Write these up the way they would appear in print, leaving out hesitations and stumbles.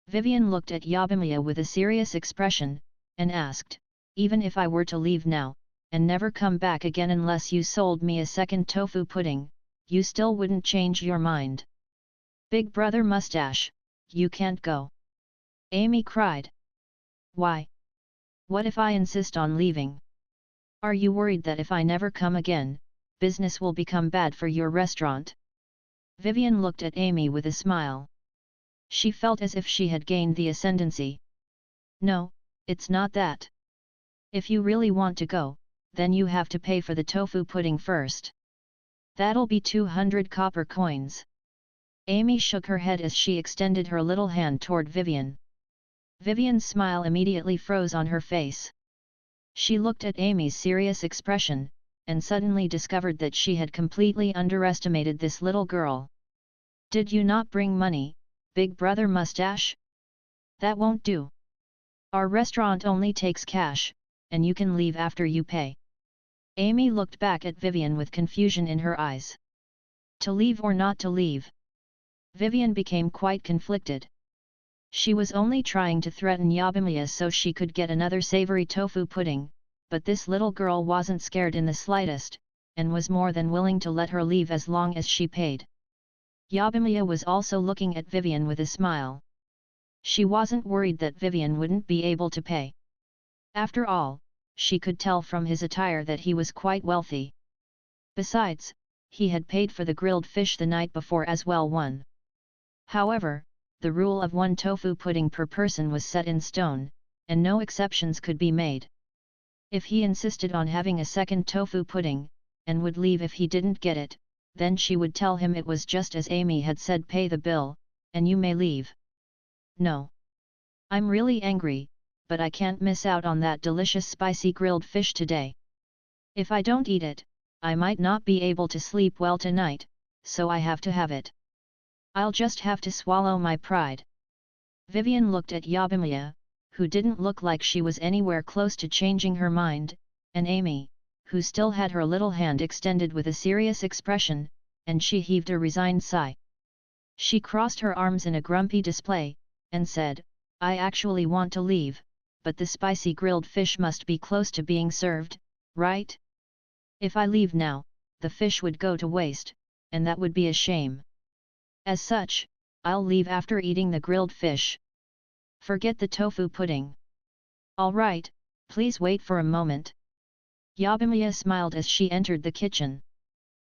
Vivian looked at Yabimiya with a serious expression, and asked, even if I were to leave now, and never come back again unless you sold me a second tofu pudding, you still wouldn't change your mind? Big Brother Mustache, you can't go. Amy cried. Why? What if I insist on leaving? Are you worried that if I never come again, business will become bad for your restaurant? Vivian looked at Amy with a smile. She felt as if she had gained the ascendancy. No, it's not that. If you really want to go, then you have to pay for the tofu pudding first. That'll be 200 copper coins. Amy shook her head as she extended her little hand toward Vivian. Vivian's smile immediately froze on her face. She looked at Amy's serious expression, and suddenly discovered that she had completely underestimated this little girl. Did you not bring money, Big Brother Mustache? That won't do. Our restaurant only takes cash, and you can leave after you pay. Amy looked back at Vivian with confusion in her eyes. To leave or not to leave? Vivian became quite conflicted. She was only trying to threaten Yabimiya so she could get another savory tofu pudding, but this little girl wasn't scared in the slightest, and was more than willing to let her leave as long as she paid. Yabimiya was also looking at Vivian with a smile. She wasn't worried that Vivian wouldn't be able to pay. After all, she could tell from his attire that he was quite wealthy. Besides, he had paid for the grilled fish the night before as well. However, the rule of 1 tofu pudding per person was set in stone, and no exceptions could be made. If he insisted on having a second tofu pudding, and would leave if he didn't get it, then she would tell him it was just as Amy had said, pay the bill, and you may leave. No. I'm really angry, but I can't miss out on that delicious spicy grilled fish today. If I don't eat it, I might not be able to sleep well tonight, so I have to have it. I'll just have to swallow my pride. Vivian looked at Yabimiya, who didn't look like she was anywhere close to changing her mind, and Amy, who still had her little hand extended with a serious expression, and she heaved a resigned sigh. She crossed her arms in a grumpy display, and said, I actually want to leave, but the spicy grilled fish must be close to being served, right? If I leave now, the fish would go to waste, and that would be a shame. As such, I'll leave after eating the grilled fish. Forget the tofu pudding. All right, please wait for a moment. Yabimiya smiled as she entered the kitchen.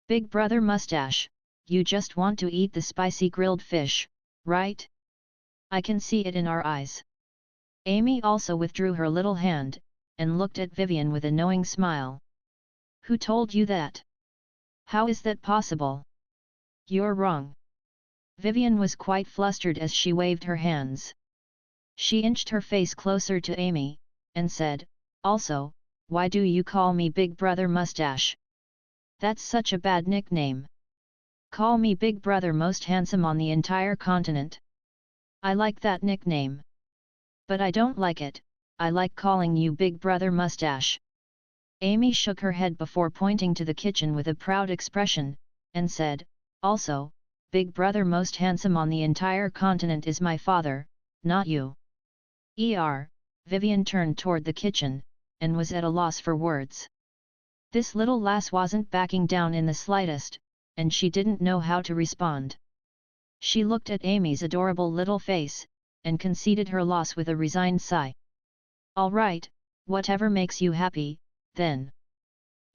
Big Brother Mustache, you just want to eat the spicy grilled fish, right? I can see it in our eyes. Amy also withdrew her little hand, and looked at Vivian with a knowing smile. Who told you that? How is that possible? You're wrong. Vivian was quite flustered as she waved her hands. She inched her face closer to Amy, and said, also, why do you call me Big Brother Mustache? That's such a bad nickname. Call me Big Brother Most Handsome on the entire continent. I like that nickname. But I don't like it, I like calling you Big Brother Mustache. Amy shook her head before pointing to the kitchen with a proud expression, and said, also, Big Brother Most Handsome on the entire continent is my father, not you. Vivian turned toward the kitchen, and was at a loss for words. This little lass wasn't backing down in the slightest, and she didn't know how to respond. She looked at Amy's adorable little face, and conceded her loss with a resigned sigh. All right, whatever makes you happy, then.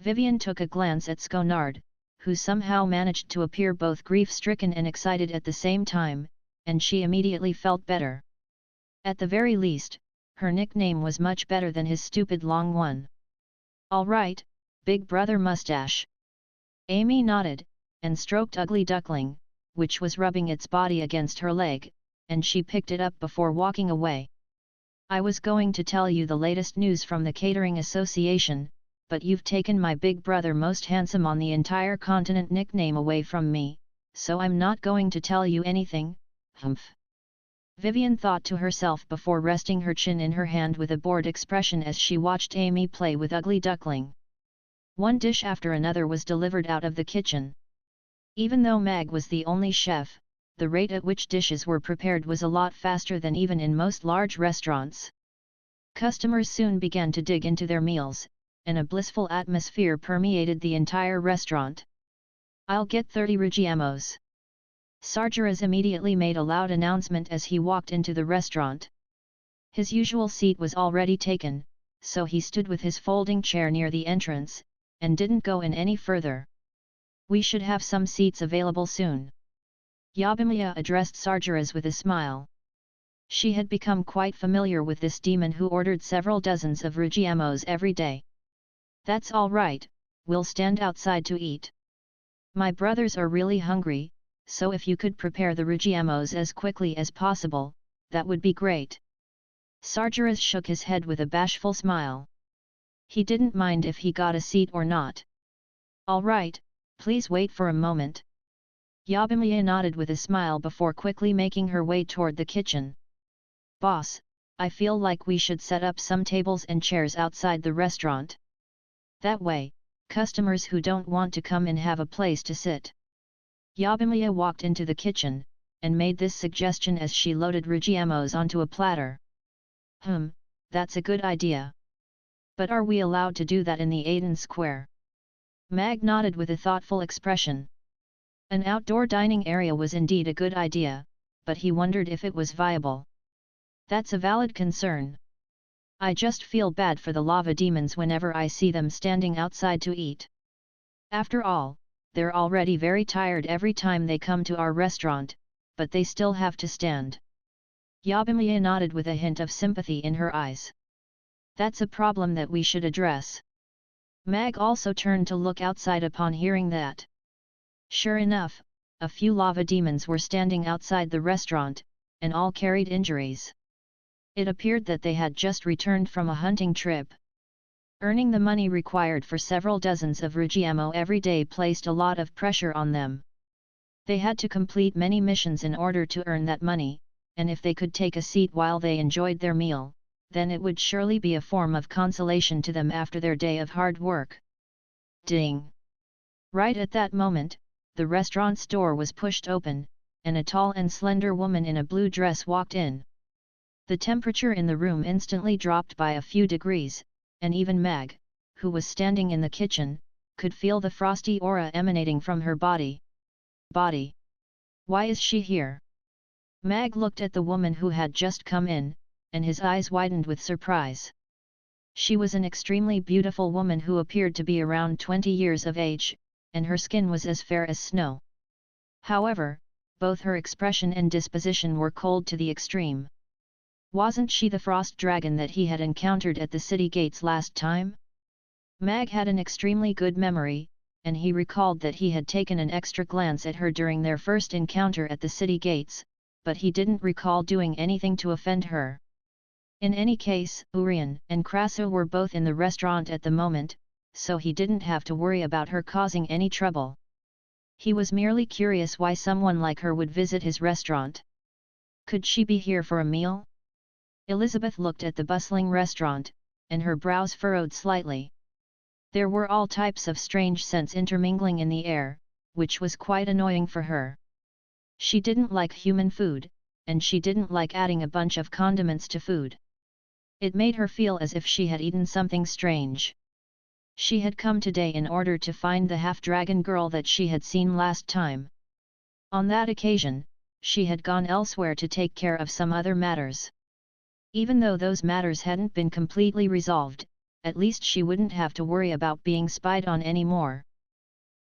Vivian took a glance at Sconard, who somehow managed to appear both grief-stricken and excited at the same time, and she immediately felt better. At the very least, her nickname was much better than his stupid long one. All right, Big Brother Mustache. Amy nodded, and stroked Ugly Duckling, which was rubbing its body against her leg, and she picked it up before walking away. I was going to tell you the latest news from the Catering Association, but you've taken my Big Brother Most Handsome on the entire continent nickname away from me, so I'm not going to tell you anything, humph. Vivian thought to herself before resting her chin in her hand with a bored expression as she watched Amy play with Ugly Duckling. One dish after another was delivered out of the kitchen. Even though Mag was the only chef, the rate at which dishes were prepared was a lot faster than even in most large restaurants. Customers soon began to dig into their meals, and a blissful atmosphere permeated the entire restaurant. "I'll get 30 rugiamos." SAHDR immediately made a loud announcement as he walked into the restaurant. His usual seat was already taken, so he stood with his folding chair near the entrance, and didn't go in any further. "We should have some seats available soon." Yabimiya addressed SAHDR with a smile. She had become quite familiar with this demon who ordered several dozens of rugiamos every day. "That's all right, we'll stand outside to eat. My brothers are really hungry, so if you could prepare the rugiamos as quickly as possible, that would be great." SAHDR shook his head with a bashful smile. He didn't mind if he got a seat or not. "All right, please wait for a moment." Yabimiya nodded with a smile before quickly making her way toward the kitchen. "Boss, I feel like we should set up some tables and chairs outside the restaurant. That way, customers who don't want to come in have a place to sit." Yabimiya walked into the kitchen, and made this suggestion as she loaded rugiamos onto a platter. That's a good idea. But are we allowed to do that in the Aden Square?" Mag nodded with a thoughtful expression. An outdoor dining area was indeed a good idea, but he wondered if it was viable. "That's a valid concern. I just feel bad for the lava demons whenever I see them standing outside to eat. After all, they're already very tired every time they come to our restaurant, but they still have to stand." Yabimiya nodded with a hint of sympathy in her eyes. "That's a problem that we should address." Mag also turned to look outside upon hearing that. Sure enough, a few lava demons were standing outside the restaurant, and all carried injuries. It appeared that they had just returned from a hunting trip. Earning the money required for several dozens of rugiamo every day placed a lot of pressure on them. They had to complete many missions in order to earn that money, and if they could take a seat while they enjoyed their meal, then it would surely be a form of consolation to them after their day of hard work. Ding! Right at that moment, the restaurant's door was pushed open, and a tall and slender woman in a blue dress walked in. The temperature in the room instantly dropped by a few degrees, and even Mag, who was standing in the kitchen, could feel the frosty aura emanating from her body. Why is she here?" Mag looked at the woman who had just come in, and his eyes widened with surprise. She was an extremely beautiful woman who appeared to be around 20 years of age, and her skin was as fair as snow. However, both her expression and disposition were cold to the extreme. Wasn't she the frost dragon that he had encountered at the city gates last time? Mag had an extremely good memory, and he recalled that he had taken an extra glance at her during their first encounter at the city gates, but he didn't recall doing anything to offend her. In any case, Urian and Kraso were both in the restaurant at the moment, so he didn't have to worry about her causing any trouble. He was merely curious why someone like her would visit his restaurant. Could she be here for a meal? Elizabeth looked at the bustling restaurant, and her brows furrowed slightly. There were all types of strange scents intermingling in the air, which was quite annoying for her. She didn't like human food, and she didn't like adding a bunch of condiments to food. It made her feel as if she had eaten something strange. She had come today in order to find the half-dragon girl that she had seen last time. On that occasion, she had gone elsewhere to take care of some other matters. Even though those matters hadn't been completely resolved, at least she wouldn't have to worry about being spied on anymore.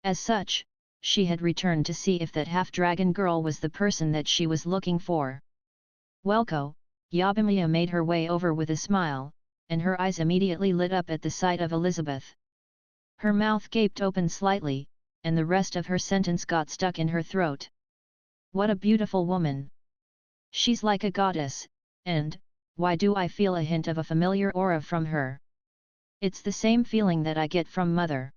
As such, she had returned to see if that half-dragon girl was the person that she was looking for. "Welko," Yabimiya made her way over with a smile, and her eyes immediately lit up at the sight of Elizabeth. Her mouth gaped open slightly, and the rest of her sentence got stuck in her throat. "What a beautiful woman! She's like a goddess, and why do I feel a hint of a familiar aura from her? It's the same feeling that I get from Mother."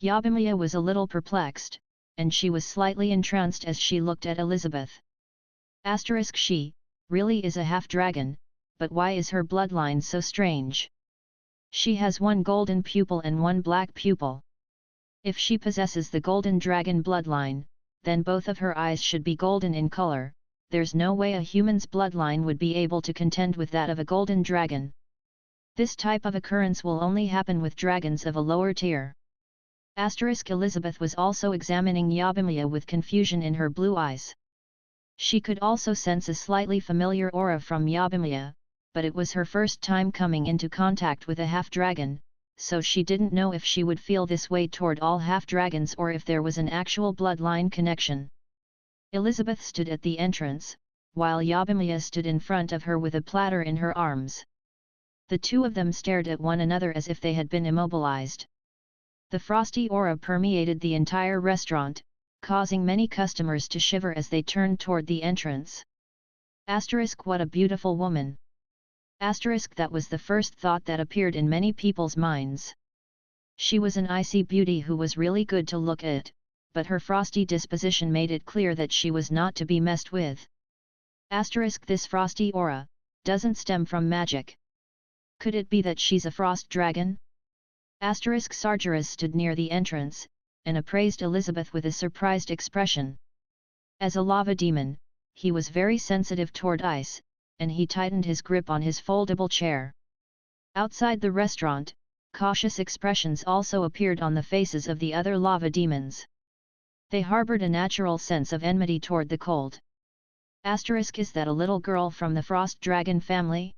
Yabimiya was a little perplexed, and she was slightly entranced as she looked at Elizabeth. She really is a half-dragon, but why is her bloodline so strange? She has one golden pupil and one black pupil. If she possesses the golden dragon bloodline, then both of her eyes should be golden in color. There's no way a human's bloodline would be able to contend with that of a golden dragon. This type of occurrence will only happen with dragons of a lower tier. Elizabeth was also examining Yabimiya with confusion in her blue eyes. She could also sense a slightly familiar aura from Yabimiya, but it was her first time coming into contact with a half-dragon, so she didn't know if she would feel this way toward all half-dragons or if there was an actual bloodline connection. Elizabeth stood at the entrance, while Yabimiya stood in front of her with a platter in her arms. The two of them stared at one another as if they had been immobilized. The frosty aura permeated the entire restaurant, causing many customers to shiver as they turned toward the entrance. What a beautiful woman! That was the first thought that appeared in many people's minds. She was an icy beauty who was really good to look at, but her frosty disposition made it clear that she was not to be messed with. This frosty aura doesn't stem from magic. Could it be that she's a frost dragon? SAHDR stood near the entrance, and appraised Elizabeth with a surprised expression. As a lava demon, he was very sensitive toward ice, and he tightened his grip on his foldable chair. Outside the restaurant, cautious expressions also appeared on the faces of the other lava demons. They harbored a natural sense of enmity toward the cold. Is that a little girl from the frost dragon family?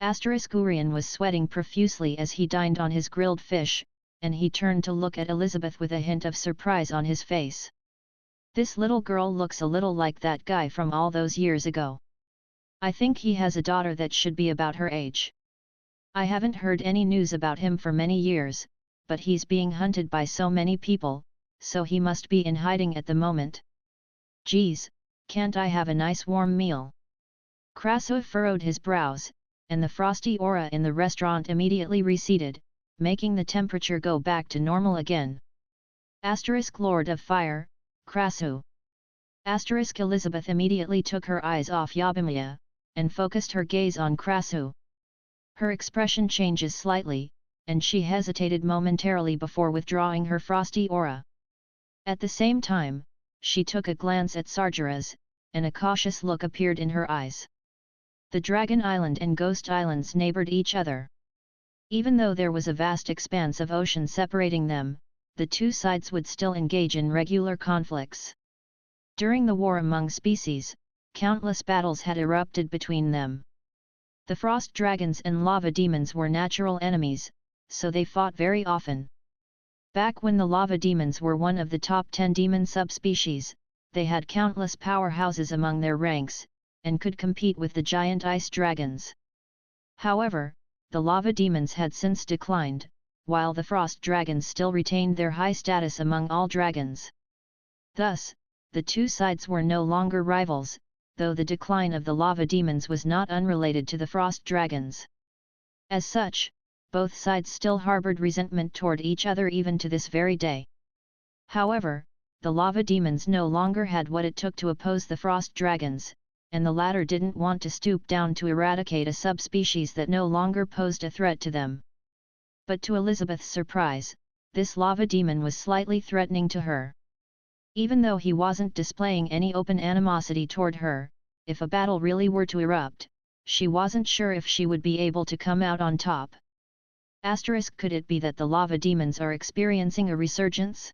Urian was sweating profusely as he dined on his grilled fish, and he turned to look at Elizabeth with a hint of surprise on his face. This little girl looks a little like that guy from all those years ago. I think he has a daughter that should be about her age. I haven't heard any news about him for many years, but he's being hunted by so many people, so he must be in hiding at the moment. Geez, can't I have a nice warm meal? Krasu furrowed his brows, and the frosty aura in the restaurant immediately receded, making the temperature go back to normal again. Lord of Fire, Krasu. Elizabeth immediately took her eyes off Yabimiya, and focused her gaze on Krasu. Her expression changes slightly, and she hesitated momentarily before withdrawing her frosty aura. At the same time, she took a glance at SAHDR, and a cautious look appeared in her eyes. The Dragon Island and Ghost Islands neighbored each other. Even though there was a vast expanse of ocean separating them, the two sides would still engage in regular conflicts. During the war among species, countless battles had erupted between them. The frost dragons and lava demons were natural enemies, so they fought very often. Back when the lava demons were one of the top 10 demon subspecies, they had countless powerhouses among their ranks, and could compete with the giant ice dragons. However, the lava demons had since declined, while the frost dragons still retained their high status among all dragons. Thus, the two sides were no longer rivals, though the decline of the lava demons was not unrelated to the frost dragons. As such, both sides still harbored resentment toward each other even to this very day. However, the lava demons no longer had what it took to oppose the frost dragons, and the latter didn't want to stoop down to eradicate a subspecies that no longer posed a threat to them. But to Elizabeth's surprise, this lava demon was slightly threatening to her. Even though he wasn't displaying any open animosity toward her, if a battle really were to erupt, she wasn't sure if she would be able to come out on top. Could it be that the lava demons are experiencing a resurgence?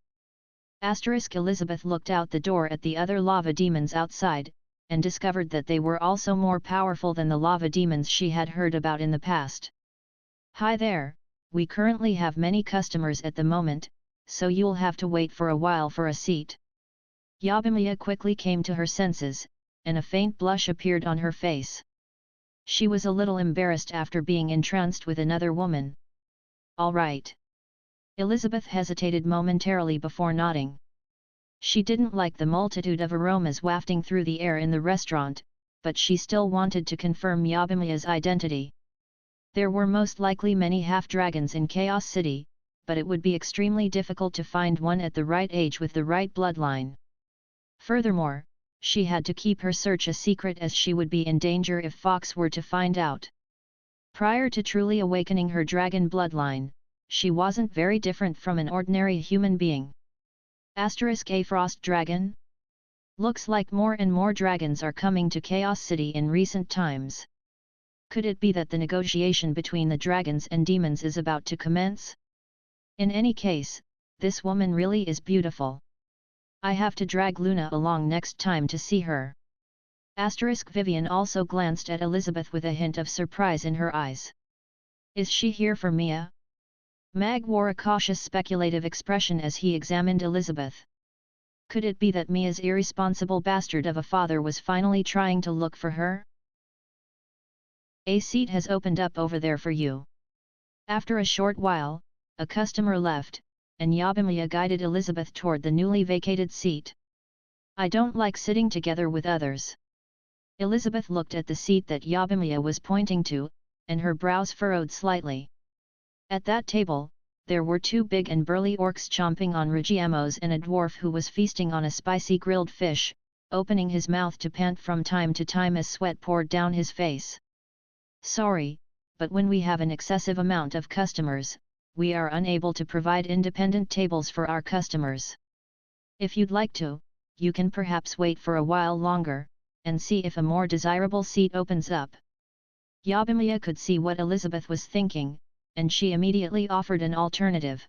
Elizabeth looked out the door at the other lava demons outside, and discovered that they were also more powerful than the lava demons she had heard about in the past. Hi there, we currently have many customers at the moment, so you'll have to wait for a while for a seat. Yabimiya quickly came to her senses, and a faint blush appeared on her face. She was a little embarrassed after being entranced with another woman. All right. Elizabeth hesitated momentarily before nodding. She didn't like the multitude of aromas wafting through the air in the restaurant, but she still wanted to confirm Yabimiya's identity. There were most likely many half-dragons in Chaos City, but it would be extremely difficult to find one at the right age with the right bloodline. Furthermore, she had to keep her search a secret as she would be in danger if Fox were to find out. Prior to truly awakening her dragon bloodline, she wasn't very different from an ordinary human being. A frost dragon? Looks like more and more dragons are coming to Chaos City in recent times. Could it be that the negotiation between the dragons and demons is about to commence? In any case, this woman really is beautiful. I have to drag Luna along next time to see her. Vivian also glanced at Elizabeth with a hint of surprise in her eyes. Is she here for Mia? Mag wore a cautious speculative expression as he examined Elizabeth. Could it be that Mia's irresponsible bastard of a father was finally trying to look for her? A seat has opened up over there for you. After a short while, a customer left, and Yabimiya guided Elizabeth toward the newly vacated seat. I don't like sitting together with others. Elizabeth looked at the seat that Yabimiya was pointing to, and her brows furrowed slightly. At that table, there were two big and burly orcs chomping on Regiamos and a dwarf who was feasting on a spicy grilled fish, opening his mouth to pant from time to time as sweat poured down his face. Sorry, but when we have an excessive amount of customers, we are unable to provide independent tables for our customers. If you'd like to, you can perhaps wait for a while longer, and see if a more desirable seat opens up. Yabimiya could see what Elizabeth was thinking, and she immediately offered an alternative.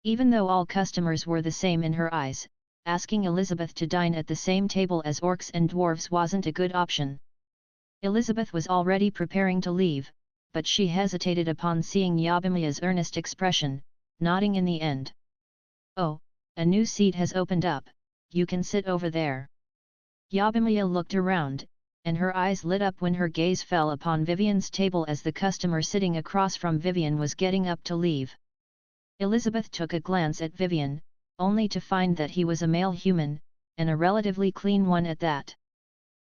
Even though all customers were the same in her eyes, asking Elizabeth to dine at the same table as orcs and dwarves wasn't a good option. Elizabeth was already preparing to leave, but she hesitated upon seeing Yabimiya's earnest expression, nodding in the end. Oh, a new seat has opened up, you can sit over there. Yabimiya looked around, and her eyes lit up when her gaze fell upon Vivian's table as the customer sitting across from Vivian was getting up to leave. Elizabeth took a glance at Vivian, only to find that he was a male human, and a relatively clean one at that.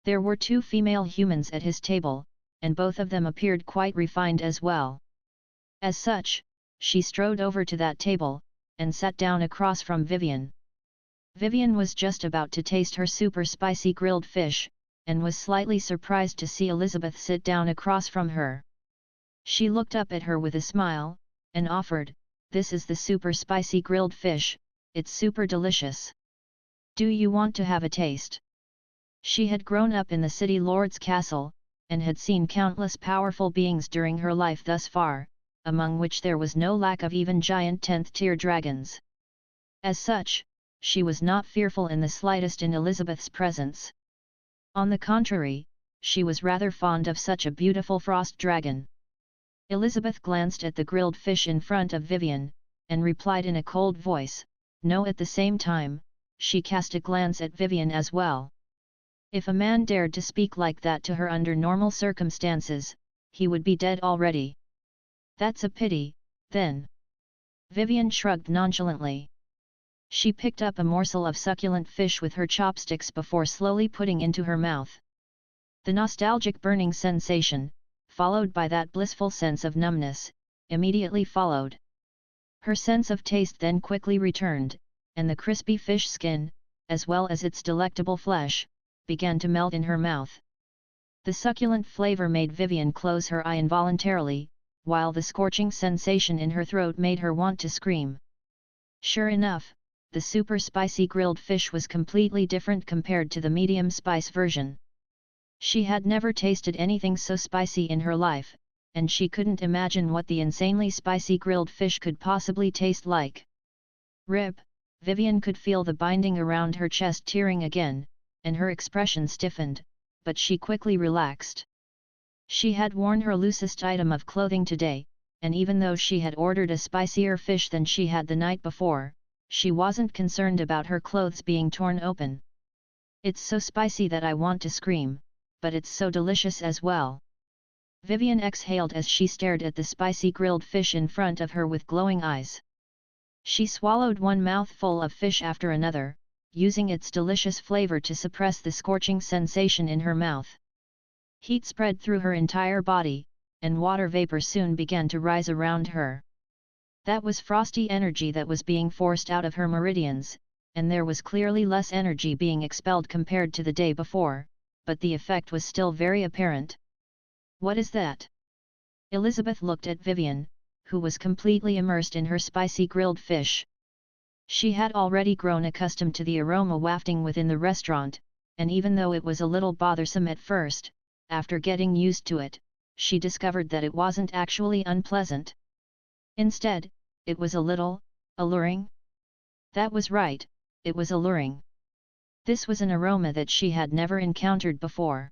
There were two female humans at his table, and both of them appeared quite refined as well. As such, she strode over to that table, and sat down across from Vivian. Vivian was just about to taste her super spicy grilled fish, and was slightly surprised to see Elizabeth sit down across from her. She looked up at her with a smile, and offered, "This is the super spicy grilled fish, it's super delicious. Do you want to have a taste?" She had grown up in the city lord's castle, and had seen countless powerful beings during her life thus far, among which there was no lack of even giant 10th-tier dragons. As such, she was not fearful in the slightest in Elizabeth's presence. On the contrary, she was rather fond of such a beautiful frost dragon. Elizabeth glanced at the grilled fish in front of Vivian, and replied in a cold voice, "No." At the same time, she cast a glance at Vivian as well. If a man dared to speak like that to her under normal circumstances, he would be dead already. That's a pity, then. Vivian shrugged nonchalantly. She picked up a morsel of succulent fish with her chopsticks before slowly putting into her mouth. The nostalgic burning sensation, followed by that blissful sense of numbness, immediately followed. Her sense of taste then quickly returned, and the crispy fish skin, as well as its delectable flesh, began to melt in her mouth. The succulent flavor made Vivian close her eye involuntarily, while the scorching sensation in her throat made her want to scream. Sure enough, the super spicy grilled fish was completely different compared to the medium spice version. She had never tasted anything so spicy in her life, and she couldn't imagine what the insanely spicy grilled fish could possibly taste like. Rip, Vivian could feel the binding around her chest tearing again, and her expression stiffened, but she quickly relaxed. She had worn her loosest item of clothing today, and even though she had ordered a spicier fish than she had the night before, she wasn't concerned about her clothes being torn open. "It's so spicy that I want to scream, but it's so delicious as well." Vivian exhaled as she stared at the spicy grilled fish in front of her with glowing eyes. She swallowed one mouthful of fish after another, using its delicious flavor to suppress the scorching sensation in her mouth. Heat spread through her entire body, and water vapor soon began to rise around her. That was frosty energy that was being forced out of her meridians, and there was clearly less energy being expelled compared to the day before, but the effect was still very apparent. "What is that?" Elizabeth looked at Vivian, who was completely immersed in her spicy grilled fish. She had already grown accustomed to the aroma wafting within the restaurant, and even though it was a little bothersome at first, after getting used to it, she discovered that it wasn't actually unpleasant. Instead, it was a little alluring. That was right, it was alluring. This was an aroma that she had never encountered before.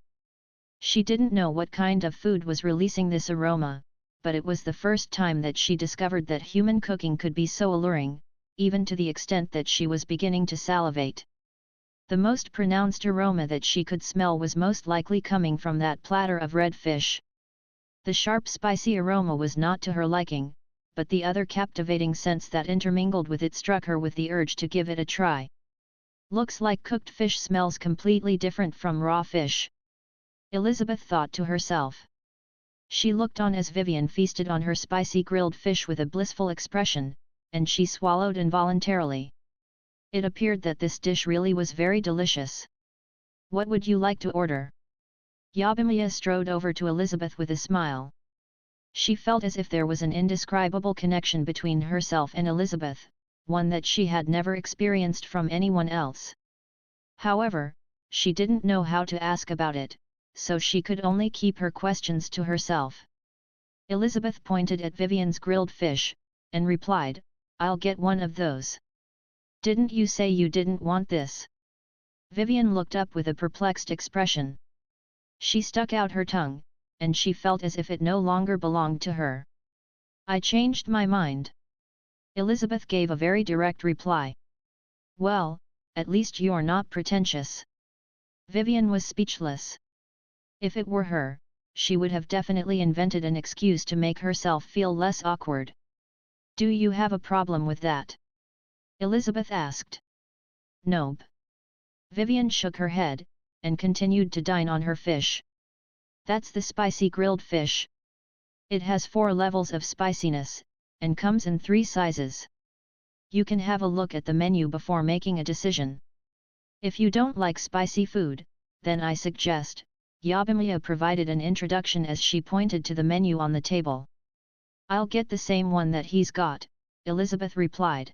She didn't know what kind of food was releasing this aroma, but it was the first time that she discovered that human cooking could be so alluring, even to the extent that she was beginning to salivate. The most pronounced aroma that she could smell was most likely coming from that platter of red fish. The sharp spicy aroma was not to her liking, but the other captivating scents that intermingled with it struck her with the urge to give it a try. Looks like cooked fish smells completely different from raw fish, Elizabeth thought to herself. She looked on as Vivian feasted on her spicy grilled fish with a blissful expression, and she swallowed involuntarily. It appeared that this dish really was very delicious. What would you like to order? Yabimiya strode over to Elizabeth with a smile. She felt as if there was an indescribable connection between herself and Elizabeth, one that she had never experienced from anyone else. However, she didn't know how to ask about it, so she could only keep her questions to herself. Elizabeth pointed at Vivian's grilled fish, and replied, "I'll get one of those." "Didn't you say you didn't want this?" Vivian looked up with a perplexed expression. She stuck out her tongue, and she felt as if it no longer belonged to her. "I changed my mind." Elizabeth gave a very direct reply. "Well, at least you're not pretentious." Vivian was speechless. If it were her, she would have definitely invented an excuse to make herself feel less awkward. "Do you have a problem with that?" Elizabeth asked. "Nope." Vivian shook her head, and continued to dine on her fish. "That's the spicy grilled fish. It has 4 levels of spiciness, and comes in 3 sizes. You can have a look at the menu before making a decision. If you don't like spicy food, then I suggest," Yabimiya provided an introduction as she pointed to the menu on the table. "I'll get the same one that he's got," Elizabeth replied.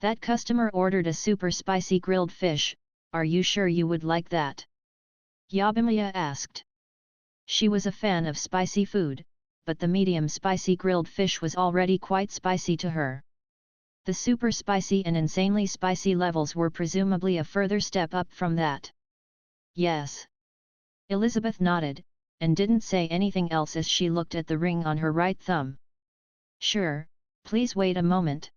"That customer ordered a super spicy grilled fish, are you sure you would like that?" Yabimiya asked. She was a fan of spicy food, but the medium spicy grilled fish was already quite spicy to her. The super spicy and insanely spicy levels were presumably a further step up from that. "Yes." Elizabeth nodded, and didn't say anything else as she looked at the ring on her right thumb. "Sure, please wait a moment."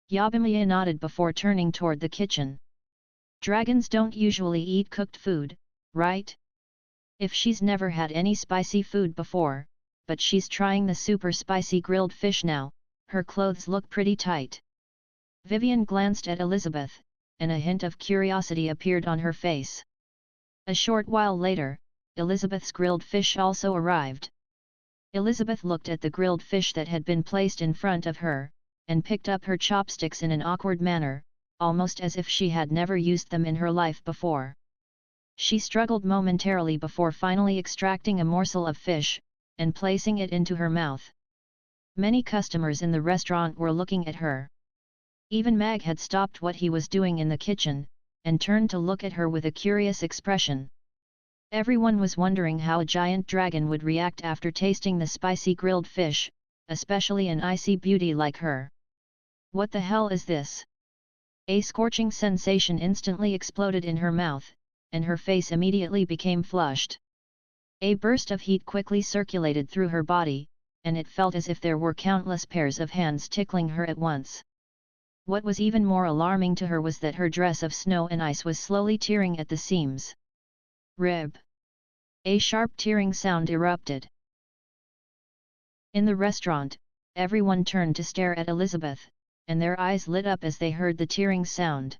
Yabimiya nodded before turning toward the kitchen. Dragons don't usually eat cooked food, right? If she's never had any spicy food before, but she's trying the super spicy grilled fish now, her clothes look pretty tight. Vivian glanced at Elizabeth, and a hint of curiosity appeared on her face. A short while later, Elizabeth's grilled fish also arrived. Elizabeth looked at the grilled fish that had been placed in front of her, and picked up her chopsticks in an awkward manner, almost as if she had never used them in her life before. She struggled momentarily before finally extracting a morsel of fish, and placing it into her mouth. Many customers in the restaurant were looking at her. Even Mag had stopped what he was doing in the kitchen, and turned to look at her with a curious expression. Everyone was wondering how a giant dragon would react after tasting the spicy grilled fish, especially an icy beauty like her. "What the hell is this?" A scorching sensation instantly exploded in her mouth, and her face immediately became flushed. A burst of heat quickly circulated through her body, and it felt as if there were countless pairs of hands tickling her at once. What was even more alarming to her was that her dress of snow and ice was slowly tearing at the seams. "Rib!" A sharp tearing sound erupted. In the restaurant, everyone turned to stare at Elizabeth, and their eyes lit up as they heard the tearing sound.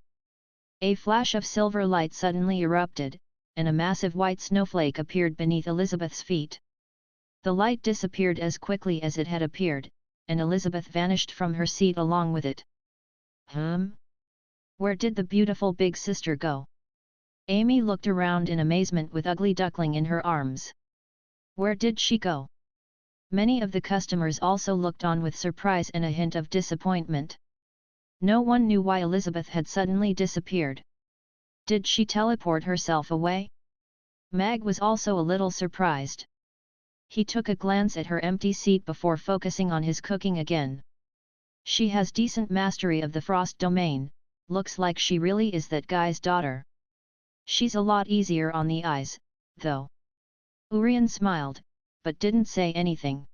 A flash of silver light suddenly erupted, and a massive white snowflake appeared beneath Elizabeth's feet. The light disappeared as quickly as it had appeared, and Elizabeth vanished from her seat along with it. Where did the beautiful big sister go?" Amy looked around in amazement with Ugly Duckling in her arms. "Where did she go?" Many of the customers also looked on with surprise and a hint of disappointment. No one knew why Elizabeth had suddenly disappeared. Did she teleport herself away? Mag was also a little surprised. He took a glance at her empty seat before focusing on his cooking again. She has decent mastery of the frost domain, looks like she really is that guy's daughter. She's a lot easier on the eyes, though. Urian smiled, but didn't say anything.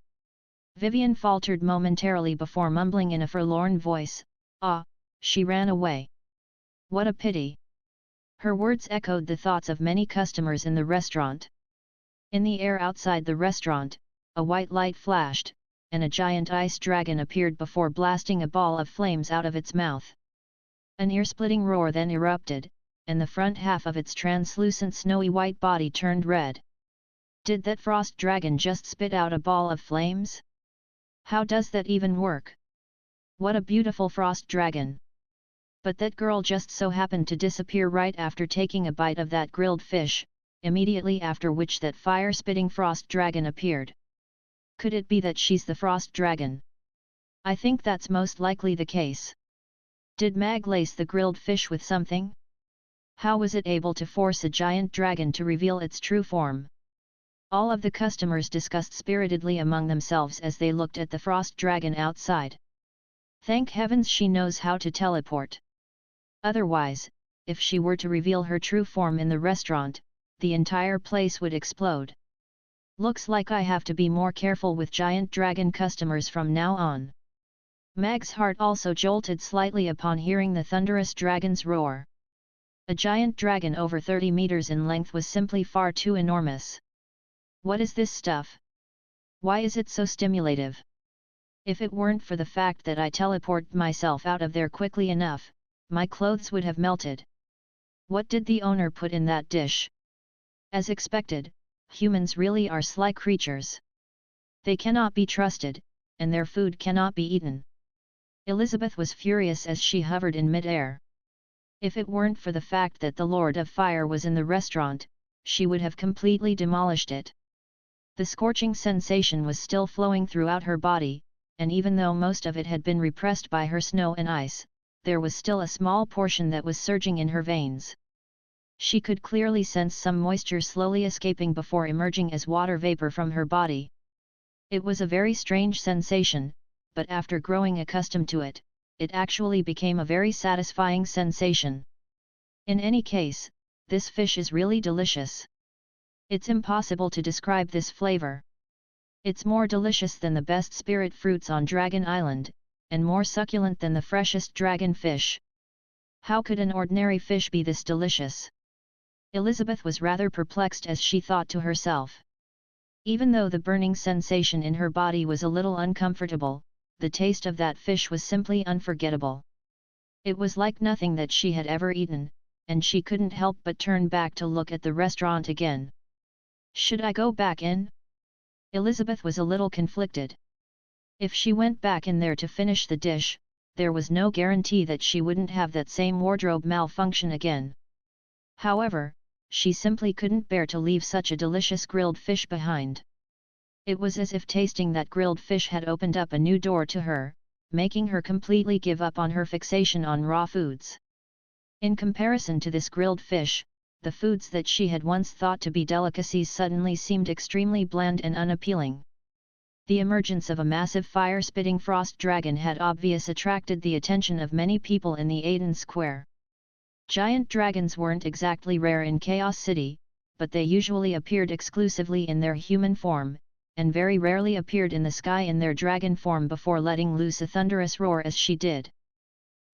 Vivian faltered momentarily before mumbling in a forlorn voice, "Ah, she ran away. What a pity." Her words echoed the thoughts of many customers in the restaurant. In the air outside the restaurant, a white light flashed, and a giant ice dragon appeared before blasting a ball of flames out of its mouth. An ear-splitting roar then erupted, and the front half of its translucent snowy white body turned red. Did that frost dragon just spit out a ball of flames? How does that even work? What a beautiful frost dragon! But that girl just so happened to disappear right after taking a bite of that grilled fish, immediately after which that fire-spitting frost dragon appeared. Could it be that she's the frost dragon? I think that's most likely the case. Did Mag lace the grilled fish with something? How was it able to force a giant dragon to reveal its true form? All of the customers discussed spiritedly among themselves as they looked at the frost dragon outside. Thank heavens she knows how to teleport. Otherwise, if she were to reveal her true form in the restaurant, the entire place would explode. Looks like I have to be more careful with giant dragon customers from now on. Mag's heart also jolted slightly upon hearing the thunderous dragon's roar. A giant dragon over 30 meters in length was simply far too enormous. What is this stuff? Why is it so stimulative? If it weren't for the fact that I teleported myself out of there quickly enough, my clothes would have melted. What did the owner put in that dish? As expected, humans really are sly creatures. They cannot be trusted, and their food cannot be eaten. Elizabeth was furious as she hovered in mid-air. If it weren't for the fact that the Lord of Fire was in the restaurant, she would have completely demolished it. The scorching sensation was still flowing throughout her body, and even though most of it had been repressed by her snow and ice, there was still a small portion that was surging in her veins. She could clearly sense some moisture slowly escaping before emerging as water vapor from her body. It was a very strange sensation, but after growing accustomed to it, it actually became a very satisfying sensation. In any case, this fish is really delicious. It's impossible to describe this flavor. It's more delicious than the best spirit fruits on Dragon Island, and more succulent than the freshest dragon fish. How could an ordinary fish be this delicious? Elizabeth was rather perplexed as she thought to herself. Even though the burning sensation in her body was a little uncomfortable, the taste of that fish was simply unforgettable. It was like nothing that she had ever eaten, and she couldn't help but turn back to look at the restaurant again. Should I go back in? Elizabeth was a little conflicted. If she went back in there to finish the dish, there was no guarantee that she wouldn't have that same wardrobe malfunction again. However, she simply couldn't bear to leave such a delicious grilled fish behind. It was as if tasting that grilled fish had opened up a new door to her, making her completely give up on her fixation on raw foods. In comparison to this grilled fish, the foods that she had once thought to be delicacies suddenly seemed extremely bland and unappealing. The emergence of a massive fire-spitting frost dragon had obviously attracted the attention of many people in the Aden Square. Giant dragons weren't exactly rare in Chaos City, but they usually appeared exclusively in their human form, and very rarely appeared in the sky in their dragon form before letting loose a thunderous roar as she did.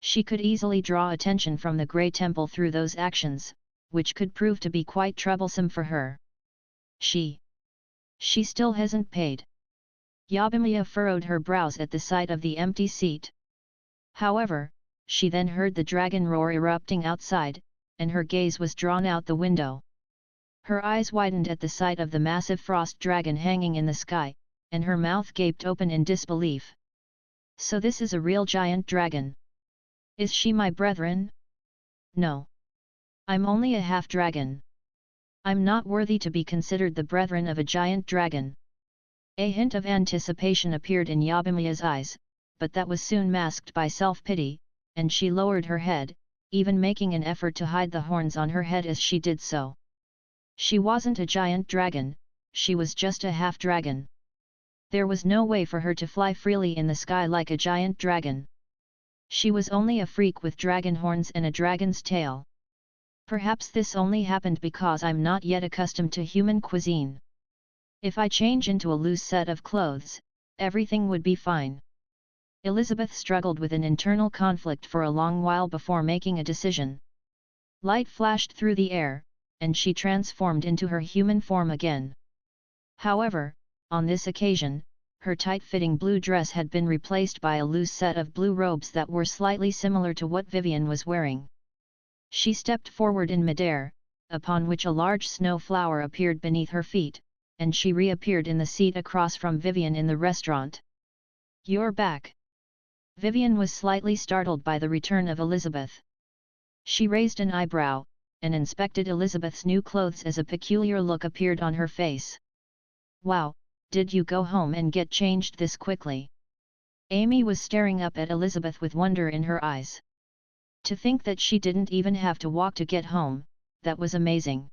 She could easily draw attention from the Grey Temple through those actions, which could prove to be quite troublesome for her. She still hasn't paid. Yabimiya furrowed her brows at the sight of the empty seat. However, she then heard the dragon roar erupting outside, and her gaze was drawn out the window. Her eyes widened at the sight of the massive frost dragon hanging in the sky, and her mouth gaped open in disbelief. So this is a real giant dragon. Is she my brethren? No. I'm only a half-dragon. I'm not worthy to be considered the brethren of a giant dragon. A hint of anticipation appeared in Yabimiya's eyes, but that was soon masked by self-pity, and she lowered her head, even making an effort to hide the horns on her head as she did so. She wasn't a giant dragon, she was just a half-dragon. There was no way for her to fly freely in the sky like a giant dragon. She was only a freak with dragon horns and a dragon's tail. Perhaps this only happened because I'm not yet accustomed to human cuisine. If I change into a loose set of clothes, everything would be fine. Elizabeth struggled with an internal conflict for a long while before making a decision. Light flashed through the air, and she transformed into her human form again. However, on this occasion, her tight-fitting blue dress had been replaced by a loose set of blue robes that were slightly similar to what Vivian was wearing. She stepped forward in midair, upon which a large snow flower appeared beneath her feet, and she reappeared in the seat across from Vivian in the restaurant. "You're back." Vivian was slightly startled by the return of Elizabeth. She raised an eyebrow, and inspected Elizabeth's new clothes as a peculiar look appeared on her face. "Wow, did you go home and get changed this quickly?" Amy was staring up at Elizabeth with wonder in her eyes. To think that she didn't even have to walk to get home, that was amazing.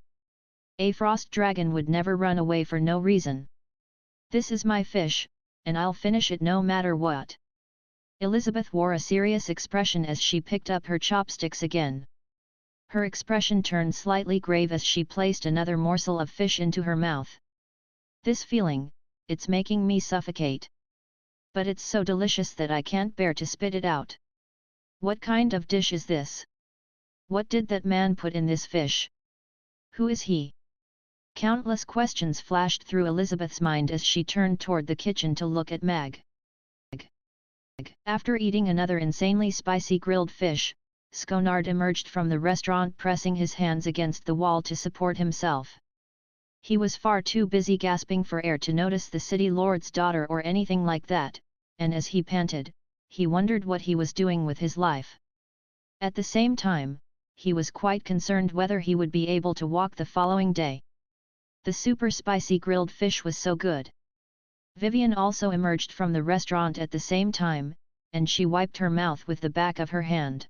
A frost dragon would never run away for no reason. "This is my fish, and I'll finish it no matter what." Elizabeth wore a serious expression as she picked up her chopsticks again. Her expression turned slightly grave as she placed another morsel of fish into her mouth. "This feeling, it's making me suffocate. But it's so delicious that I can't bear to spit it out. What kind of dish is this? What did that man put in this fish? Who is he?" Countless questions flashed through Elizabeth's mind as she turned toward the kitchen to look at Mag. After eating another insanely spicy grilled fish, Sconard emerged from the restaurant pressing his hands against the wall to support himself. He was far too busy gasping for air to notice the city lord's daughter or anything like that, and as he panted, he wondered what he was doing with his life. At the same time, he was quite concerned whether he would be able to walk the following day. The super spicy grilled fish was so good. Vivian also emerged from the restaurant at the same time, and she wiped her mouth with the back of her hand.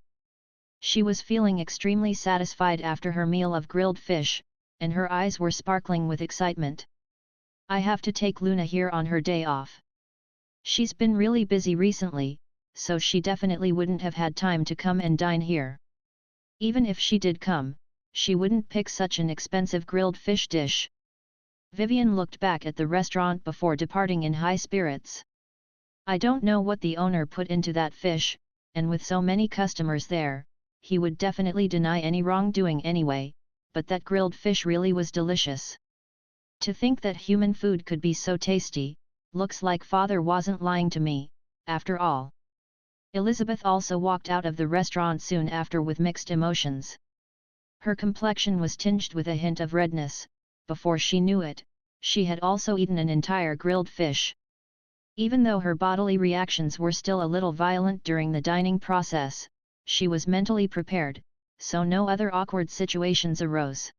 She was feeling extremely satisfied after her meal of grilled fish, and her eyes were sparkling with excitement. "I have to take Luna here on her day off. She's been really busy recently, so she definitely wouldn't have had time to come and dine here. Even if she did come, she wouldn't pick such an expensive grilled fish dish." Vivian looked back at the restaurant before departing in high spirits. "I don't know what the owner put into that fish, and with so many customers there, he would definitely deny any wrongdoing anyway, but that grilled fish really was delicious. To think that human food could be so tasty, looks like father wasn't lying to me, after all." Elizabeth also walked out of the restaurant soon after with mixed emotions. Her complexion was tinged with a hint of redness. Before she knew it, she had also eaten an entire grilled fish. Even though her bodily reactions were still a little violent during the dining process, she was mentally prepared, so no other awkward situations arose.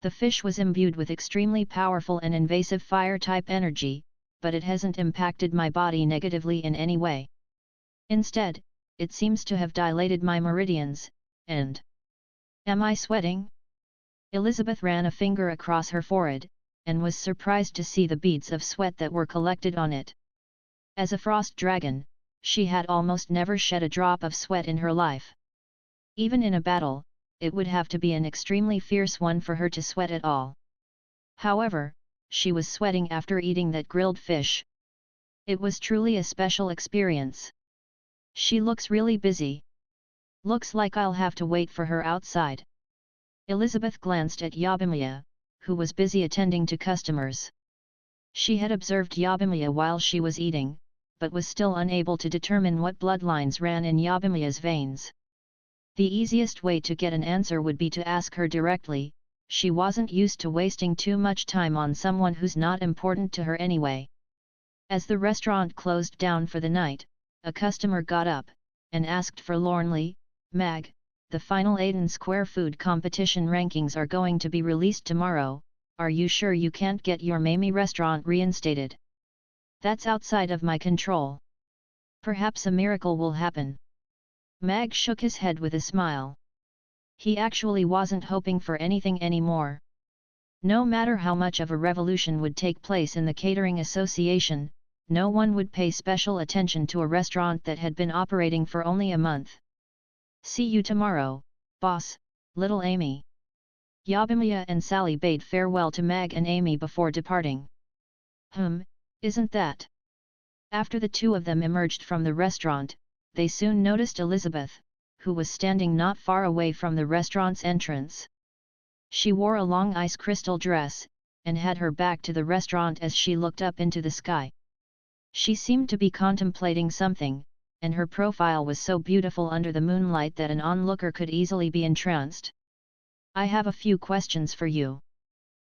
The fish was imbued with extremely powerful and invasive fire-type energy, but it hasn't impacted my body negatively in any way. Instead, it seems to have dilated my meridians, and... Am I sweating? Elizabeth ran a finger across her forehead, and was surprised to see the beads of sweat that were collected on it. As a frost dragon, she had almost never shed a drop of sweat in her life. Even in a battle, it would have to be an extremely fierce one for her to sweat at all. However, she was sweating after eating that grilled fish. It was truly a special experience. "She looks really busy. Looks like I'll have to wait for her outside." Elizabeth glanced at Yabimiya, who was busy attending to customers. She had observed Yabimiya while she was eating, but was still unable to determine what bloodlines ran in Yabimiya's veins. The easiest way to get an answer would be to ask her directly. She wasn't used to wasting too much time on someone who's not important to her anyway. As the restaurant closed down for the night, a customer got up, and asked forlornly, "Mag, the final Aiden Square food competition rankings are going to be released tomorrow, are you sure you can't get your Mamie restaurant reinstated?" "That's outside of my control. Perhaps a miracle will happen." Mag shook his head with a smile. He actually wasn't hoping for anything anymore. No matter how much of a revolution would take place in the catering association, no one would pay special attention to a restaurant that had been operating for only a month. See you tomorrow, boss, little Amy. Yabimiya and Sally bade farewell to Mag and Amy before departing. Isn't that? After the two of them emerged from the restaurant, they soon noticed Elizabeth, who was standing not far away from the restaurant's entrance. She wore a long ice crystal dress, and had her back to the restaurant as she looked up into the sky. She seemed to be contemplating something, and her profile was so beautiful under the moonlight that an onlooker could easily be entranced. I have a few questions for you.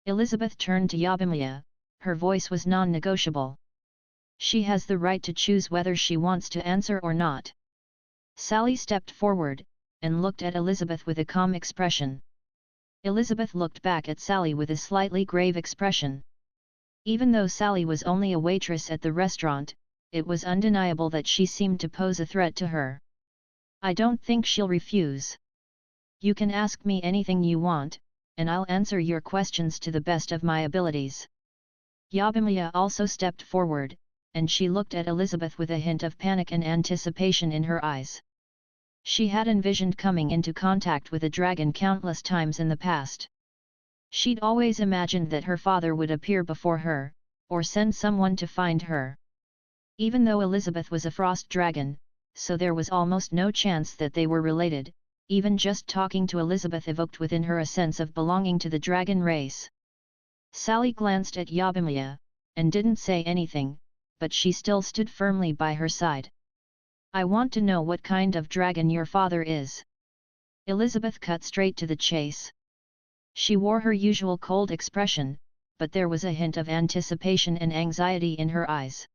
Elizabeth turned to Yabimiya, her voice was non-negotiable. She has the right to choose whether she wants to answer or not. Sally stepped forward, and looked at Elizabeth with a calm expression. Elizabeth looked back at Sally with a slightly grave expression. Even though Sally was only a waitress at the restaurant, it was undeniable that she seemed to pose a threat to her. I don't think she'll refuse. You can ask me anything you want, and I'll answer your questions to the best of my abilities. Yabimiya also stepped forward, and she looked at Elizabeth with a hint of panic and anticipation in her eyes. She had envisioned coming into contact with a dragon countless times in the past. She'd always imagined that her father would appear before her, or send someone to find her. Even though Elizabeth was a frost dragon, so there was almost no chance that they were related, even just talking to Elizabeth evoked within her a sense of belonging to the dragon race. Sally glanced at Yabimiya, and didn't say anything, but she still stood firmly by her side. I want to know what kind of dragon your father is. Elizabeth cut straight to the chase. She wore her usual cold expression, but there was a hint of anticipation and anxiety in her eyes.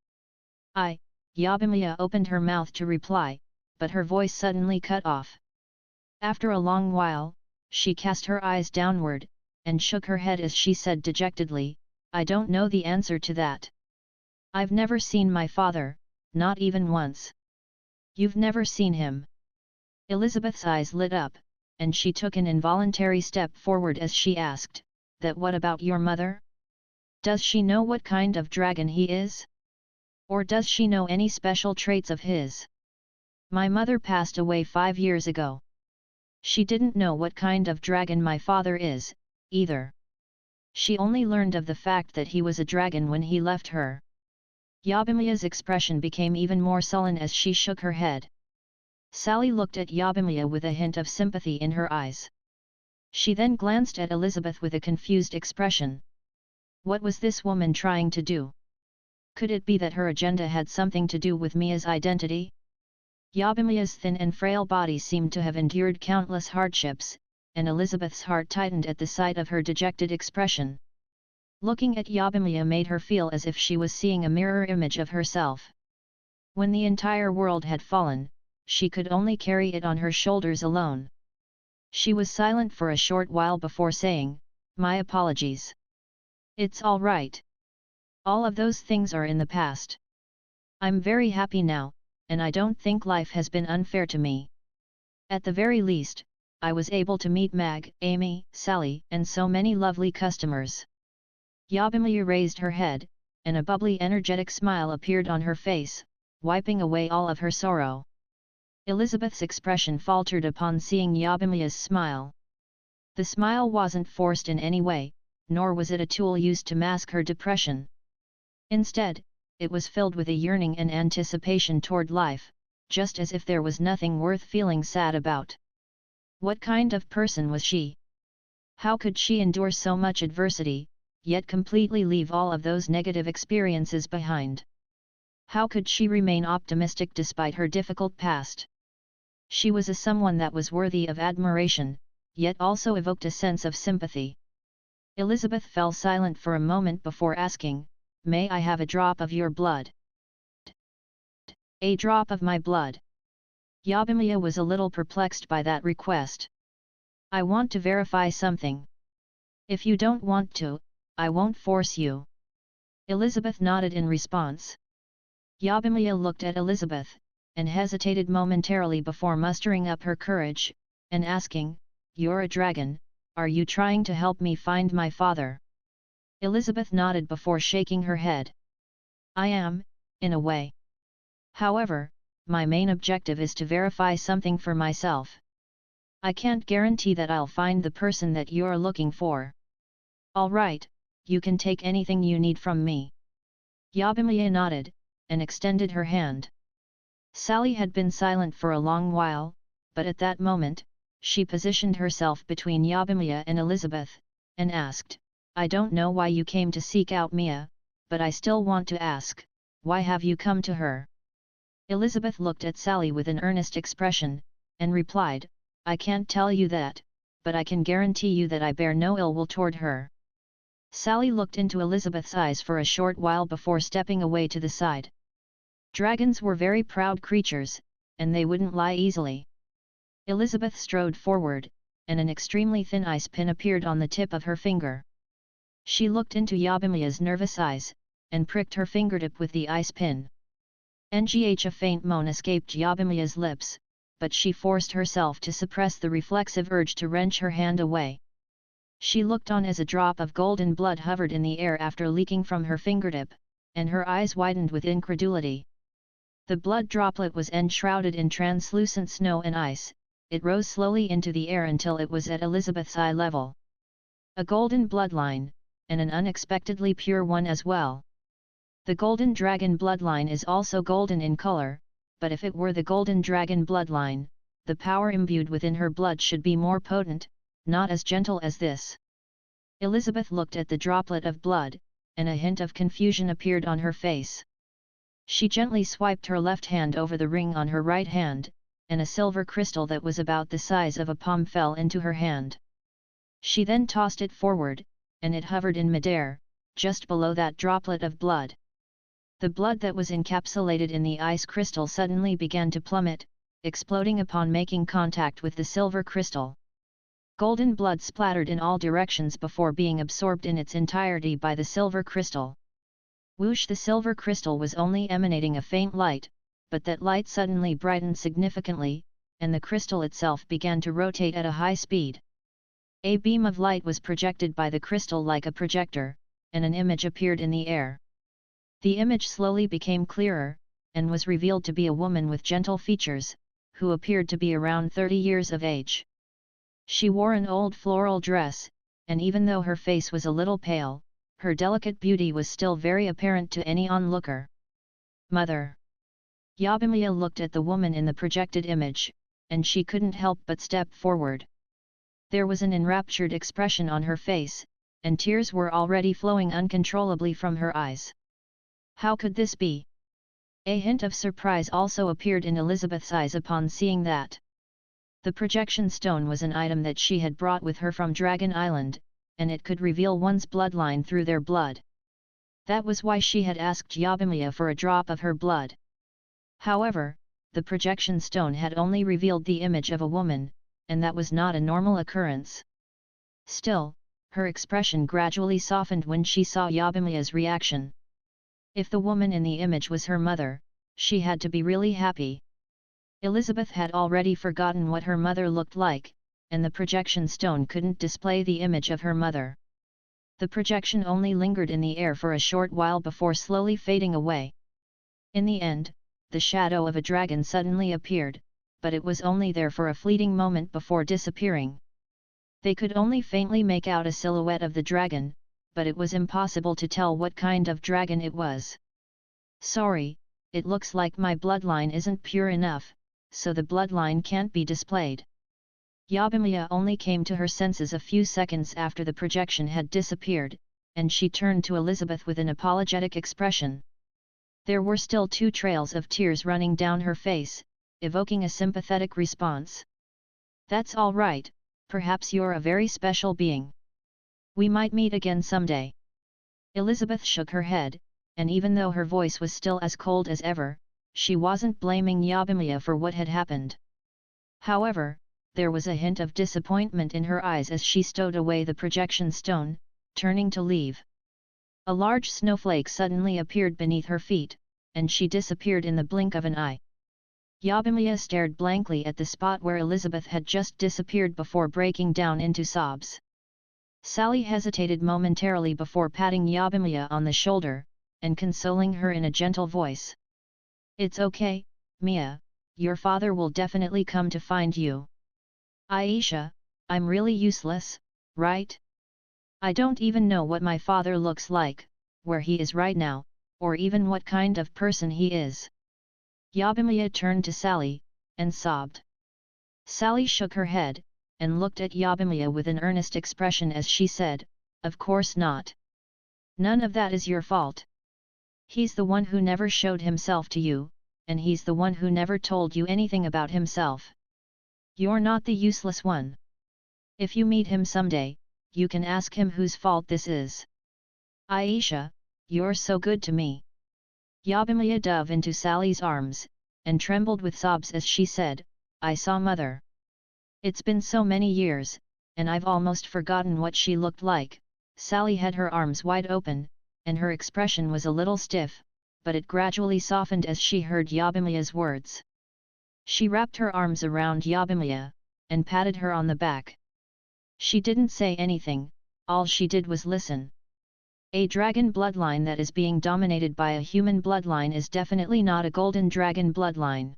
Yabimiya opened her mouth to reply, but her voice suddenly cut off. After a long while, she cast her eyes downward, and shook her head as she said dejectedly, I don't know the answer to that. I've never seen my father, not even once. You've never seen him? Elizabeth's eyes lit up, and she took an involuntary step forward as she asked, that what about your mother? Does she know what kind of dragon he is? Or does she know any special traits of his? My mother passed away 5 years ago. She didn't know what kind of dragon my father is, either. She only learned of the fact that he was a dragon when he left her. Yabimiya's expression became even more sullen as she shook her head. Sally looked at Yabimiya with a hint of sympathy in her eyes. She then glanced at Elizabeth with a confused expression. What was this woman trying to do? Could it be that her agenda had something to do with Mia's identity? Yabimiya's thin and frail body seemed to have endured countless hardships, and Elizabeth's heart tightened at the sight of her dejected expression. Looking at Yabimiya made her feel as if she was seeing a mirror image of herself. When the entire world had fallen, she could only carry it on her shoulders alone. She was silent for a short while before saying, My apologies. It's all right. All of those things are in the past. I'm very happy now, and I don't think life has been unfair to me. At the very least, I was able to meet Mag, Amy, Sally, and so many lovely customers. Yabimiya raised her head, and a bubbly energetic smile appeared on her face, wiping away all of her sorrow. Elizabeth's expression faltered upon seeing Yabimiya's smile. The smile wasn't forced in any way, nor was it a tool used to mask her depression. Instead, it was filled with a yearning and anticipation toward life, just as if there was nothing worth feeling sad about. What kind of person was she? How could she endure so much adversity, yet completely leave all of those negative experiences behind? How could she remain optimistic despite her difficult past? She was a someone that was worthy of admiration, yet also evoked a sense of sympathy. Elizabeth fell silent for a moment before asking, May I have a drop of your blood? A drop of my blood? Yabimiya was a little perplexed by that request. I want to verify something. If you don't want to, I won't force you. Elizabeth nodded in response. Yabimiya looked at Elizabeth, and hesitated momentarily before mustering up her courage, and asking, "You're a dragon, are you trying to help me find my father?" Elizabeth nodded before shaking her head. "I am, in a way. However, my main objective is to verify something for myself. I can't guarantee that I'll find the person that you're looking for." "All right, you can take anything you need from me." Yabimiya nodded, and extended her hand. Sally had been silent for a long while, but at that moment, she positioned herself between Yabimiya and Elizabeth, and asked, "I don't know why you came to seek out Mia, but I still want to ask, why have you come to her?" Elizabeth looked at Sally with an earnest expression, and replied, "I can't tell you that, but I can guarantee you that I bear no ill will toward her." Sally looked into Elizabeth's eyes for a short while before stepping away to the side. Dragons were very proud creatures, and they wouldn't lie easily. Elizabeth strode forward, and an extremely thin ice pin appeared on the tip of her finger. She looked into Yabimiya's nervous eyes, and pricked her fingertip with the ice pin. A faint moan escaped Yabimiya's lips, but she forced herself to suppress the reflexive urge to wrench her hand away. She looked on as a drop of golden blood hovered in the air after leaking from her fingertip, and her eyes widened with incredulity. The blood droplet was enshrouded in translucent snow and ice. It rose slowly into the air until it was at Elizabeth's eye level. A golden bloodline, and an unexpectedly pure one as well. The golden dragon bloodline is also golden in color, but if it were the golden dragon bloodline, the power imbued within her blood should be more potent, not as gentle as this. Elizabeth looked at the droplet of blood, and a hint of confusion appeared on her face. She gently swiped her left hand over the ring on her right hand, and a silver crystal that was about the size of a palm fell into her hand. She then tossed it forward, and it hovered in midair, just below that droplet of blood. The blood that was encapsulated in the ice crystal suddenly began to plummet, exploding upon making contact with the silver crystal. Golden blood splattered in all directions before being absorbed in its entirety by the silver crystal. Whoosh! The silver crystal was only emanating a faint light, but that light suddenly brightened significantly, and the crystal itself began to rotate at a high speed. A beam of light was projected by the crystal like a projector, and an image appeared in the air. The image slowly became clearer, and was revealed to be a woman with gentle features, who appeared to be around 30 years of age. She wore an old floral dress, and even though her face was a little pale, her delicate beauty was still very apparent to any onlooker. "Mother!" Yabimiya looked at the woman in the projected image, and she couldn't help but step forward. There was an enraptured expression on her face, and tears were already flowing uncontrollably from her eyes. How could this be? A hint of surprise also appeared in Elizabeth's eyes upon seeing that. The projection stone was an item that she had brought with her from Dragon Island, and it could reveal one's bloodline through their blood. That was why she had asked Yabimiya for a drop of her blood. However, the projection stone had only revealed the image of a woman, and that was not a normal occurrence. Still, her expression gradually softened when she saw Yabimiya's reaction. If the woman in the image was her mother, she had to be really happy. Elizabeth had already forgotten what her mother looked like, and the projection stone couldn't display the image of her mother. The projection only lingered in the air for a short while before slowly fading away. In the end, the shadow of a dragon suddenly appeared, but it was only there for a fleeting moment before disappearing. They could only faintly make out a silhouette of the dragon, but it was impossible to tell what kind of dragon it was. "Sorry, it looks like my bloodline isn't pure enough, so the bloodline can't be displayed." Yabimiya only came to her senses a few seconds after the projection had disappeared, and she turned to Elizabeth with an apologetic expression. There were still 2 trails of tears running down her face, evoking a sympathetic response. "That's all right, perhaps you're a very special being. We might meet again someday." Elizabeth shook her head, and even though her voice was still as cold as ever, she wasn't blaming Yabimiya for what had happened. However, there was a hint of disappointment in her eyes as she stowed away the projection stone, turning to leave. A large snowflake suddenly appeared beneath her feet, and she disappeared in the blink of an eye. Yabimiya stared blankly at the spot where Elizabeth had just disappeared before breaking down into sobs. Sally hesitated momentarily before patting Yabimiya on the shoulder, and consoling her in a gentle voice. "It's okay, Mia, your father will definitely come to find you." "Aisha, I'm really useless, right? I don't even know what my father looks like, where he is right now, or even what kind of person he is." Yabimiya turned to Sally, and sobbed. Sally shook her head, and looked at Yabimiya with an earnest expression as she said, "Of course not. None of that is your fault. He's the one who never showed himself to you, and he's the one who never told you anything about himself. You're not the useless one. If you meet him someday, you can ask him whose fault this is." "Aisha, you're so good to me." Yabimiya dove into Sally's arms, and trembled with sobs as she said, "I saw Mother. It's been so many years, and I've almost forgotten what she looked like." Sally had her arms wide open, and her expression was a little stiff, but it gradually softened as she heard Yabimiya's words. She wrapped her arms around Yabimiya, and patted her on the back. She didn't say anything, all she did was listen. A dragon bloodline that is being dominated by a human bloodline is definitely not a golden dragon bloodline.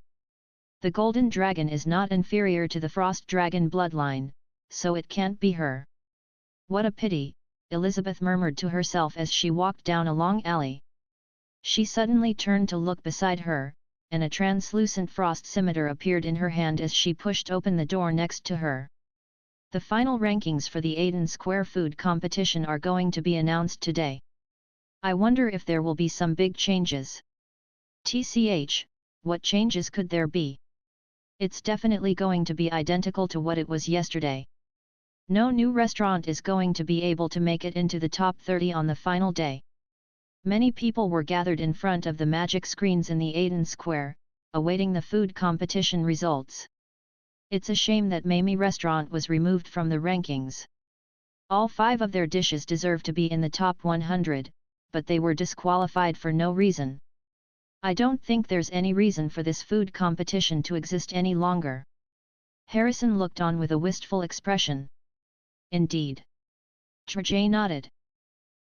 The golden dragon is not inferior to the frost dragon bloodline, so it can't be her. "What a pity," Elizabeth murmured to herself as she walked down a long alley. She suddenly turned to look beside her, and a translucent frost scimitar appeared in her hand as she pushed open the door next to her. The final rankings for the Aden Square Food Competition are going to be announced today. I wonder if there will be some big changes. TCH, what changes could there be? It's definitely going to be identical to what it was yesterday. No new restaurant is going to be able to make it into the top 30 on the final day. Many people were gathered in front of the magic screens in the Aden Square, awaiting the food competition results. It's a shame that Mamie Restaurant was removed from the rankings. All 5 of their dishes deserve to be in the top 100, but they were disqualified for no reason. I don't think there's any reason for this food competition to exist any longer. Harrison looked on with a wistful expression. Indeed. Trajay nodded.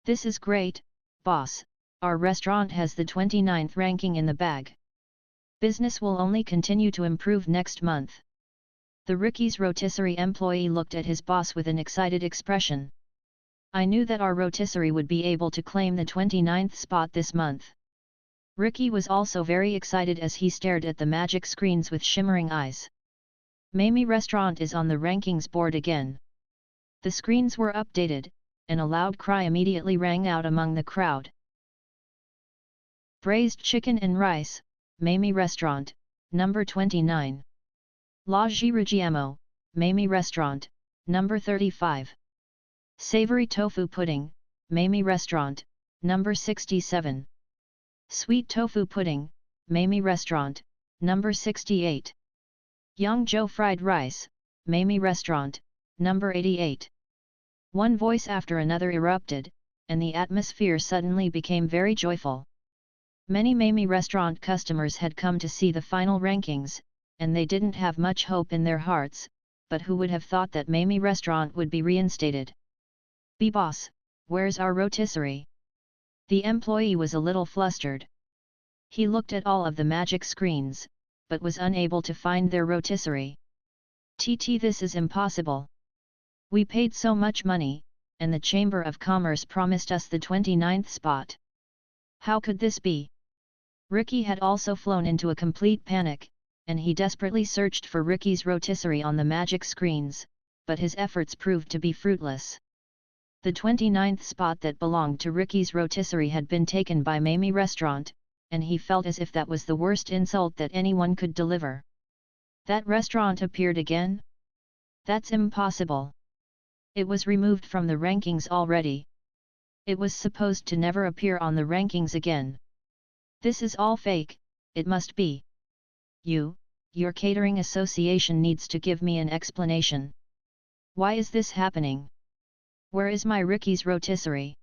This is great, boss, our restaurant has the 29th ranking in the bag. Business will only continue to improve next month. The Ricky's rotisserie employee looked at his boss with an excited expression. I knew that our rotisserie would be able to claim the 29th spot this month. Ricky was also very excited as he stared at the magic screens with shimmering eyes. Mamie Restaurant is on the rankings board again. The screens were updated, and a loud cry immediately rang out among the crowd. Braised chicken and rice, Mamie Restaurant, number 29. La Girugiamo, Mamie Restaurant, number 35. Savory tofu pudding, Mamie Restaurant, number 67. Sweet tofu pudding, Mamie Restaurant, number 68. Yangzhou fried rice, Mamie Restaurant, number 88. One voice after another erupted, and the atmosphere suddenly became very joyful. Many Mamie Restaurant customers had come to see the final rankings, and they didn't have much hope in their hearts, but who would have thought that Mamie Restaurant would be reinstated? "B-boss, where's our rotisserie?" The employee was a little flustered. He looked at all of the magic screens, but was unable to find their rotisserie. "TT, this is impossible. We paid so much money, and the Chamber of Commerce promised us the 29th spot. How could this be?" Ricky had also flown into a complete panic, and he desperately searched for Ricky's rotisserie on the magic screens, but his efforts proved to be fruitless. The 29th spot that belonged to Ricky's rotisserie had been taken by Mamie Restaurant, and he felt as if that was the worst insult that anyone could deliver. That restaurant appeared again? That's impossible. It was removed from the rankings already. It was supposed to never appear on the rankings again. This is all fake, it must be. Your catering association needs to give me an explanation. Why is this happening? Where is my Ricky's rotisserie?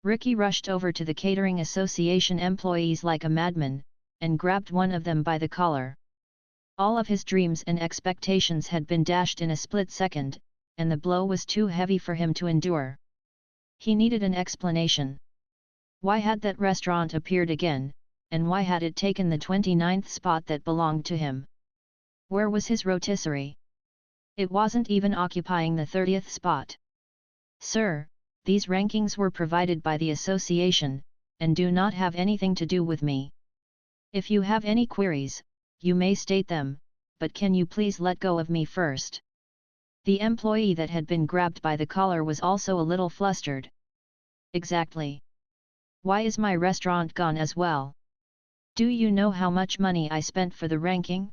Ricky rushed over to the catering association employees like a madman, and grabbed one of them by the collar. All of his dreams and expectations had been dashed in a split second, and the blow was too heavy for him to endure. He needed an explanation. Why had that restaurant appeared again, and why had it taken the 29th spot that belonged to him? Where was his rotisserie? It wasn't even occupying the 30th spot. Sir, these rankings were provided by the association, and do not have anything to do with me. If you have any queries, you may state them, but can you please let go of me first? The employee that had been grabbed by the collar was also a little flustered. Exactly. Why is my restaurant gone as well? Do you know how much money I spent for the ranking?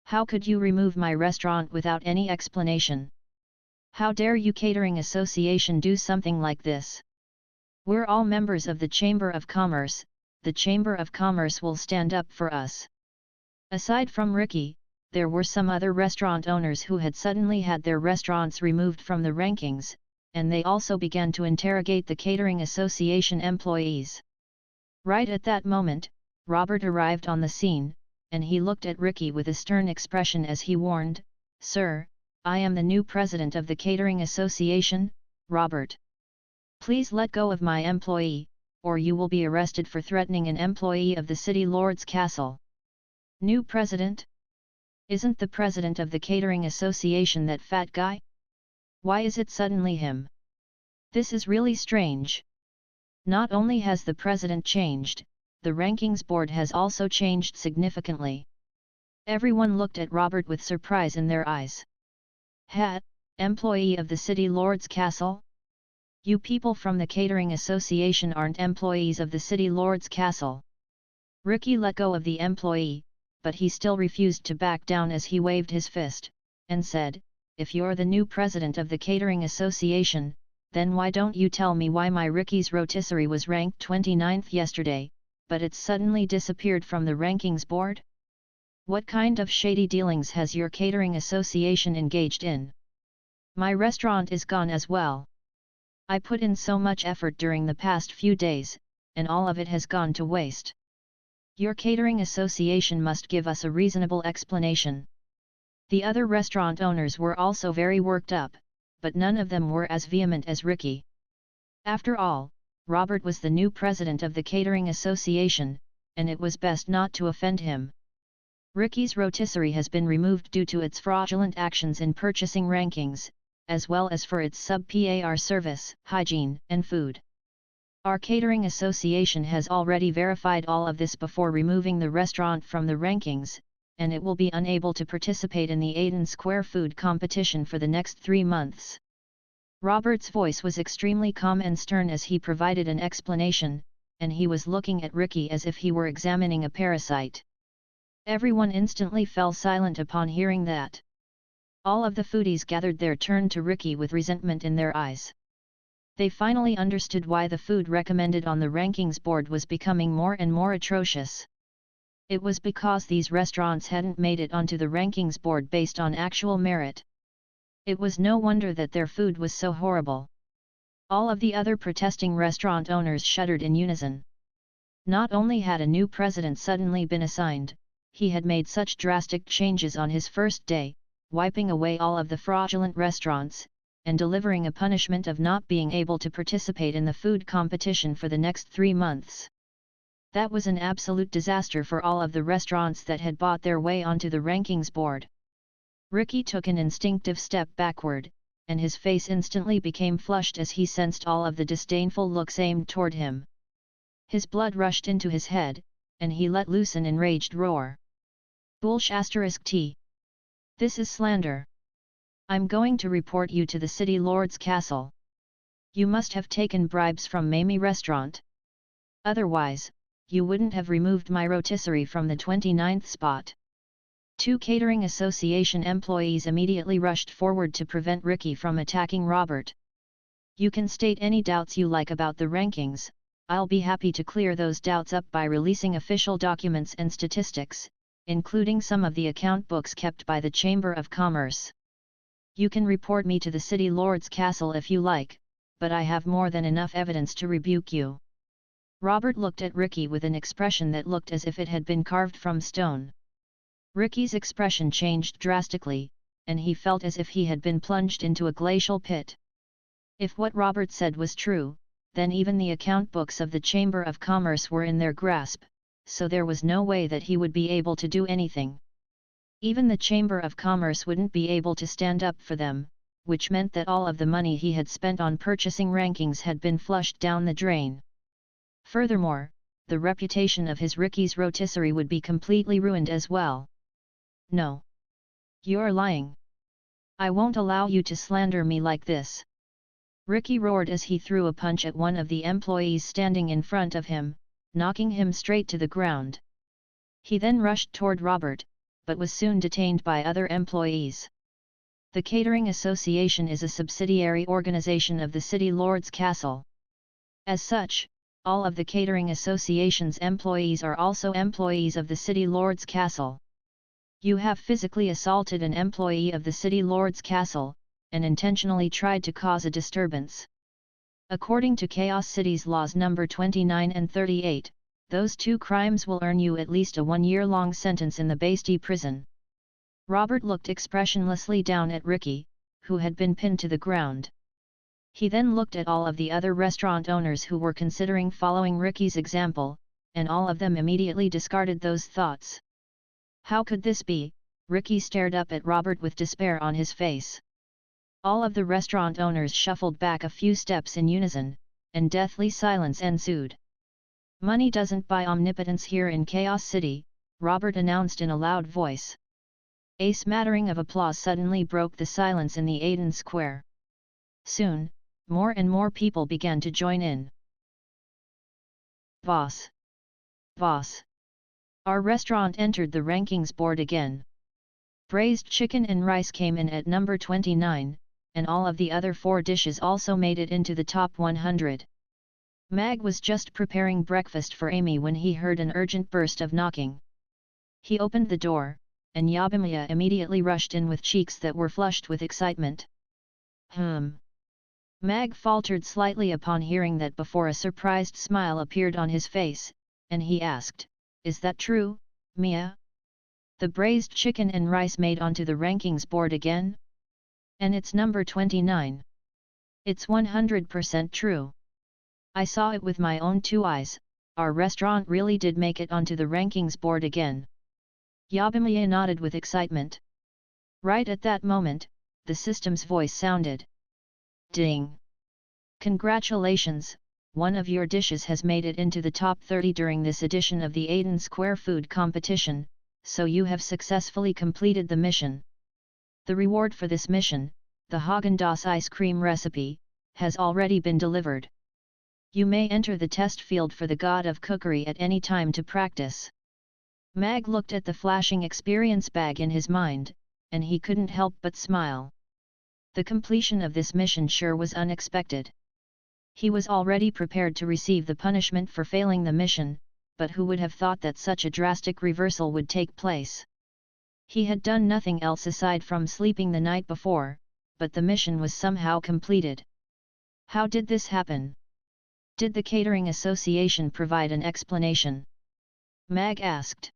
How could you remove my restaurant without any explanation? How dare you, catering association, do something like this? We're all members of the Chamber of Commerce, the Chamber of Commerce will stand up for us. Aside from Ricky, there were some other restaurant owners who had suddenly had their restaurants removed from the rankings, and they also began to interrogate the Catering Association employees. Right at that moment, Robert arrived on the scene, and he looked at Ricky with a stern expression as he warned, "Sir, I am the new president of the Catering Association, Robert. Please let go of my employee, or you will be arrested for threatening an employee of the City Lord's Castle." New president? Isn't the president of the Catering Association that fat guy? Why is it suddenly him? This is really strange. Not only has the president changed, the rankings board has also changed significantly. Everyone looked at Robert with surprise in their eyes. Employee of the City Lord's Castle? You people from the Catering Association aren't employees of the City Lord's Castle. Ricky let go of the employee, but he still refused to back down as he waved his fist, and said, "If you're the new president of the Catering Association, then why don't you tell me why my Ricky's rotisserie was ranked 29th yesterday, but it's suddenly disappeared from the rankings board? What kind of shady dealings has your Catering Association engaged in? My restaurant is gone as well. I put in so much effort during the past few days, and all of it has gone to waste. Your Catering Association must give us a reasonable explanation." The other restaurant owners were also very worked up, but none of them were as vehement as Ricky. After all, Robert was the new president of the Catering Association, and it was best not to offend him. Ricky's rotisserie has been removed due to its fraudulent actions in purchasing rankings, as well as for its sub-par service, hygiene, and food. Our Catering Association has already verified all of this before removing the restaurant from the rankings, and it will be unable to participate in the Aiden Square food competition for the next 3 months. Robert's voice was extremely calm and stern as he provided an explanation, and he was looking at Ricky as if he were examining a parasite. Everyone instantly fell silent upon hearing that. All of the foodies gathered there turned to Ricky with resentment in their eyes. They finally understood why the food recommended on the rankings board was becoming more and more atrocious. It was because these restaurants hadn't made it onto the rankings board based on actual merit. It was no wonder that their food was so horrible. All of the other protesting restaurant owners shuddered in unison. Not only had a new president suddenly been assigned, he had made such drastic changes on his first day, wiping away all of the fraudulent restaurants, and delivering a punishment of not being able to participate in the food competition for the next 3 months. That was an absolute disaster for all of the restaurants that had bought their way onto the rankings board. Ricky took an instinctive step backward, and his face instantly became flushed as he sensed all of the disdainful looks aimed toward him. His blood rushed into his head, and he let loose an enraged roar. Bullsh*T. This is slander. I'm going to report you to the City Lord's Castle. You must have taken bribes from Mamie Restaurant. Otherwise, you wouldn't have removed my rotisserie from the 29th spot. 2 Catering Association employees immediately rushed forward to prevent Ricky from attacking Robert. You can state any doubts you like about the rankings, I'll be happy to clear those doubts up by releasing official documents and statistics, including some of the account books kept by the Chamber of Commerce. You can report me to the City Lord's Castle if you like, but I have more than enough evidence to rebuke you. Robert looked at Ricky with an expression that looked as if it had been carved from stone. Ricky's expression changed drastically, and he felt as if he had been plunged into a glacial pit. If what Robert said was true, then even the account books of the Chamber of Commerce were in their grasp, so there was no way that he would be able to do anything. Even the Chamber of Commerce wouldn't be able to stand up for them, which meant that all of the money he had spent on purchasing rankings had been flushed down the drain. Furthermore, the reputation of his Ricky's rotisserie would be completely ruined as well. No. You're lying. I won't allow you to slander me like this. Ricky roared as he threw a punch at one of the employees standing in front of him, knocking him straight to the ground. He then rushed toward Robert, but was soon detained by other employees. The Catering Association is a subsidiary organization of the City Lord's Castle. As such, all of the Catering Association's employees are also employees of the City Lord's Castle. You have physically assaulted an employee of the City Lord's Castle, and intentionally tried to cause a disturbance. According to Chaos City's laws number 29 and 38, those two crimes will earn you at least a 1-year-long sentence in the Bastille prison. Robert looked expressionlessly down at Ricky, who had been pinned to the ground. He then looked at all of the other restaurant owners who were considering following Ricky's example, and all of them immediately discarded those thoughts. How could this be? Ricky stared up at Robert with despair on his face. All of the restaurant owners shuffled back a few steps in unison, and deathly silence ensued. Money doesn't buy omnipotence here in Chaos City, Robert announced in a loud voice. A smattering of applause suddenly broke the silence in the Aiden Square. Soon, more and more people began to join in. Boss! Boss! Our restaurant entered the rankings board again. Braised chicken and rice came in at number 29, and all of the other 4 dishes also made it into the top 100. Mag was just preparing breakfast for Amy when he heard an urgent burst of knocking. He opened the door, and Yabimiya immediately rushed in with cheeks that were flushed with excitement. Mag faltered slightly upon hearing that before a surprised smile appeared on his face, and he asked, "Is that true, Mia? The braised chicken and rice made onto the rankings board again? And it's number 29. It's 100% true. I saw it with my own 2 eyes, our restaurant really did make it onto the rankings board again." Yabimiya nodded with excitement. Right at that moment, the system's voice sounded. Ding! Congratulations, one of your dishes has made it into the top 30 during this edition of the Aiden Square Food Competition, so you have successfully completed the mission. The reward for this mission, the Häagen-Dazs ice cream recipe, has already been delivered. You may enter the test field for the God of Cookery at any time to practice. Mag looked at the flashing experience bag in his mind, and he couldn't help but smile. The completion of this mission sure was unexpected. He was already prepared to receive the punishment for failing the mission, but who would have thought that such a drastic reversal would take place? He had done nothing else aside from sleeping the night before, but the mission was somehow completed. How did this happen? Did the Catering Association provide an explanation? Mag asked.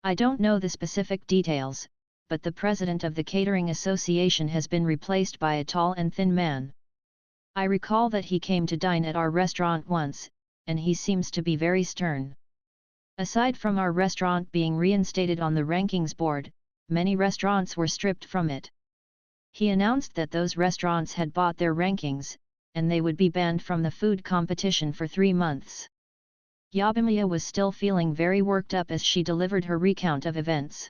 I don't know the specific details, but the president of the Catering Association has been replaced by a tall and thin man. I recall that he came to dine at our restaurant once, and he seems to be very stern. Aside from our restaurant being reinstated on the rankings board, many restaurants were stripped from it. He announced that those restaurants had bought their rankings, and they would be banned from the food competition for 3 months. Yabimiya was still feeling very worked up as she delivered her recount of events.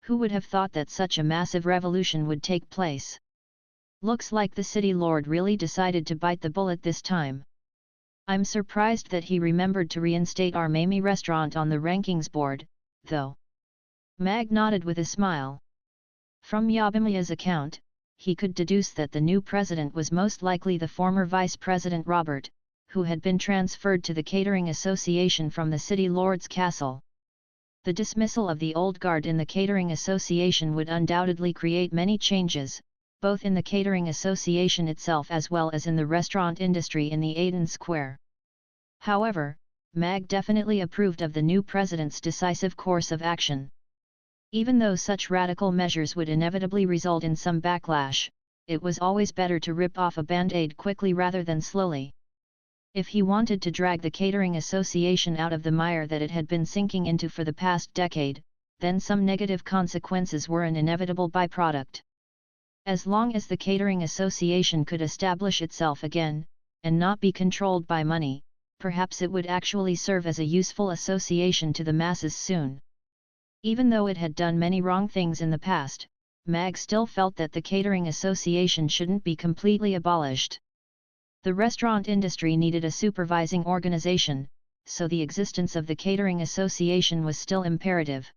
Who would have thought that such a massive revolution would take place? Looks like the city lord really decided to bite the bullet this time. I'm surprised that he remembered to reinstate our Mamie restaurant on the rankings board, though. Mag nodded with a smile. From Yabimiya's account, he could deduce that the new president was most likely the former vice president Robert, who had been transferred to the Catering Association from the City Lord's Castle. The dismissal of the old guard in the Catering Association would undoubtedly create many changes, both in the Catering Association itself as well as in the restaurant industry in the Aiden Square. However, Mag definitely approved of the new president's decisive course of action. Even though such radical measures would inevitably result in some backlash, it was always better to rip off a band-aid quickly rather than slowly. If he wanted to drag the Catering Association out of the mire that it had been sinking into for the past decade, then some negative consequences were an inevitable byproduct. As long as the Catering Association could establish itself again, and not be controlled by money, perhaps it would actually serve as a useful association to the masses soon. Even though it had done many wrong things in the past, Mag still felt that the Catering Association shouldn't be completely abolished. The restaurant industry needed a supervising organization, so the existence of the Catering Association was still imperative.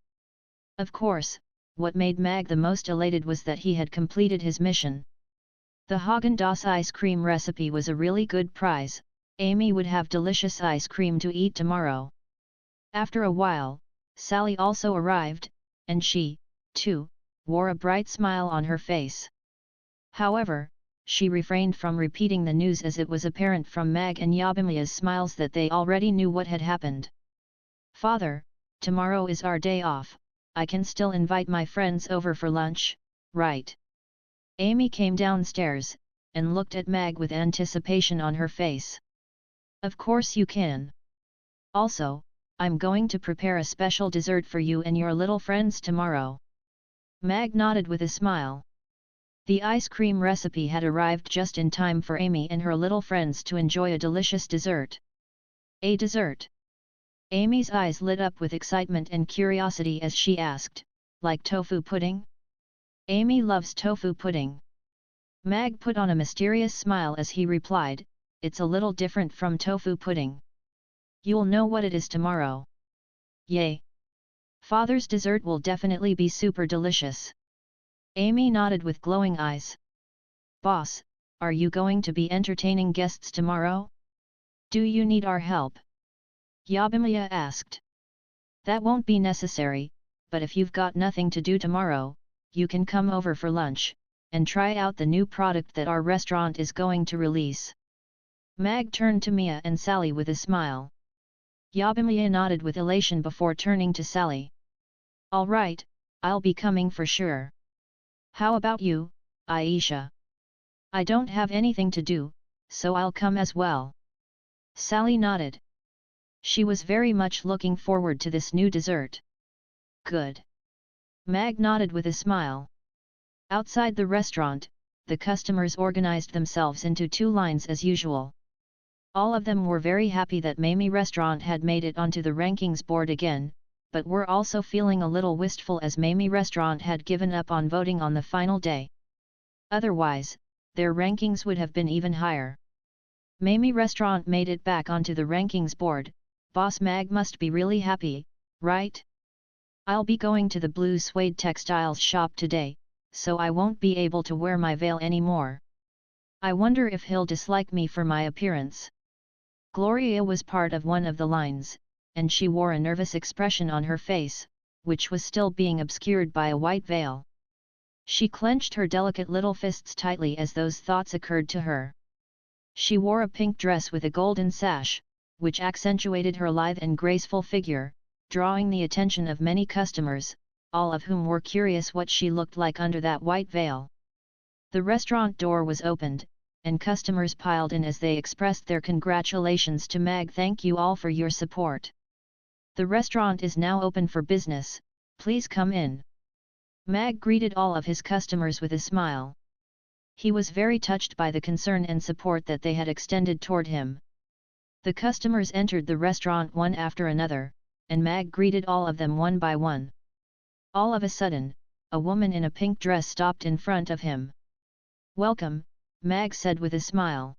Of course, what made Mag the most elated was that he had completed his mission. The Haagen-Dazs ice cream recipe was a really good prize. Amy would have delicious ice cream to eat tomorrow. After a while, Sally also arrived, and she, too, wore a bright smile on her face. However, she refrained from repeating the news as it was apparent from Mag and Yabimia's smiles that they already knew what had happened. "Father, tomorrow is our day off, I can still invite my friends over for lunch, right?" Amy came downstairs, and looked at Mag with anticipation on her face. "Of course you can. Also, I'm going to prepare a special dessert for you and your little friends tomorrow." Mag nodded with a smile. The ice cream recipe had arrived just in time for Amy and her little friends to enjoy a delicious dessert. "A dessert?" Amy's eyes lit up with excitement and curiosity as she asked, "Like tofu pudding?" Amy loves tofu pudding. Mag put on a mysterious smile as he replied, "It's a little different from tofu pudding. You'll know what it is tomorrow." "Yay! Father's dessert will definitely be super delicious." Amy nodded with glowing eyes. "Boss, are you going to be entertaining guests tomorrow? Do you need our help?" Yabimiya asked. "That won't be necessary, but if you've got nothing to do tomorrow, you can come over for lunch, and try out the new product that our restaurant is going to release." Mag turned to Mia and Sally with a smile. Yabimiya nodded with elation before turning to Sally. "All right, I'll be coming for sure. How about you, Aisha?" "I don't have anything to do, so I'll come as well." Sally nodded. She was very much looking forward to this new dessert. "Good." Mag nodded with a smile. Outside the restaurant, the customers organized themselves into two lines as usual. All of them were very happy that Mamie Restaurant had made it onto the rankings board again, but were also feeling a little wistful as Mamie Restaurant had given up on voting on the final day. Otherwise, their rankings would have been even higher. Mamie Restaurant made it back onto the rankings board. Boss Mag must be really happy, right? "I'll be going to the blue suede textiles shop today, so I won't be able to wear my veil anymore. I wonder if he'll dislike me for my appearance." Gloria was part of one of the lines, and she wore a nervous expression on her face, which was still being obscured by a white veil. She clenched her delicate little fists tightly as those thoughts occurred to her. She wore a pink dress with a golden sash, which accentuated her lithe and graceful figure, drawing the attention of many customers, all of whom were curious what she looked like under that white veil. The restaurant door was opened, and customers piled in as they expressed their congratulations to Mag. "Thank you all for your support. The restaurant is now open for business, please come in." Mag greeted all of his customers with a smile. He was very touched by the concern and support that they had extended toward him. The customers entered the restaurant one after another, and Mag greeted all of them one by one. All of a sudden, a woman in a pink dress stopped in front of him. "Welcome," Mag said with a smile.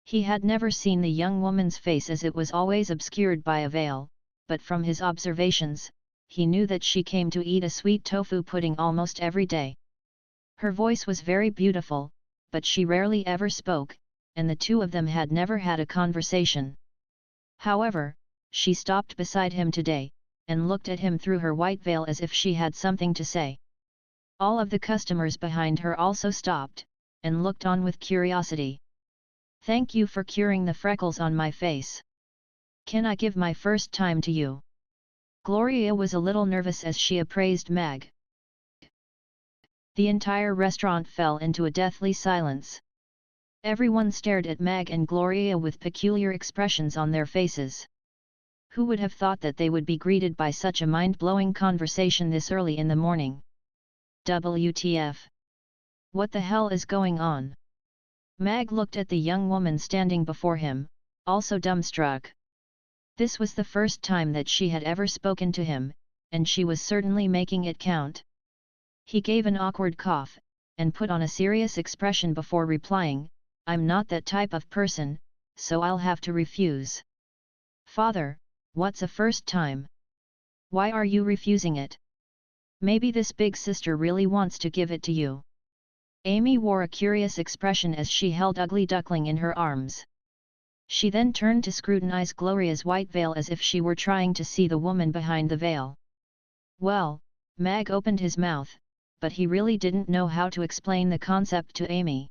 He had never seen the young woman's face as it was always obscured by a veil, but from his observations, he knew that she came to eat a sweet tofu pudding almost every day. Her voice was very beautiful, but she rarely ever spoke, and the two of them had never had a conversation. However, she stopped beside him today, and looked at him through her white veil as if she had something to say. All of the customers behind her also stopped, and looked on with curiosity. "Thank you for curing the freckles on my face. Can I give my first time to you?" Gloria was a little nervous as she appraised Mag. The entire restaurant fell into a deathly silence. Everyone stared at Mag and Gloria with peculiar expressions on their faces. Who would have thought that they would be greeted by such a mind-blowing conversation this early in the morning? WTF? What the hell is going on? Mag looked at the young woman standing before him, also dumbstruck. This was the first time that she had ever spoken to him, and she was certainly making it count. He gave an awkward cough, and put on a serious expression before replying, "I'm not that type of person, so I'll have to refuse." "Father, what's a first time? Why are you refusing it? Maybe this big sister really wants to give it to you." Amy wore a curious expression as she held Ugly Duckling in her arms. She then turned to scrutinize Gloria's white veil as if she were trying to see the woman behind the veil. Well, Mag opened his mouth, but he really didn't know how to explain the concept to Amy.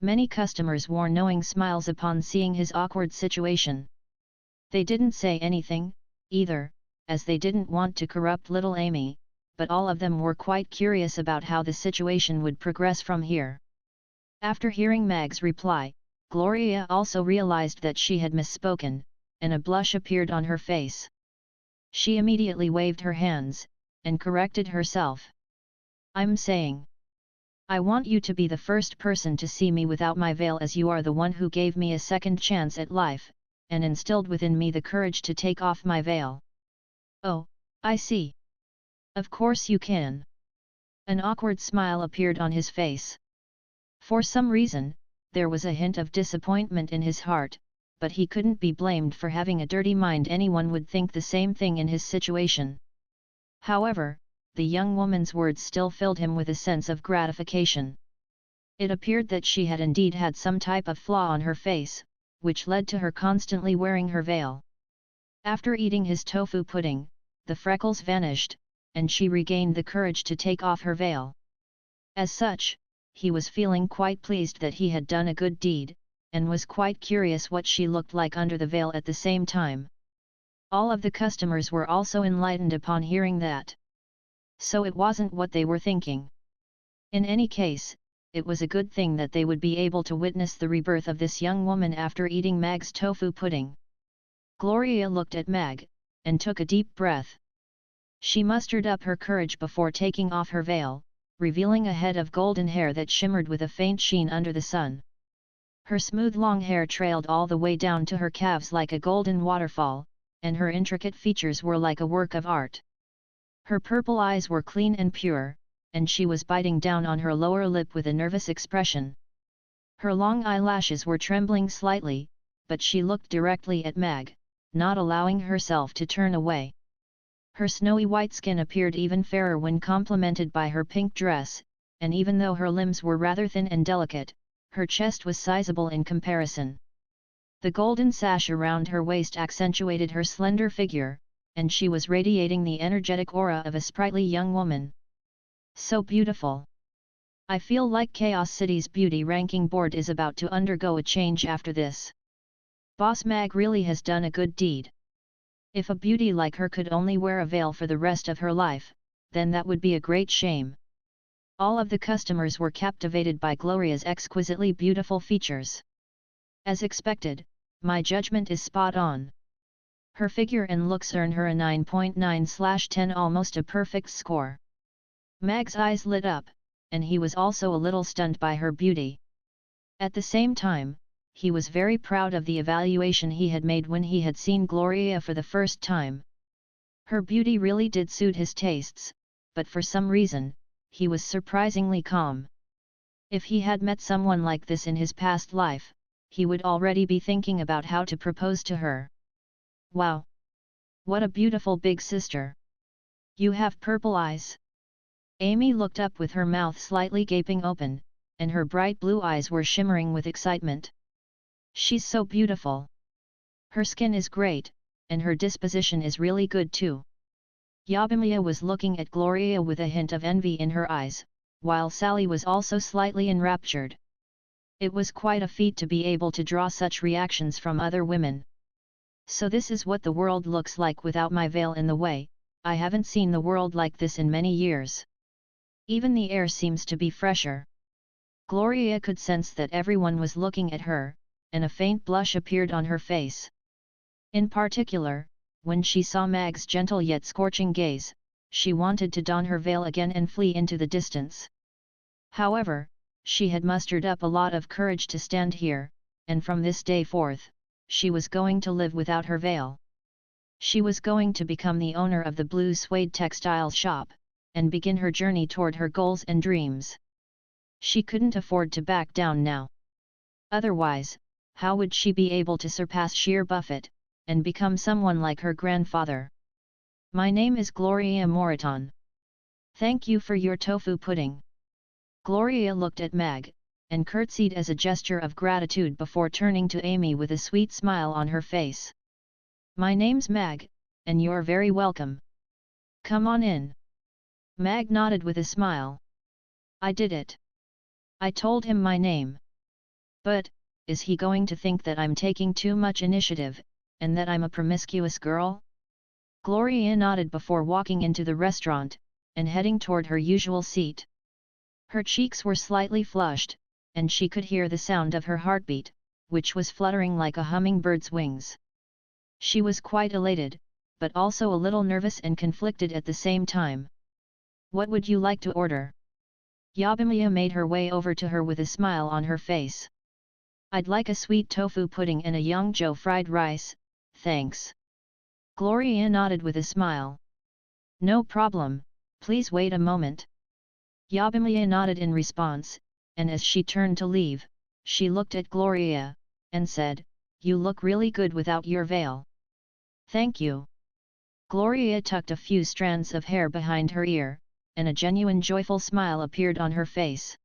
Many customers wore knowing smiles upon seeing his awkward situation. They didn't say anything, either, as they didn't want to corrupt little Amy, but all of them were quite curious about how the situation would progress from here. After hearing Mag's reply, Gloria also realized that she had misspoken, and a blush appeared on her face. She immediately waved her hands, and corrected herself. "I'm saying, I want you to be the first person to see me without my veil, as you are the one who gave me a second chance at life, and instilled within me the courage to take off my veil." "Oh, I see. Of course you can." An awkward smile appeared on his face. For some reason, there was a hint of disappointment in his heart, but he couldn't be blamed for having a dirty mind. Anyone would think the same thing in his situation. However, the young woman's words still filled him with a sense of gratification. It appeared that she had indeed had some type of flaw on her face, which led to her constantly wearing her veil. After eating his tofu pudding, the freckles vanished, and she regained the courage to take off her veil. As such, he was feeling quite pleased that he had done a good deed, and was quite curious what she looked like under the veil at the same time. All of the customers were also enlightened upon hearing that. So it wasn't what they were thinking. In any case, it was a good thing that they would be able to witness the rebirth of this young woman after eating Mag's tofu pudding. Gloria looked at Mag, and took a deep breath. She mustered up her courage before taking off her veil, revealing a head of golden hair that shimmered with a faint sheen under the sun. Her smooth long hair trailed all the way down to her calves like a golden waterfall, and her intricate features were like a work of art. Her purple eyes were clean and pure, and she was biting down on her lower lip with a nervous expression. Her long eyelashes were trembling slightly, but she looked directly at Mag, not allowing herself to turn away. Her snowy white skin appeared even fairer when complemented by her pink dress, and even though her limbs were rather thin and delicate, her chest was sizable in comparison. The golden sash around her waist accentuated her slender figure, and she was radiating the energetic aura of a sprightly young woman. So beautiful. I feel like Chaos City's beauty ranking board is about to undergo a change after this. Boss Mag really has done a good deed. If a beauty like her could only wear a veil for the rest of her life, then that would be a great shame. All of the customers were captivated by Gloria's exquisitely beautiful features. As expected, my judgment is spot on. Her figure and looks earn her a 9.9/10, almost a perfect score. Mag's eyes lit up, and he was also a little stunned by her beauty. At the same time, he was very proud of the evaluation he had made when he had seen Gloria for the first time. Her beauty really did suit his tastes, but for some reason, he was surprisingly calm. If he had met someone like this in his past life, he would already be thinking about how to propose to her. Wow! What a beautiful big sister! You have purple eyes. Amy looked up with her mouth slightly gaping open, and her bright blue eyes were shimmering with excitement. She's so beautiful. Her skin is great, and her disposition is really good too. Yabimiya was looking at Gloria with a hint of envy in her eyes, while Sally was also slightly enraptured. It was quite a feat to be able to draw such reactions from other women. So this is what the world looks like without my veil in the way. I haven't seen the world like this in many years. Even the air seems to be fresher. Gloria could sense that everyone was looking at her, and a faint blush appeared on her face. In particular, when she saw Mag's gentle yet scorching gaze, she wanted to don her veil again and flee into the distance. However, she had mustered up a lot of courage to stand here, and from this day forth, she was going to live without her veil. She was going to become the owner of the blue suede textile shop, and begin her journey toward her goals and dreams. She couldn't afford to back down now. Otherwise, how would she be able to surpass sheer Buffett, and become someone like her grandfather? My name is Gloria Moreton. Thank you for your tofu pudding. Gloria looked at Mag, and curtsied as a gesture of gratitude before turning to Amy with a sweet smile on her face. My name's Mag, and you're very welcome. Come on in. Mag nodded with a smile. I did it. I told him my name. But, is he going to think that I'm taking too much initiative, and that I'm a promiscuous girl? Gloria nodded before walking into the restaurant, and heading toward her usual seat. Her cheeks were slightly flushed, and she could hear the sound of her heartbeat, which was fluttering like a hummingbird's wings. She was quite elated, but also a little nervous and conflicted at the same time. What would you like to order? Yabimiya made her way over to her with a smile on her face. I'd like a sweet tofu pudding and a Yangzhou fried rice, thanks. Gloria nodded with a smile. No problem, please wait a moment. Yabimiya nodded in response, and as she turned to leave, she looked at Gloria, and said, You look really good without your veil. Thank you. Gloria tucked a few strands of hair behind her ear, and a genuine joyful smile appeared on her face.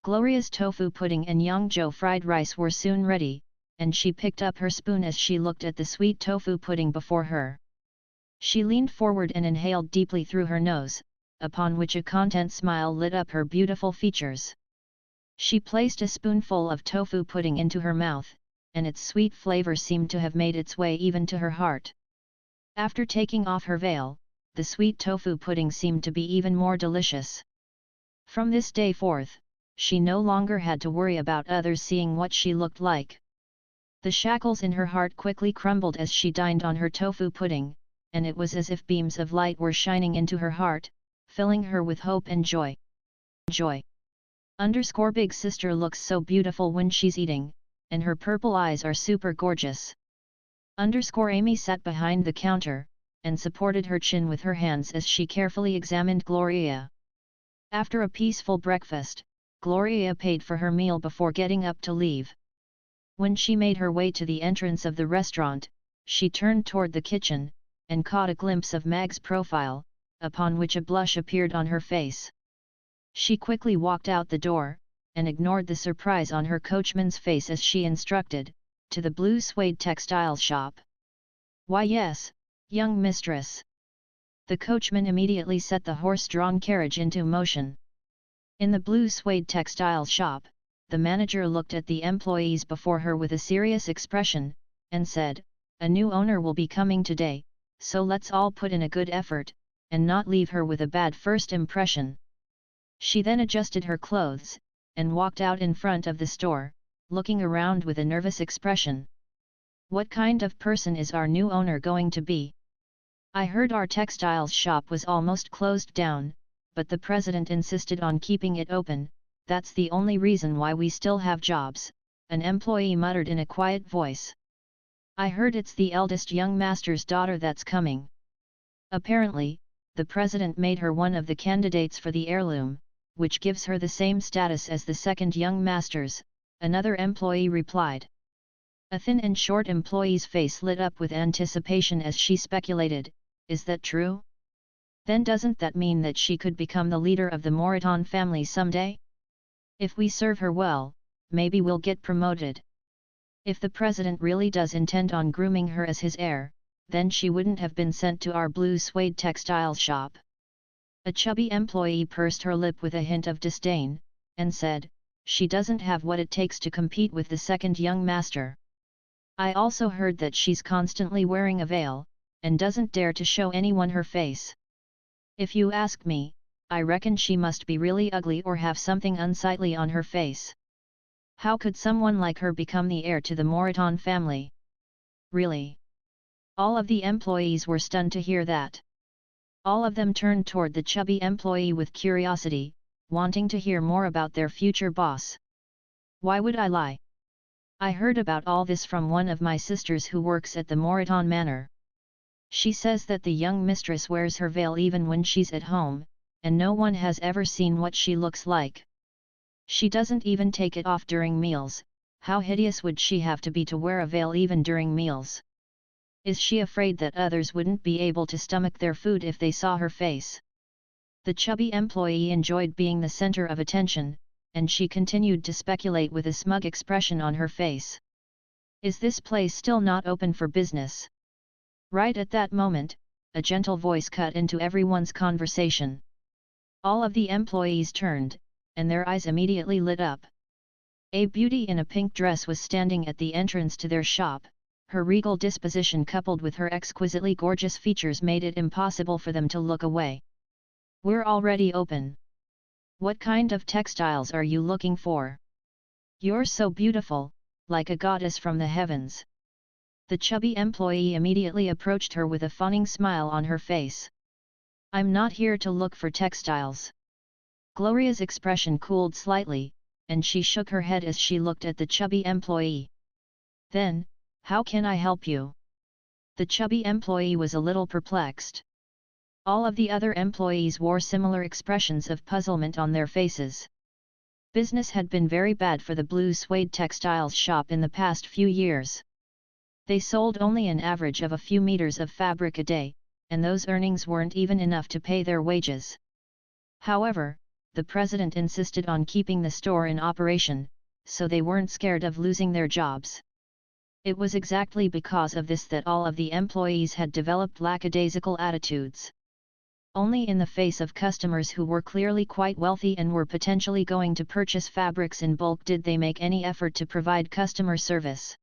Gloria's tofu pudding and Yangzhou fried rice were soon ready, and she picked up her spoon as she looked at the sweet tofu pudding before her. She leaned forward and inhaled deeply through her nose, upon which a content smile lit up her beautiful features. She placed a spoonful of tofu pudding into her mouth, and its sweet flavor seemed to have made its way even to her heart. After taking off her veil, the sweet tofu pudding seemed to be even more delicious. From this day forth, she no longer had to worry about others seeing what she looked like. The shackles in her heart quickly crumbled as she dined on her tofu pudding, and it was as if beams of light were shining into her heart, filling her with hope and joy. Big sister looks so beautiful when she's eating, and her purple eyes are super gorgeous. Amy sat behind the counter, and supported her chin with her hands as she carefully examined Gloria. After a peaceful breakfast, Gloria paid for her meal before getting up to leave. When she made her way to the entrance of the restaurant, she turned toward the kitchen, and caught a glimpse of Mag's profile, upon which a blush appeared on her face. She quickly walked out the door, and ignored the surprise on her coachman's face as she instructed, to the blue suede textile shop. Why yes, young mistress. The coachman immediately set the horse-drawn carriage into motion. In the blue suede textile shop, the manager looked at the employees before her with a serious expression, and said, A new owner will be coming today, so let's all put in a good effort, and not leave her with a bad first impression. She then adjusted her clothes, and walked out in front of the store, looking around with a nervous expression. What kind of person is our new owner going to be? I heard our textiles shop was almost closed down, but the president insisted on keeping it open. That's the only reason why we still have jobs, an employee muttered in a quiet voice. I heard it's the eldest young master's daughter that's coming. Apparently, the president made her one of the candidates for the heirloom, which gives her the same status as the second young masters, another employee replied. A thin and short employee's face lit up with anticipation as she speculated, Is that true? Then doesn't that mean that she could become the leader of the Moreton family someday? If we serve her well, maybe we'll get promoted. If the president really does intend on grooming her as his heir, then she wouldn't have been sent to our blue suede textile shop. A chubby employee pursed her lip with a hint of disdain, and said, She doesn't have what it takes to compete with the second young master. I also heard that she's constantly wearing a veil, and doesn't dare to show anyone her face. If you ask me, I reckon she must be really ugly or have something unsightly on her face. How could someone like her become the heir to the Moreton family? Really? All of the employees were stunned to hear that. All of them turned toward the chubby employee with curiosity, wanting to hear more about their future boss. Why would I lie? I heard about all this from one of my sisters who works at the Moreton Manor. She says that the young mistress wears her veil even when she's at home, and no one has ever seen what she looks like. She doesn't even take it off during meals. How hideous would she have to be to wear a veil even during meals? Is she afraid that others wouldn't be able to stomach their food if they saw her face? The chubby employee enjoyed being the center of attention, and she continued to speculate with a smug expression on her face. Is this place still not open for business? Right at that moment, a gentle voice cut into everyone's conversation. All of the employees turned, and their eyes immediately lit up. A beauty in a pink dress was standing at the entrance to their shop. Her regal disposition coupled with her exquisitely gorgeous features made it impossible for them to look away. We're already open. What kind of textiles are you looking for? You're so beautiful, like a goddess from the heavens. The chubby employee immediately approached her with a fawning smile on her face. I'm not here to look for textiles. Gloria's expression cooled slightly, and she shook her head as she looked at the chubby employee. Then, how can I help you? The chubby employee was a little perplexed. All of the other employees wore similar expressions of puzzlement on their faces. Business had been very bad for the blue suede textiles shop in the past few years. They sold only an average of a few meters of fabric a day, and those earnings weren't even enough to pay their wages. However, the president insisted on keeping the store in operation, so they weren't scared of losing their jobs. It was exactly because of this that all of the employees had developed lackadaisical attitudes. Only in the face of customers who were clearly quite wealthy and were potentially going to purchase fabrics in bulk did they make any effort to provide customer service.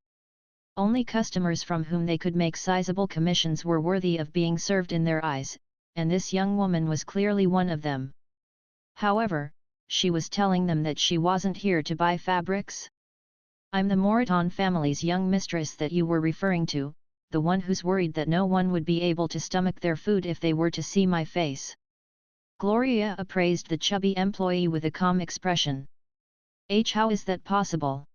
Only customers from whom they could make sizable commissions were worthy of being served in their eyes, and this young woman was clearly one of them. However, she was telling them that she wasn't here to buy fabrics. I'm the Moreton family's young mistress that you were referring to, the one who's worried that no one would be able to stomach their food if they were to see my face. Gloria appraised the chubby employee with a calm expression. How is that possible?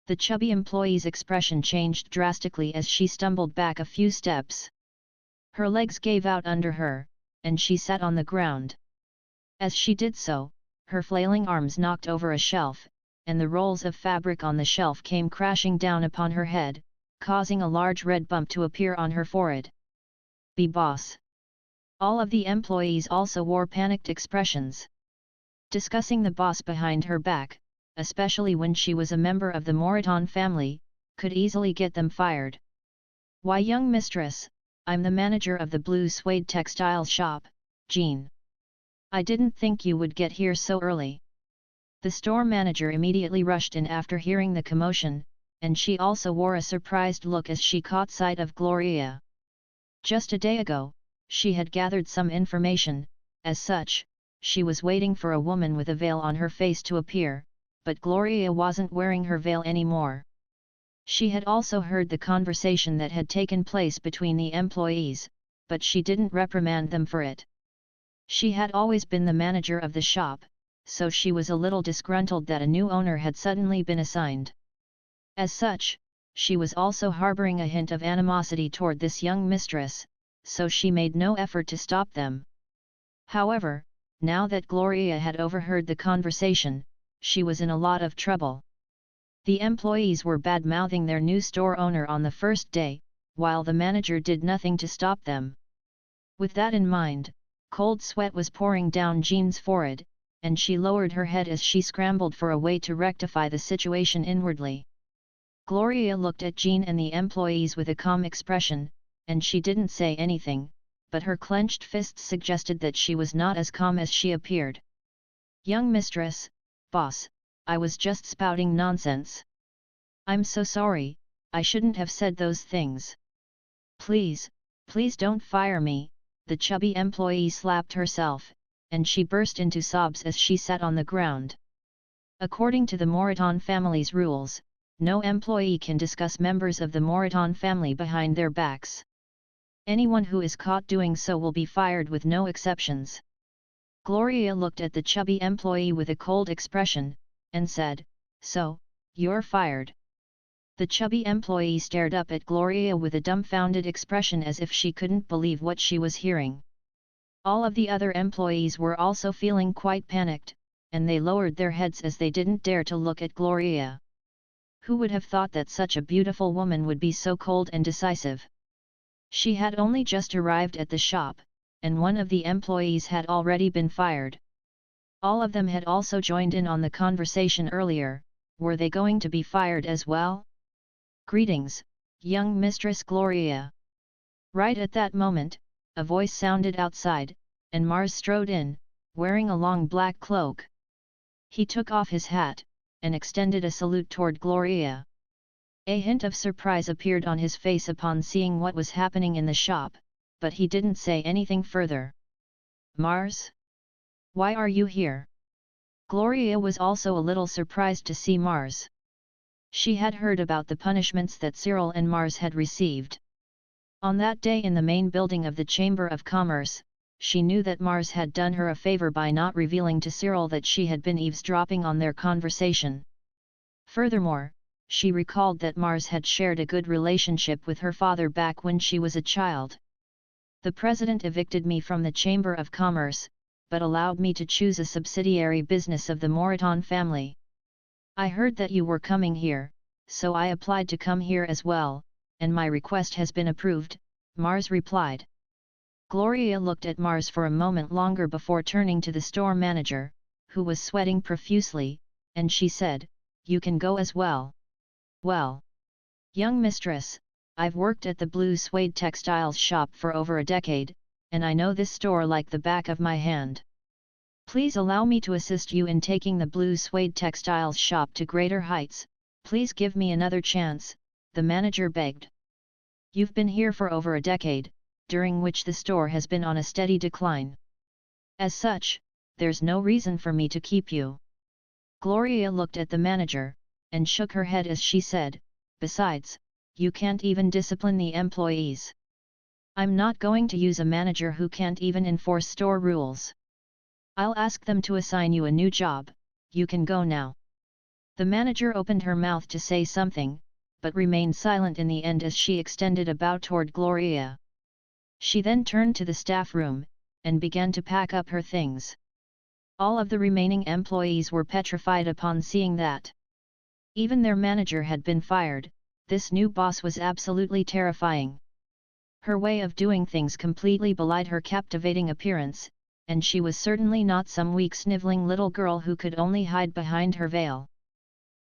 The chubby employee's expression changed drastically as she stumbled back a few steps. Her legs gave out under her, and she sat on the ground. As she did so, her flailing arms knocked over a shelf, and the rolls of fabric on the shelf came crashing down upon her head, causing a large red bump to appear on her forehead. Be boss. All of the employees also wore panicked expressions. Discussing the boss behind her back, especially when she was a member of the Moreton family, could easily get them fired. Why, young mistress, I'm the manager of the blue suede textile shop, Jean. I didn't think you would get here so early. The store manager immediately rushed in after hearing the commotion, and she also wore a surprised look as she caught sight of Gloria. Just a day ago, she had gathered some information. As such, she was waiting for a woman with a veil on her face to appear, but Gloria wasn't wearing her veil anymore. She had also heard the conversation that had taken place between the employees, but she didn't reprimand them for it. She had always been the manager of the shop, so she was a little disgruntled that a new owner had suddenly been assigned. As such, she was also harboring a hint of animosity toward this young mistress, so she made no effort to stop them. However, now that Gloria had overheard the conversation, she was in a lot of trouble. The employees were bad-mouthing their new store owner on the first day, while the manager did nothing to stop them. With that in mind, cold sweat was pouring down Jean's forehead, and she lowered her head as she scrambled for a way to rectify the situation inwardly. Gloria looked at Jean and the employees with a calm expression, and she didn't say anything, but her clenched fists suggested that she was not as calm as she appeared. Young mistress, boss, I was just spouting nonsense. I'm so sorry, I shouldn't have said those things. Please, please don't fire me, the chubby employee slapped herself, and she burst into sobs as she sat on the ground. According to the Moreton family's rules, no employee can discuss members of the Moreton family behind their backs. Anyone who is caught doing so will be fired with no exceptions. Gloria looked at the chubby employee with a cold expression, and said, "So, you're fired." The chubby employee stared up at Gloria with a dumbfounded expression as if she couldn't believe what she was hearing. All of the other employees were also feeling quite panicked, and they lowered their heads as they didn't dare to look at Gloria. Who would have thought that such a beautiful woman would be so cold and decisive? She had only just arrived at the shop, and one of the employees had already been fired. All of them had also joined in on the conversation earlier. Were they going to be fired as well? "Greetings, young Mistress Gloria." Right at that moment, a voice sounded outside, and Mars strode in, wearing a long black cloak. He took off his hat, and extended a salute toward Gloria. A hint of surprise appeared on his face upon seeing what was happening in the shop, but he didn't say anything further. "Mars? Why are you here?" Gloria was also a little surprised to see Mars. She had heard about the punishments that Cyril and Mars had received. On that day in the main building of the Chamber of Commerce, she knew that Mars had done her a favor by not revealing to Cyril that she had been eavesdropping on their conversation. Furthermore, she recalled that Mars had shared a good relationship with her father back when she was a child. "The president evicted me from the Chamber of Commerce, but allowed me to choose a subsidiary business of the Moreton family. I heard that you were coming here, so I applied to come here as well, and my request has been approved," Mars replied. Gloria looked at Mars for a moment longer before turning to the store manager, who was sweating profusely, and she said, "You can go as well." "Well, young mistress, I've worked at the Blue Suede Textiles shop for over a decade, and I know this store like the back of my hand. Please allow me to assist you in taking the Blue Suede Textiles shop to greater heights. Please give me another chance," the manager begged. "You've been here for over a decade, during which the store has been on a steady decline. As such, there's no reason for me to keep you." Gloria looked at the manager, and shook her head as she said, "Besides, you can't even discipline the employees. I'm not going to use a manager who can't even enforce store rules. I'll ask them to assign you a new job. You can go now." The manager opened her mouth to say something, but remained silent in the end as she extended a bow toward Gloria. She then turned to the staff room, and began to pack up her things. All of the remaining employees were petrified upon seeing that. Even their manager had been fired. This new boss was absolutely terrifying. Her way of doing things completely belied her captivating appearance, and she was certainly not some weak sniveling little girl who could only hide behind her veil.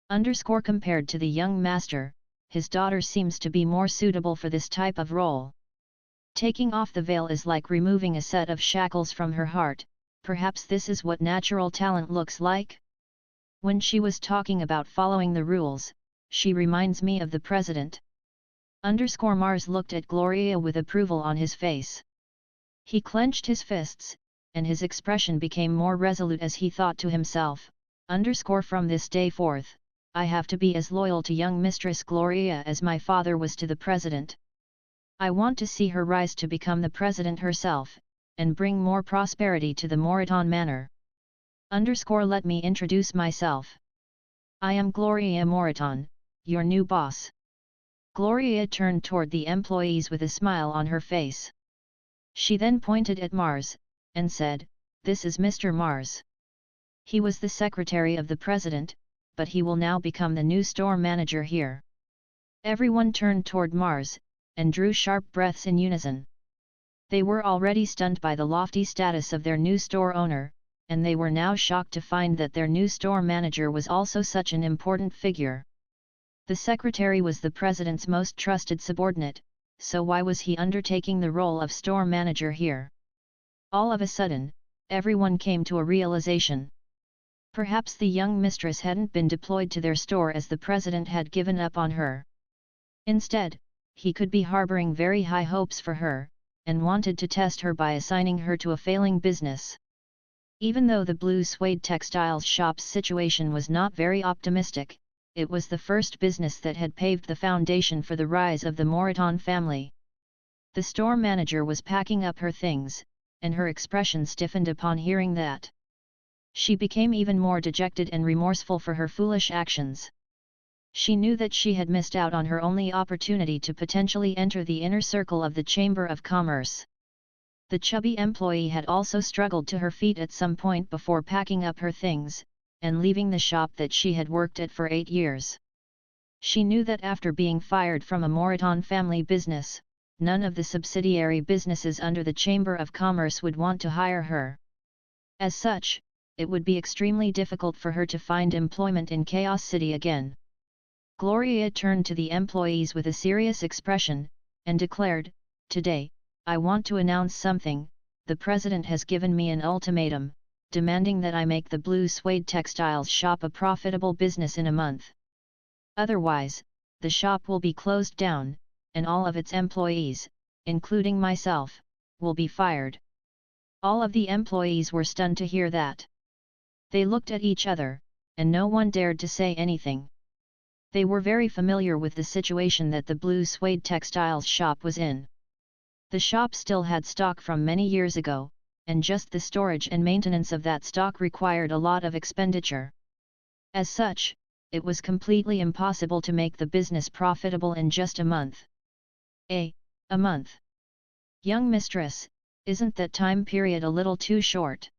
Compared to the young master, his daughter seems to be more suitable for this type of role. Taking off the veil is like removing a set of shackles from her heart. Perhaps this is what natural talent looks like? When she was talking about following the rules, she reminds me of the president. Mars looked at Gloria with approval on his face. He clenched his fists, and his expression became more resolute as he thought to himself, "From this day forth, I have to be as loyal to young Mistress Gloria as my father was to the president. I want to see her rise to become the president herself, and bring more prosperity to the Moreton Manor. Let me introduce myself. I am Gloria Moreton, your new boss." Gloria turned toward the employees with a smile on her face. She then pointed at Mars, and said, "This is Mr. Mars. He was the secretary of the president, but he will now become the new store manager here." Everyone turned toward Mars, and drew sharp breaths in unison. They were already stunned by the lofty status of their new store owner, and they were now shocked to find that their new store manager was also such an important figure. The secretary was the president's most trusted subordinate, so why was he undertaking the role of store manager here? All of a sudden, everyone came to a realization. Perhaps the young mistress hadn't been deployed to their store as the president had given up on her. Instead, he could be harboring very high hopes for her, and wanted to test her by assigning her to a failing business. Even though the blue suede textiles shop's situation was not very optimistic, it was the first business that had paved the foundation for the rise of the Moreton family. The store manager was packing up her things, and her expression stiffened upon hearing that. She became even more dejected and remorseful for her foolish actions. She knew that she had missed out on her only opportunity to potentially enter the inner circle of the Chamber of Commerce. The chubby employee had also struggled to her feet at some point before packing up her things, and leaving the shop that she had worked at for 8 years. She knew that after being fired from a Moreton family business, none of the subsidiary businesses under the Chamber of Commerce would want to hire her. As such, it would be extremely difficult for her to find employment in Chaos City again. Gloria turned to the employees with a serious expression, and declared, "Today, I want to announce something. The president has given me an ultimatum, demanding that I make the blue suede textiles shop a profitable business in a month. Otherwise, the shop will be closed down, and all of its employees, including myself, will be fired." All of the employees were stunned to hear that. They looked at each other, and no one dared to say anything. They were very familiar with the situation that the blue suede textiles shop was in. The shop still had stock from many years ago, and just the storage and maintenance of that stock required a lot of expenditure. As such, it was completely impossible to make the business profitable in just a month. A month. Young mistress, isn't that time period a little too short?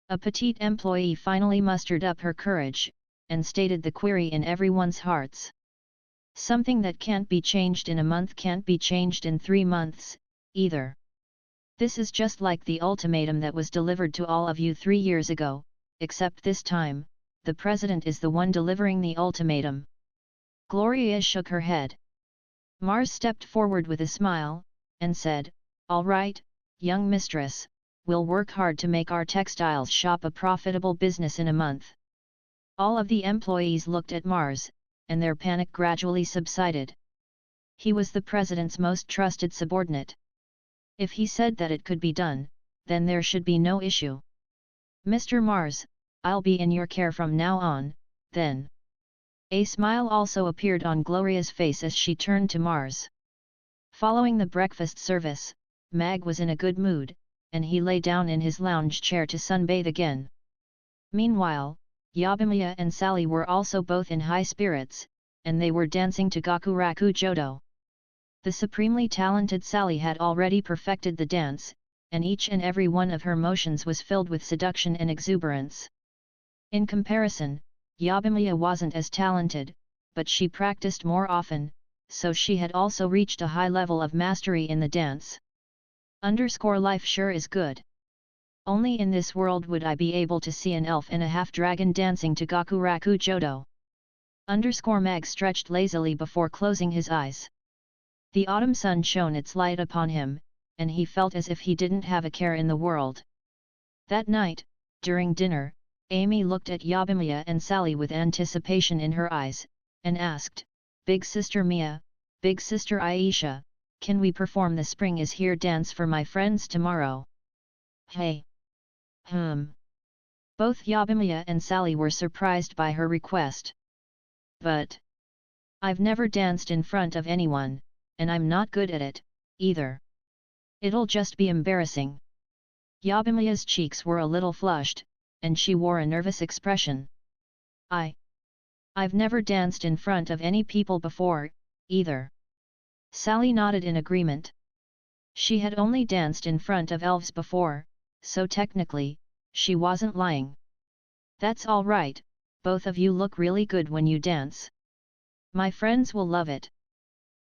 A petite employee finally mustered up her courage, and stated the query in everyone's hearts. Something that can't be changed in a month can't be changed in 3 months, either. This is just like the ultimatum that was delivered to all of you 3 years ago, except this time, the president is the one delivering the ultimatum. Gloria shook her head. Mars stepped forward with a smile, and said, "All right, young mistress, we'll work hard to make our textiles shop a profitable business in a month." All of the employees looked at Mars, and their panic gradually subsided. He was the president's most trusted subordinate. If he said that it could be done, then there should be no issue. "Mr. Mars, I'll be in your care from now on, then." A smile also appeared on Gloria's face as she turned to Mars. Following the breakfast service, Mag was in a good mood, and he lay down in his lounge chair to sunbathe again. Meanwhile, Yabimiya and Sally were also both in high spirits, and they were dancing to Gakuraku Jodo. The supremely talented Sally had already perfected the dance, and each and every one of her motions was filled with seduction and exuberance. In comparison, Yabimiya wasn't as talented, but she practiced more often, so she had also reached a high level of mastery in the dance. Life sure is good. Only in this world would I be able to see an elf and a half-dragon dancing to Gakuraku Jodo. Mag stretched lazily before closing his eyes. The autumn sun shone its light upon him, and he felt as if he didn't have a care in the world. That night, during dinner, Amy looked at Yabimiya and Sally with anticipation in her eyes, and asked, "Big sister Mia, big sister Aisha, can we perform the Spring is Here dance for my friends tomorrow?" "Hey! Both Yabimiya and Sally were surprised by her request. "But I've never danced in front of anyone, and I'm not good at it, either. It'll just be embarrassing." Yabimiya's cheeks were a little flushed, and she wore a nervous expression. I've never danced in front of any people before, either." Sally nodded in agreement. She had only danced in front of elves before, so technically, she wasn't lying. "That's all right, both of you look really good when you dance. My friends will love it.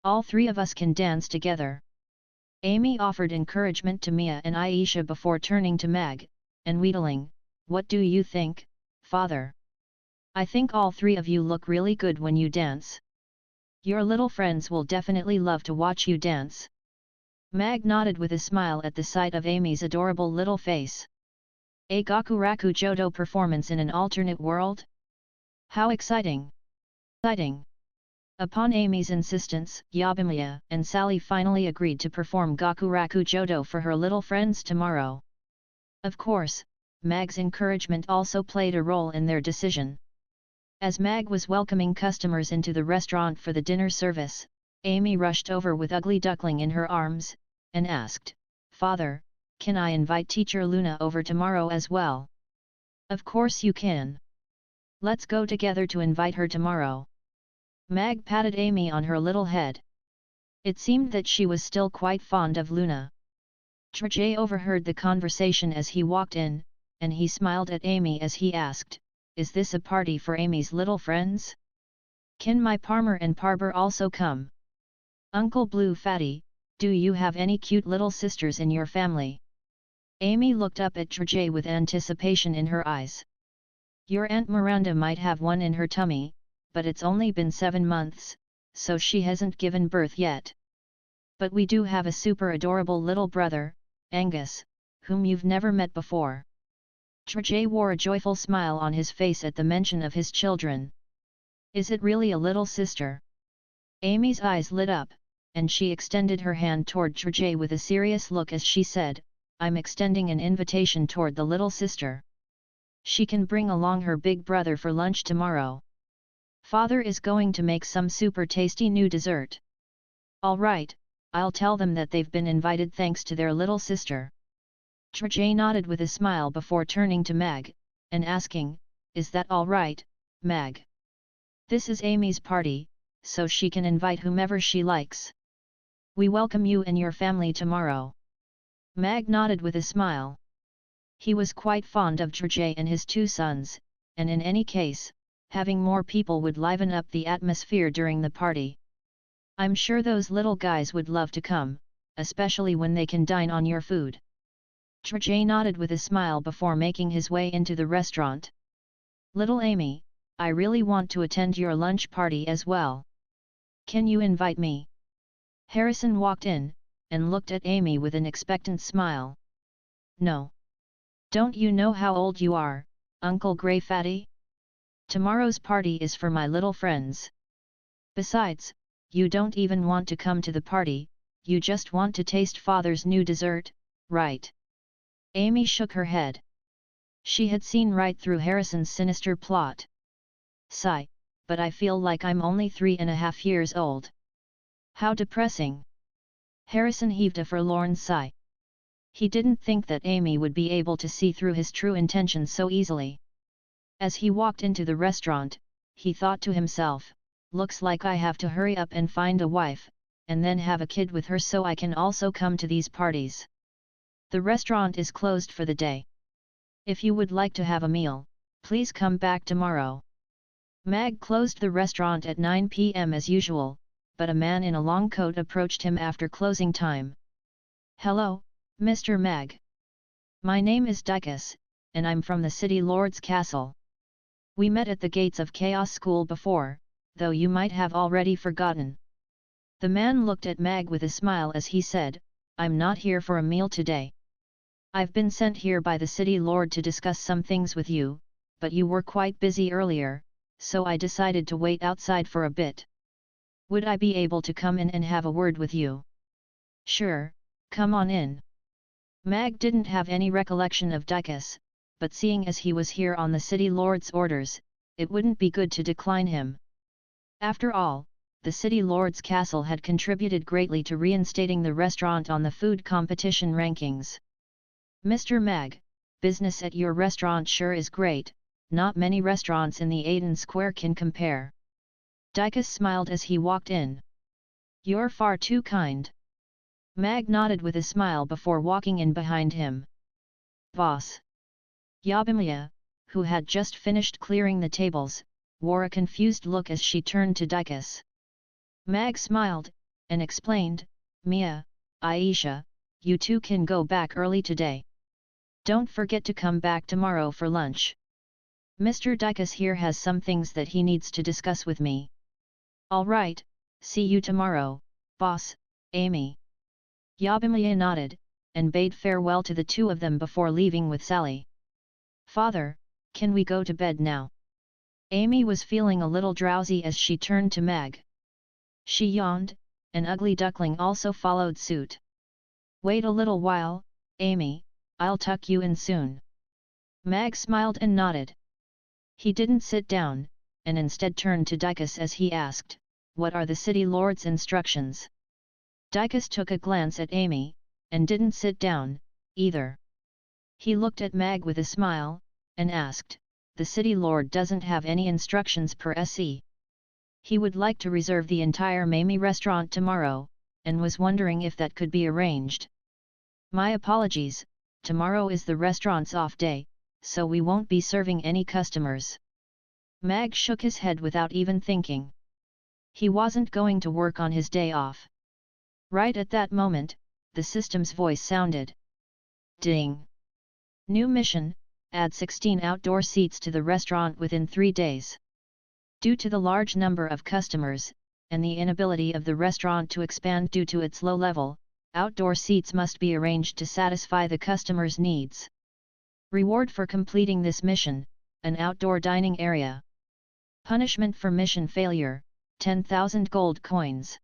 All 3 of us can dance together." Amy offered encouragement to Mia and Aisha before turning to Mag, and wheedling, "What do you think, father? I think all 3 of you look really good when you dance. Your little friends will definitely love to watch you dance." Mag nodded with a smile at the sight of Amy's adorable little face. A Gakuraku Jodo performance in an alternate world? How exciting! Exciting! Upon Amy's insistence, Yabimiya and Sally finally agreed to perform Gakuraku Jodo for her little friends tomorrow. Of course, Mag's encouragement also played a role in their decision. As Mag was welcoming customers into the restaurant for the dinner service, Amy rushed over with Ugly Duckling in her arms, and asked, "Father, can I invite Teacher Luna over tomorrow as well?" "Of course you can. Let's go together to invite her tomorrow." Mag patted Amy on her little head. It seemed that she was still quite fond of Luna. Trajay overheard the conversation as he walked in, and he smiled at Amy as he asked, "Is this a party for Amy's little friends? Can my Parmer and Parber also come? Uncle Blue Fatty, do you have any cute little sisters in your family?" Amy looked up at Trajay with anticipation in her eyes. "Your Aunt Miranda might have one in her tummy, but it's only been 7 months, so she hasn't given birth yet. But we do have a super adorable little brother, Angus, whom you've never met before." Trajay wore a joyful smile on his face at the mention of his children. "Is it really a little sister?" Amy's eyes lit up, and she extended her hand toward Trajay with a serious look as she said, "I'm extending an invitation toward the little sister. She can bring along her big brother for lunch tomorrow. Father is going to make some super tasty new dessert." "All right, I'll tell them that they've been invited thanks to their little sister." Trajay nodded with a smile before turning to Mag, and asking, "Is that all right, Mag? This is Amy's party, so she can invite whomever she likes. We welcome you and your family tomorrow." Mag nodded with a smile. He was quite fond of Trajay and his 2 sons, and in any case, having more people would liven up the atmosphere during the party. "I'm sure those little guys would love to come, especially when they can dine on your food." Trajay nodded with a smile before making his way into the restaurant. "Little Amy, I really want to attend your lunch party as well. Can you invite me?" Harrison walked in, and looked at Amy with an expectant smile. "No. Don't you know how old you are, Uncle Grey Fatty? Tomorrow's party is for my little friends. Besides, you don't even want to come to the party, you just want to taste Father's new dessert, right?" Amy shook her head. She had seen right through Harrison's sinister plot. "Sigh, but I feel like I'm only 3.5 years old. How depressing." Harrison heaved a forlorn sigh. He didn't think that Amy would be able to see through his true intentions so easily. As he walked into the restaurant, he thought to himself, "Looks like I have to hurry up and find a wife, and then have a kid with her so I can also come to these parties. The restaurant is closed for the day. If you would like to have a meal, please come back tomorrow." Mag closed the restaurant at 9 p.m. as usual, but a man in a long coat approached him after closing time. "Hello, Mr. Mag. My name is Dykus, and I'm from the City Lord's Castle. We met at the gates of Chaos School before, though you might have already forgotten." The man looked at Mag with a smile as he said, "I'm not here for a meal today. I've been sent here by the City Lord to discuss some things with you, but you were quite busy earlier, so I decided to wait outside for a bit. Would I be able to come in and have a word with you?" "Sure, come on in." Mag didn't have any recollection of Dykus, but seeing as he was here on the City Lord's orders, it wouldn't be good to decline him. After all, the City Lord's Castle had contributed greatly to reinstating the restaurant on the food competition rankings. "Mr. Mag, business at your restaurant sure is great, not many restaurants in the Aiden Square can compare." Dykus smiled as he walked in. "You're far too kind." Mag nodded with a smile before walking in behind him. "Boss." Yabimiya, who had just finished clearing the tables, wore a confused look as she turned to Dykus. Mag smiled, and explained, "Mia, Aisha, you two can go back early today. Don't forget to come back tomorrow for lunch. Mr. Dykus here has some things that he needs to discuss with me." "All right, see you tomorrow, boss, Amy." Yabimiya nodded, and bade farewell to the two of them before leaving with Sally. "Father, can we go to bed now?" Amy was feeling a little drowsy as she turned to Mag. She yawned, an ugly duckling also followed suit. Wait a little while, Amy, I'll tuck you in soon. Mag smiled and nodded. He didn't sit down, and instead turned to Dicus as he asked, what are the city lord's instructions? Dicus took a glance at Amy, and didn't sit down, either. He looked at Mag with a smile, and asked, the city lord doesn't have any instructions per se. He would like to reserve the entire Mamie restaurant tomorrow, and was wondering if that could be arranged. My apologies, tomorrow is the restaurant's off day, so we won't be serving any customers. Mag shook his head without even thinking. He wasn't going to work on his day off. Right at that moment, the system's voice sounded. Ding! New mission, add 16 outdoor seats to the restaurant within 3 days. Due to the large number of customers, and the inability of the restaurant to expand due to its low level, outdoor seats must be arranged to satisfy the customers' needs. Reward for completing this mission, an outdoor dining area. Punishment for mission failure, 10,000 gold coins.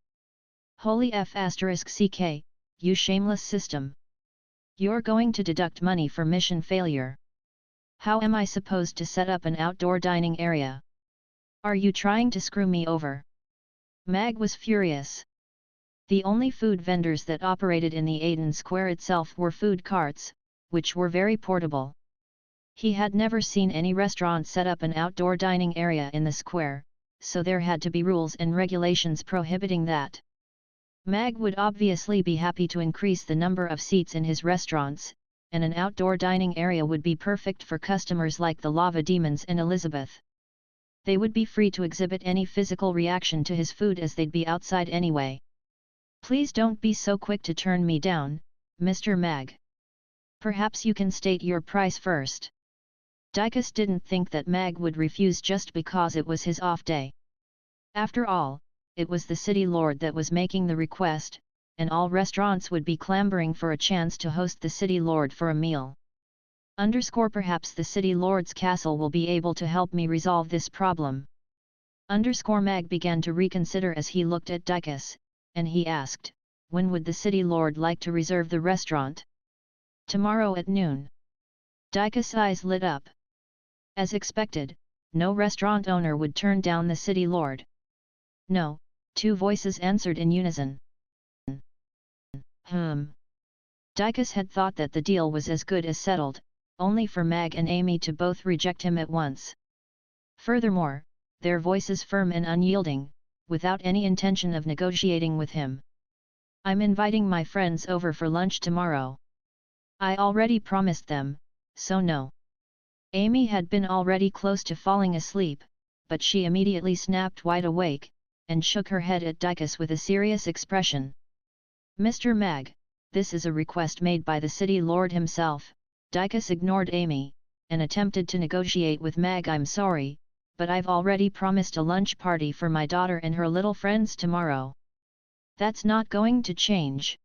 Holy F***ck, you shameless system. You're going to deduct money for mission failure. How am I supposed to set up an outdoor dining area? Are you trying to screw me over? Mag was furious. The only food vendors that operated in the Aiden Square itself were food carts, which were very portable. He had never seen any restaurant set up an outdoor dining area in the square, so there had to be rules and regulations prohibiting that. Mag would obviously be happy to increase the number of seats in his restaurants, and an outdoor dining area would be perfect for customers like the Lava Demons and Elizabeth. They would be free to exhibit any physical reaction to his food as they'd be outside anyway. Please don't be so quick to turn me down, Mr. Mag. Perhaps you can state your price first. Dicus didn't think that Mag would refuse just because it was his off day. After all, it was the city lord that was making the request, and all restaurants would be clamoring for a chance to host the city lord for a meal. Perhaps the city lord's castle will be able to help me resolve this problem. Mag began to reconsider as he looked at Dicus, and he asked, when would the city lord like to reserve the restaurant? Tomorrow at noon. Dicus' eyes lit up. As expected, no restaurant owner would turn down the city lord. No, 2 voices answered in unison. Dicus had thought that the deal was as good as settled, only for Mag and Amy to both reject him at once. Furthermore, their voices firm and unyielding, without any intention of negotiating with him. I'm inviting my friends over for lunch tomorrow. I already promised them, so no. Amy had been already close to falling asleep, but she immediately snapped wide awake, and shook her head at Dicus with a serious expression. Mr. Mag, this is a request made by the city lord himself. Dicus ignored Amy, and attempted to negotiate with Mag. I'm sorry, but I've already promised a lunch party for my daughter and her little friends tomorrow. That's not going to change.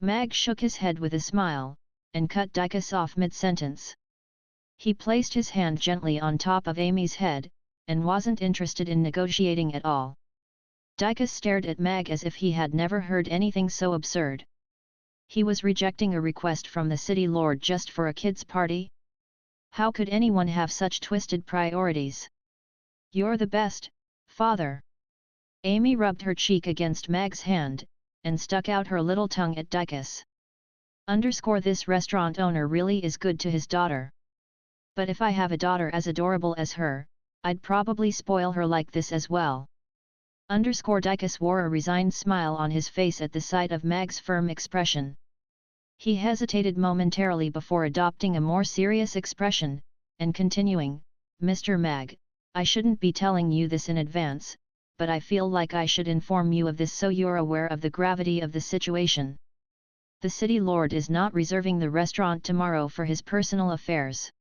Mag shook his head with a smile, and cut Dicus off mid-sentence. He placed his hand gently on top of Amy's head, and wasn't interested in negotiating at all. Dicus stared at Mag as if he had never heard anything so absurd. He was rejecting a request from the city lord just for a kid's party? How could anyone have such twisted priorities? You're the best, father. Amy rubbed her cheek against Mag's hand, and stuck out her little tongue at Dicus. This restaurant owner really is good to his daughter. But if I have a daughter as adorable as her, I'd probably spoil her like this as well. Dicus wore a resigned smile on his face at the sight of Mag's firm expression. He hesitated momentarily before adopting a more serious expression, and continuing, Mr. Mag, I shouldn't be telling you this in advance, but I feel like I should inform you of this so you're aware of the gravity of the situation. The city lord is not reserving the restaurant tomorrow for his personal affairs.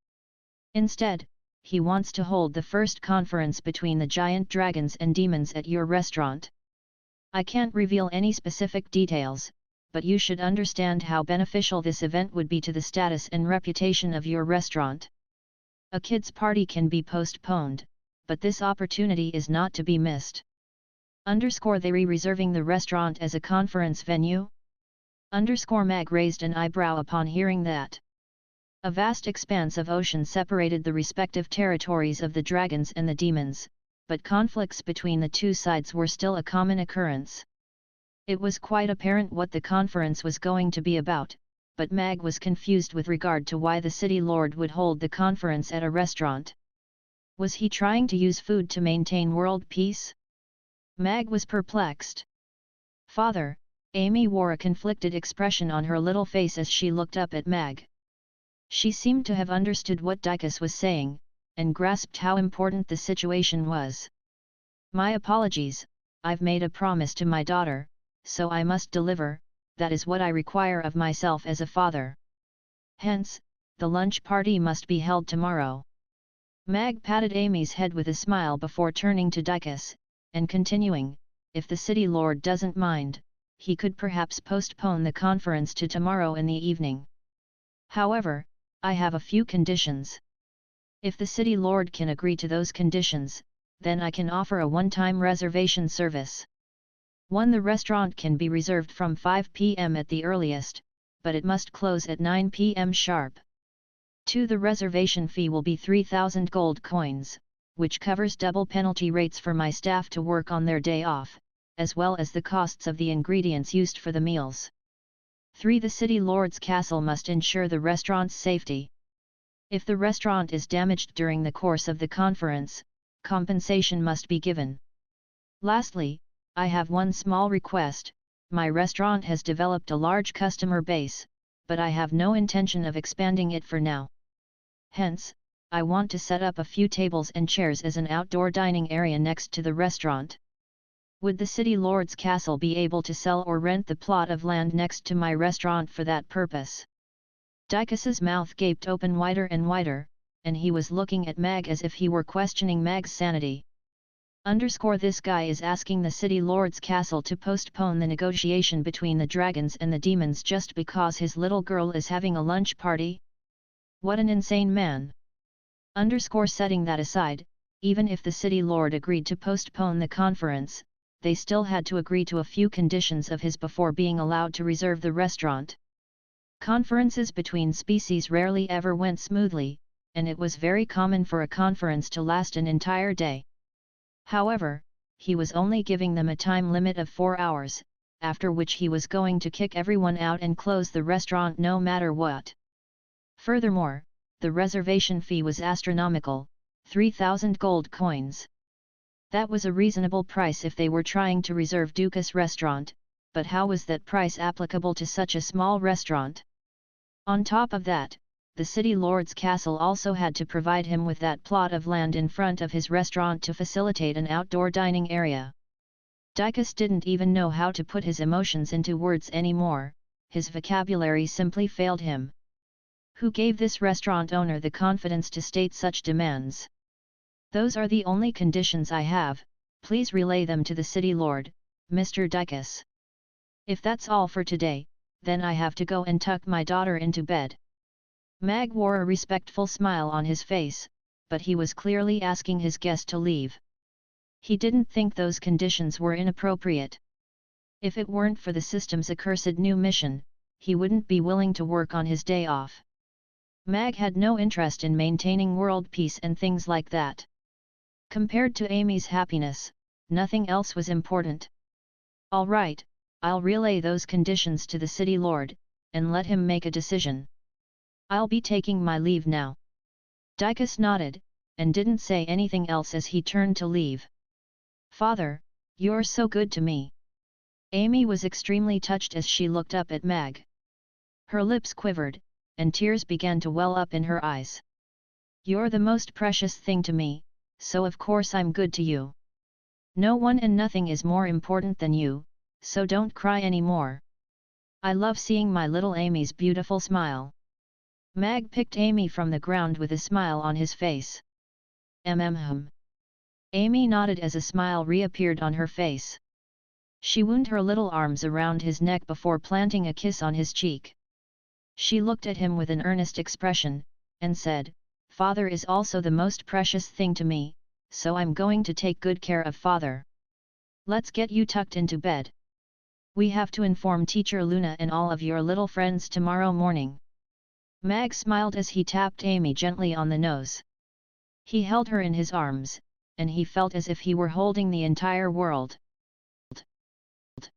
Instead, he wants to hold the first conference between the giant dragons and demons at your restaurant. I can't reveal any specific details, but you should understand how beneficial this event would be to the status and reputation of your restaurant. A kid's party can be postponed, but this opportunity is not to be missed. They reserving the restaurant as a conference venue? Mag raised an eyebrow upon hearing that. A vast expanse of ocean separated the respective territories of the dragons and the demons, but conflicts between the two sides were still a common occurrence. It was quite apparent what the conference was going to be about, but Mag was confused with regard to why the city lord would hold the conference at a restaurant. Was he trying to use food to maintain world peace? Mag was perplexed. Father, Amy wore a conflicted expression on her little face as she looked up at Mag. She seemed to have understood what Dicus was saying, and grasped how important the situation was. My apologies, I've made a promise to my daughter, so I must deliver, that is what I require of myself as a father. Hence, the lunch party must be held tomorrow. Mag patted Amy's head with a smile before turning to Dicus, and continuing, if the city lord doesn't mind, he could perhaps postpone the conference to tomorrow in the evening. However, I have a few conditions. If the city lord can agree to those conditions, then I can offer a one-time reservation service. 1. The restaurant can be reserved from 5 p.m. at the earliest, but it must close at 9 p.m. sharp. 2. The reservation fee will be 3,000 gold coins, which covers double penalty rates for my staff to work on their day off, as well as the costs of the ingredients used for the meals. 3. The city lord's castle must ensure the restaurant's safety. If the restaurant is damaged during the course of the conference, compensation must be given. Lastly, I have one small request. My restaurant has developed a large customer base, but I have no intention of expanding it for now. Hence, I want to set up a few tables and chairs as an outdoor dining area next to the restaurant. Would the city lord's castle be able to sell or rent the plot of land next to my restaurant for that purpose? Dicus's mouth gaped open wider and wider, and he was looking at Mag as if he were questioning Mag's sanity. This guy is asking the city lord's castle to postpone the negotiation between the dragons and the demons just because his little girl is having a lunch party? What an insane man! Setting that aside, even if the city lord agreed to postpone the conference, they still had to agree to a few conditions of his before being allowed to reserve the restaurant. Conferences between species rarely ever went smoothly, and it was very common for a conference to last an entire day. However, he was only giving them a time limit of 4 hours, after which he was going to kick everyone out and close the restaurant no matter what. Furthermore, the reservation fee was astronomical, 3,000 gold coins. That was a reasonable price if they were trying to reserve Dukas restaurant, but how was that price applicable to such a small restaurant? On top of that, the city lord's castle also had to provide him with that plot of land in front of his restaurant to facilitate an outdoor dining area. Dicus didn't even know how to put his emotions into words anymore, his vocabulary simply failed him. Who gave this restaurant owner the confidence to state such demands? Those are the only conditions I have, please relay them to the city lord, Mr. Dicus. If that's all for today, then I have to go and tuck my daughter into bed. Mag wore a respectful smile on his face, but he was clearly asking his guest to leave. He didn't think those conditions were inappropriate. If it weren't for the system's accursed new mission, he wouldn't be willing to work on his day off. Mag had no interest in maintaining world peace and things like that. Compared to Amy's happiness, nothing else was important. All right, I'll relay those conditions to the city lord, and let him make a decision. I'll be taking my leave now. Dicus nodded, and didn't say anything else as he turned to leave. Father, you're so good to me. Amy was extremely touched as she looked up at Mag. Her lips quivered, and tears began to well up in her eyes. You're the most precious thing to me, so of course I'm good to you. No one and nothing is more important than you, so don't cry anymore. I love seeing my little Amy's beautiful smile. Mag picked Amy from the ground with a smile on his face. Amy nodded as a smile reappeared on her face. She wound her little arms around his neck before planting a kiss on his cheek. She looked at him with an earnest expression, and said, Father is also the most precious thing to me, so I'm going to take good care of Father. Let's get you tucked into bed. We have to inform Teacher Luna and all of your little friends tomorrow morning. Mag smiled as he tapped Amy gently on the nose. He held her in his arms, and he felt as if he were holding the entire world.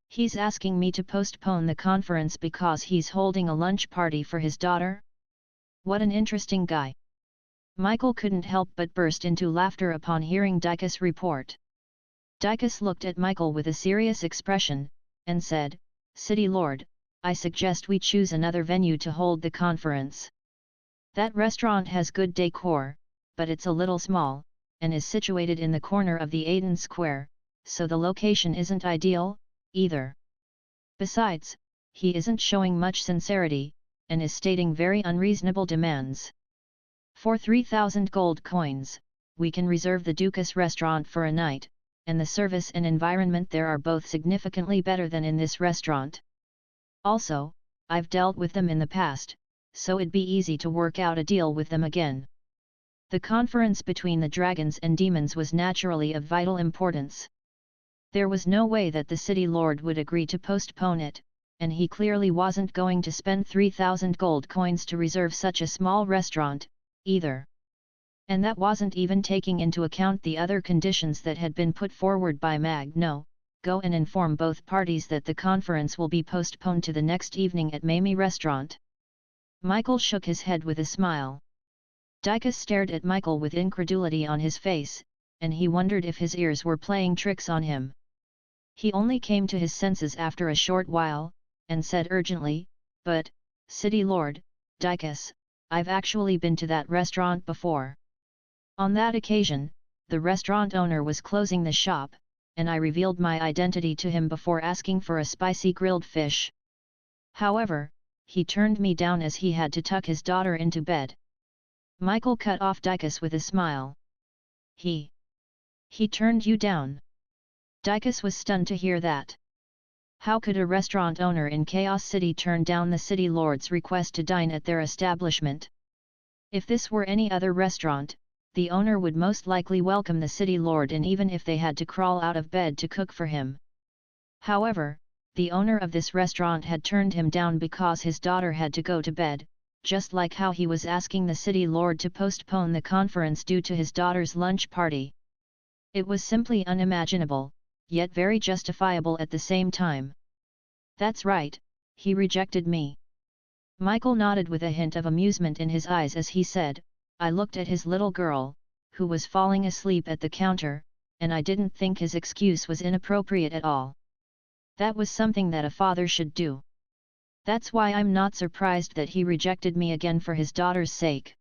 He's asking me to postpone the conference because he's holding a lunch party for his daughter? What an interesting guy. Michael couldn't help but burst into laughter upon hearing Dykus' report. Dykus looked at Michael with a serious expression, and said, City Lord, I suggest we choose another venue to hold the conference. That restaurant has good decor, but it's a little small, and is situated in the corner of the Aiden Square, so the location isn't ideal, either. Besides, he isn't showing much sincerity, and is stating very unreasonable demands. For 3,000 gold coins, we can reserve the Dukas restaurant for a night, and the service and environment there are both significantly better than in this restaurant. Also, I've dealt with them in the past, so it'd be easy to work out a deal with them again. The conference between the dragons and demons was naturally of vital importance. There was no way that the city lord would agree to postpone it, and he clearly wasn't going to spend 3,000 gold coins to reserve such a small restaurant, either. And that wasn't even taking into account the other conditions that had been put forward by Mag. No, go and inform both parties that the conference will be postponed to the next evening at Mamie Restaurant. Michael shook his head with a smile. Dykus stared at Michael with incredulity on his face, and he wondered if his ears were playing tricks on him. He only came to his senses after a short while, and said urgently, But, City Lord, Dykus, I've actually been to that restaurant before. On that occasion, the restaurant owner was closing the shop, and I revealed my identity to him before asking for a spicy grilled fish. However, he turned me down as he had to tuck his daughter into bed. Michael cut off Dykus with a smile. He turned you down. Dykus was stunned to hear that. How could a restaurant owner in Chaos City turn down the city lord's request to dine at their establishment? If this were any other restaurant, the owner would most likely welcome the city lord, and even if they had to crawl out of bed to cook for him. However, the owner of this restaurant had turned him down because his daughter had to go to bed, just like how he was asking the city lord to postpone the conference due to his daughter's lunch party. It was simply unimaginable, yet very justifiable at the same time. That's right, he rejected me. Michael nodded with a hint of amusement in his eyes as he said, I looked at his little girl, who was falling asleep at the counter, and I didn't think his excuse was inappropriate at all. That was something that a father should do. That's why I'm not surprised that he rejected me again for his daughter's sake.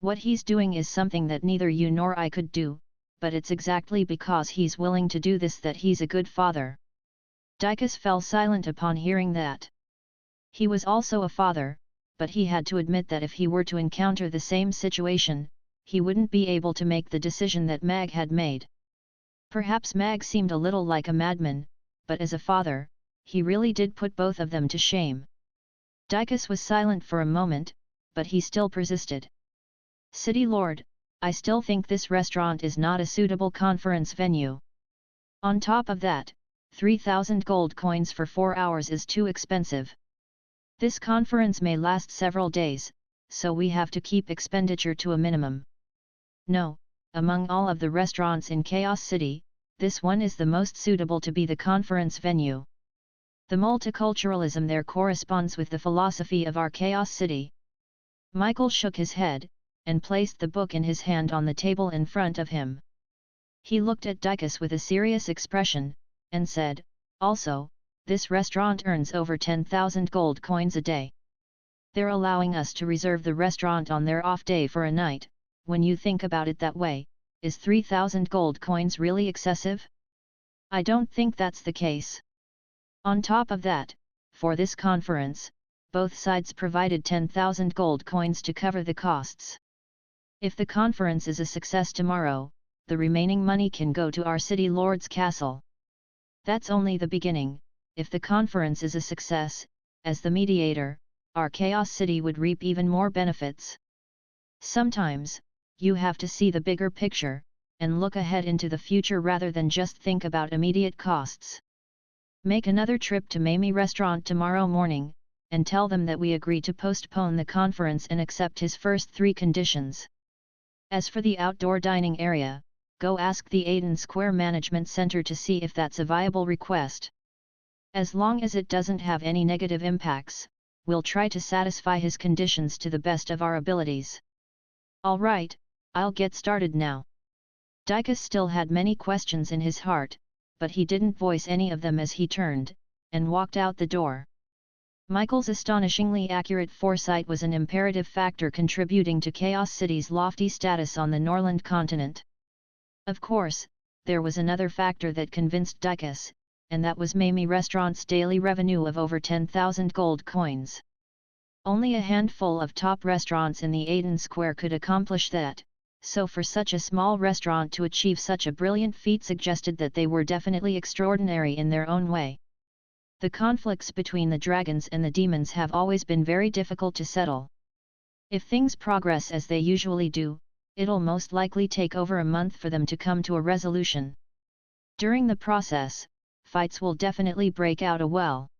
What he's doing is something that neither you nor I could do, but it's exactly because he's willing to do this that he's a good father. Dykus fell silent upon hearing that. He was also a father, but he had to admit that if he were to encounter the same situation, he wouldn't be able to make the decision that Mag had made. Perhaps Mag seemed a little like a madman, but as a father, he really did put both of them to shame. Dykus was silent for a moment, but he still persisted. City Lord, I still think this restaurant is not a suitable conference venue. On top of that, 3,000 gold coins for 4 hours is too expensive. This conference may last several days, so we have to keep expenditure to a minimum. No, among all of the restaurants in Chaos City, this one is the most suitable to be the conference venue. The multiculturalism there corresponds with the philosophy of our Chaos City. Michael shook his head, and placed the book in his hand on the table in front of him. He looked at Dykus with a serious expression, and said, Also, this restaurant earns over 10,000 gold coins a day. They're allowing us to reserve the restaurant on their off day for a night. When you think about it that way, is 3,000 gold coins really excessive? I don't think that's the case. On top of that, for this conference, both sides provided 10,000 gold coins to cover the costs. If the conference is a success tomorrow, the remaining money can go to our city lord's castle. That's only the beginning. If the conference is a success, as the mediator, our Chaos City would reap even more benefits. Sometimes, you have to see the bigger picture, and look ahead into the future rather than just think about immediate costs. Make another trip to Mamie restaurant tomorrow morning, and tell them that we agree to postpone the conference and accept his first 3 conditions. As for the outdoor dining area, go ask the Aiden Square Management Center to see if that's a viable request. As long as it doesn't have any negative impacts, we'll try to satisfy his conditions to the best of our abilities. Alright, I'll get started now. Dicus still had many questions in his heart, but he didn't voice any of them as he turned, and walked out the door. Michael's astonishingly accurate foresight was an imperative factor contributing to Chaos City's lofty status on the Norland continent. Of course, there was another factor that convinced Dicus, and that was Mamie Restaurant's daily revenue of over 10,000 gold coins. Only a handful of top restaurants in the Aiden Square could accomplish that, so for such a small restaurant to achieve such a brilliant feat suggested that they were definitely extraordinary in their own way. The conflicts between the dragons and the demons have always been very difficult to settle. If things progress as they usually do, it'll most likely take over a month for them to come to a resolution. During the process, fights will definitely break out as well.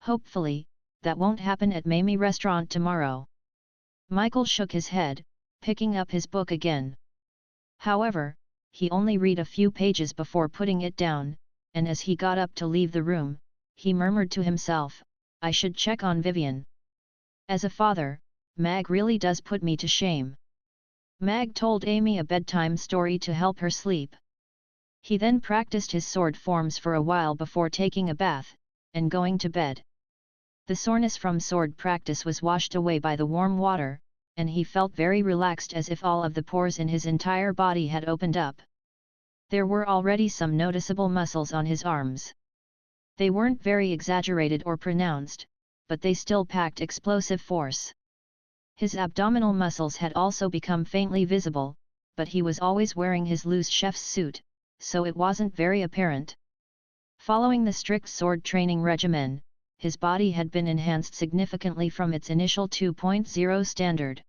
Hopefully, that won't happen at Mamie Restaurant tomorrow. Michael shook his head, picking up his book again. However, he only read a few pages before putting it down, and as he got up to leave the room, he murmured to himself, I should check on Vivian. As a father, Mag really does put me to shame. Mag told Amy a bedtime story to help her sleep. He then practiced his sword forms for a while before taking a bath, and going to bed. The soreness from sword practice was washed away by the warm water, and he felt very relaxed as if all of the pores in his entire body had opened up. There were already some noticeable muscles on his arms. They weren't very exaggerated or pronounced, but they still packed explosive force. His abdominal muscles had also become faintly visible, but he was always wearing his loose chef's suit, so it wasn't very apparent. Following the strict sword training regimen, his body had been enhanced significantly from its initial 2.0 standard.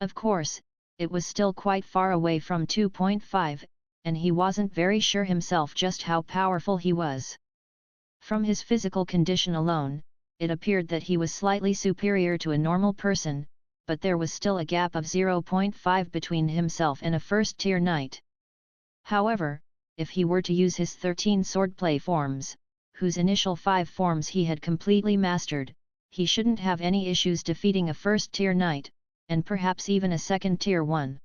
Of course, it was still quite far away from 2.5, and he wasn't very sure himself just how powerful he was. From his physical condition alone, it appeared that he was slightly superior to a normal person, but there was still a gap of 0.5 between himself and a first-tier knight. However, if he were to use his 13 swordplay forms, whose initial 5 forms he had completely mastered, he shouldn't have any issues defeating a first-tier knight, and perhaps even a second-tier one.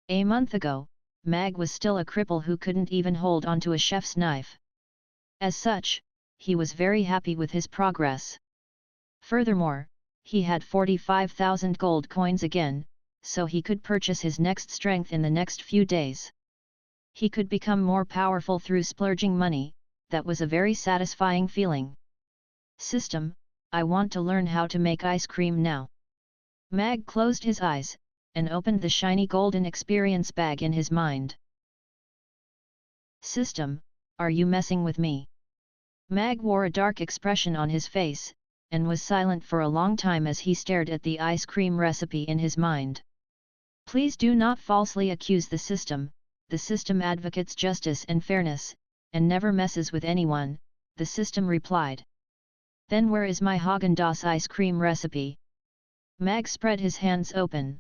A month ago, Mag was still a cripple who couldn't even hold onto a chef's knife. As such, he was very happy with his progress. Furthermore, he had 45,000 gold coins again, so he could purchase his next strength in the next few days. He could become more powerful through splurging money. That was a very satisfying feeling. System, I want to learn how to make ice cream now. Mag closed his eyes, and opened the shiny golden experience bag in his mind. System, are you messing with me? Mag wore a dark expression on his face, and was silent for a long time as he stared at the ice cream recipe in his mind. Please do not falsely accuse the system advocates justice and fairness, and never messes with anyone, the system replied. Then where is my Häagen-Dazs ice cream recipe? Mag spread his hands open.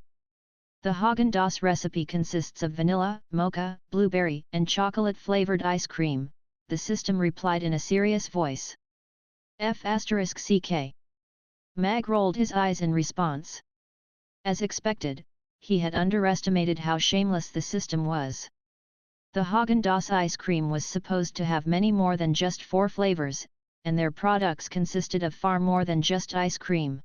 The Häagen-Dazs recipe consists of vanilla, mocha, blueberry, and chocolate-flavored ice cream, the system replied in a serious voice. F***ck. Mag rolled his eyes in response. As expected, he had underestimated how shameless the system was. The Häagen-Dazs ice cream was supposed to have many more than just 4 flavors, and their products consisted of far more than just ice cream.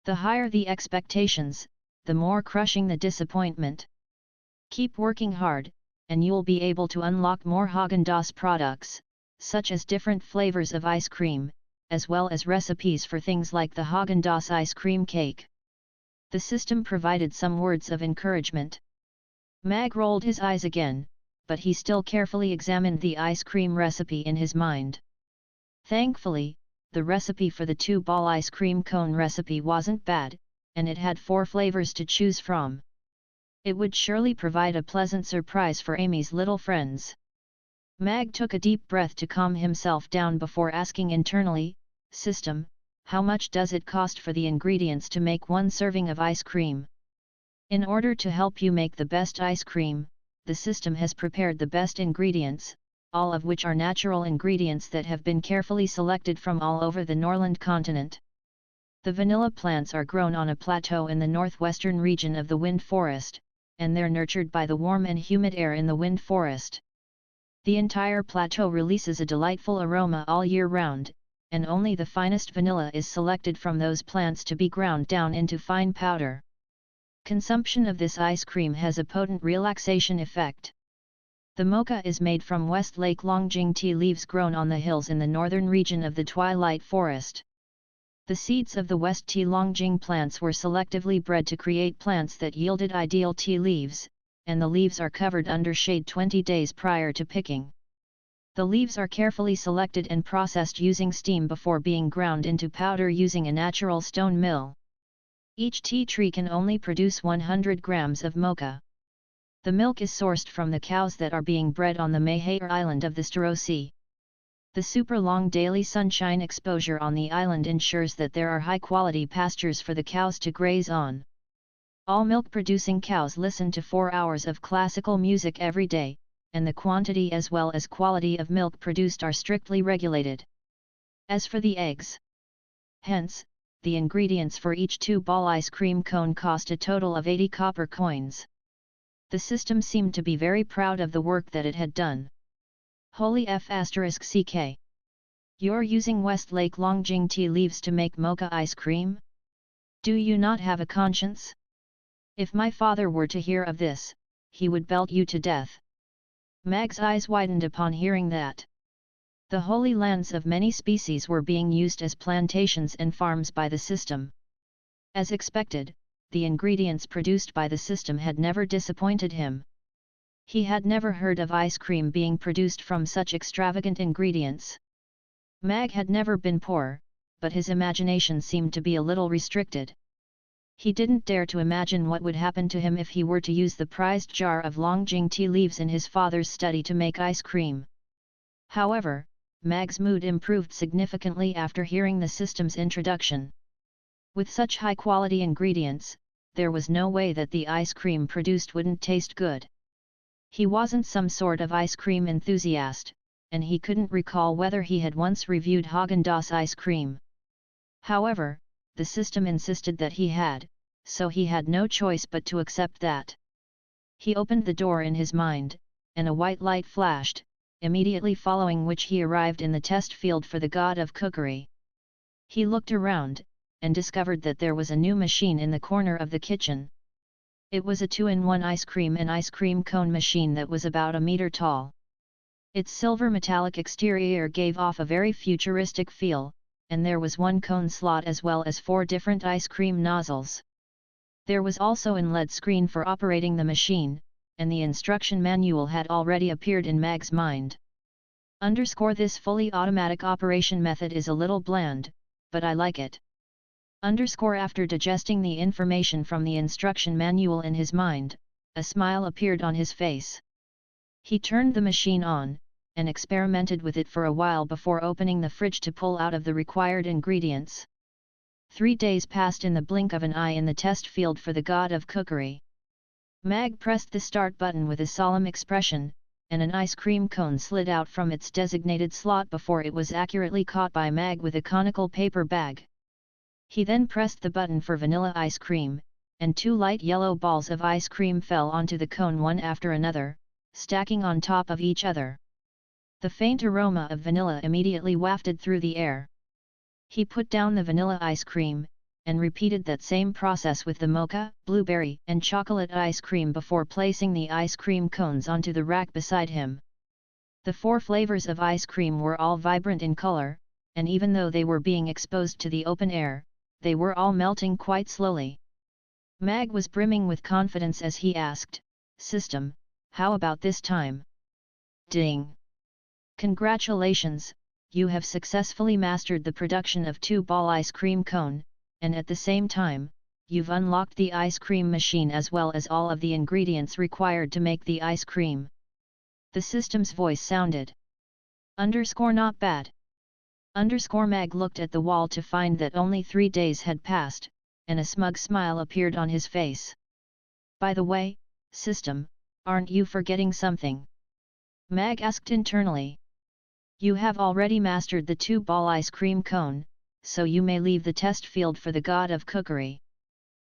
The higher the expectations, the more crushing the disappointment. Keep working hard, and you'll be able to unlock more Häagen-Dazs products, such as different flavors of ice cream, as well as recipes for things like the Häagen-Dazs ice cream cake. The system provided some words of encouragement. Mag rolled his eyes again, but he still carefully examined the ice cream recipe in his mind. Thankfully, the recipe for the 2-ball ice cream cone recipe wasn't bad, and it had 4 flavors to choose from. It would surely provide a pleasant surprise for Amy's little friends. Mag took a deep breath to calm himself down before asking internally, "System, how much does it cost for the ingredients to make one serving of ice cream?" In order to help you make the best ice cream, the system has prepared the best ingredients, all of which are natural ingredients that have been carefully selected from all over the Norland continent. The vanilla plants are grown on a plateau in the northwestern region of the wind forest, and they're nurtured by the warm and humid air in the wind forest. The entire plateau releases a delightful aroma all year round, and only the finest vanilla is selected from those plants to be ground down into fine powder. Consumption of this ice cream has a potent relaxation effect. The mocha is made from Westlake Longjing tea leaves grown on the hills in the northern region of the Twilight Forest. The seeds of the West tea Longjing plants were selectively bred to create plants that yielded ideal tea leaves, and the leaves are covered under shade 20 days prior to picking. The leaves are carefully selected and processed using steam before being ground into powder using a natural stone mill. Each tea tree can only produce 100 grams of mocha. The milk is sourced from the cows that are being bred on the Mahair island of the Staro Sea. The super long daily sunshine exposure on the island ensures that there are high-quality pastures for the cows to graze on. All milk-producing cows listen to 4 hours of classical music every day, and the quantity as well as quality of milk produced are strictly regulated. As for the eggs, hence, the ingredients for each 2-ball ice cream cone cost a total of 80 copper coins. The system seemed to be very proud of the work that it had done. Holy F***CK. You're using Westlake Longjing tea leaves to make mocha ice cream? Do you not have a conscience? If my father were to hear of this, he would belt you to death. Mag's eyes widened upon hearing that. The holy lands of many species were being used as plantations and farms by the system. As expected, the ingredients produced by the system had never disappointed him. He had never heard of ice cream being produced from such extravagant ingredients. Mag had never been poor, but his imagination seemed to be a little restricted. He didn't dare to imagine what would happen to him if he were to use the prized jar of Longjing tea leaves in his father's study to make ice cream. However, Mag's mood improved significantly after hearing the system's introduction. With such high-quality ingredients, there was no way that the ice cream produced wouldn't taste good. He wasn't some sort of ice cream enthusiast, and he couldn't recall whether he had once reviewed Häagen-Dazs ice cream. However, the system insisted that he had, so he had no choice but to accept that. He opened the door in his mind, and a white light flashed, immediately following which he arrived in the test field for the god of cookery. He looked around, and discovered that there was a new machine in the corner of the kitchen. It was a 2-in-1 ice cream and ice cream cone machine that was about a meter tall. Its silver metallic exterior gave off a very futuristic feel, and there was 1 cone slot as well as 4 different ice cream nozzles. There was also an LED screen for operating the machine, and the instruction manual had already appeared in Mag's mind. This fully automatic operation method is a little bland, but I like it. After digesting the information from the instruction manual in his mind, a smile appeared on his face. He turned the machine on, and experimented with it for a while before opening the fridge to pull out of the required ingredients. 3 days passed in the blink of an eye in the test field for the god of cookery. Mag pressed the start button with a solemn expression, and an ice cream cone slid out from its designated slot before it was accurately caught by Mag with a conical paper bag. He then pressed the button for vanilla ice cream, and 2 light yellow balls of ice cream fell onto the cone one after another, stacking on top of each other. The faint aroma of vanilla immediately wafted through the air. He put down the vanilla ice cream, and repeated that same process with the mocha, blueberry, and chocolate ice cream before placing the ice cream cones onto the rack beside him. The 4 flavors of ice cream were all vibrant in color, and even though they were being exposed to the open air, they were all melting quite slowly. Mag was brimming with confidence as he asked, "System, how about this time?" Ding! Congratulations, you have successfully mastered the production of 2-ball ice cream cone, and at the same time, you've unlocked the ice cream machine as well as all of the ingredients required to make the ice cream. The system's voice sounded. Not bad. Mag looked at the wall to find that only 3 days had passed, and a smug smile appeared on his face. By the way, system, aren't you forgetting something? Mag asked internally. You have already mastered the 2-ball ice cream cone, so you may leave the test field for the god of cookery.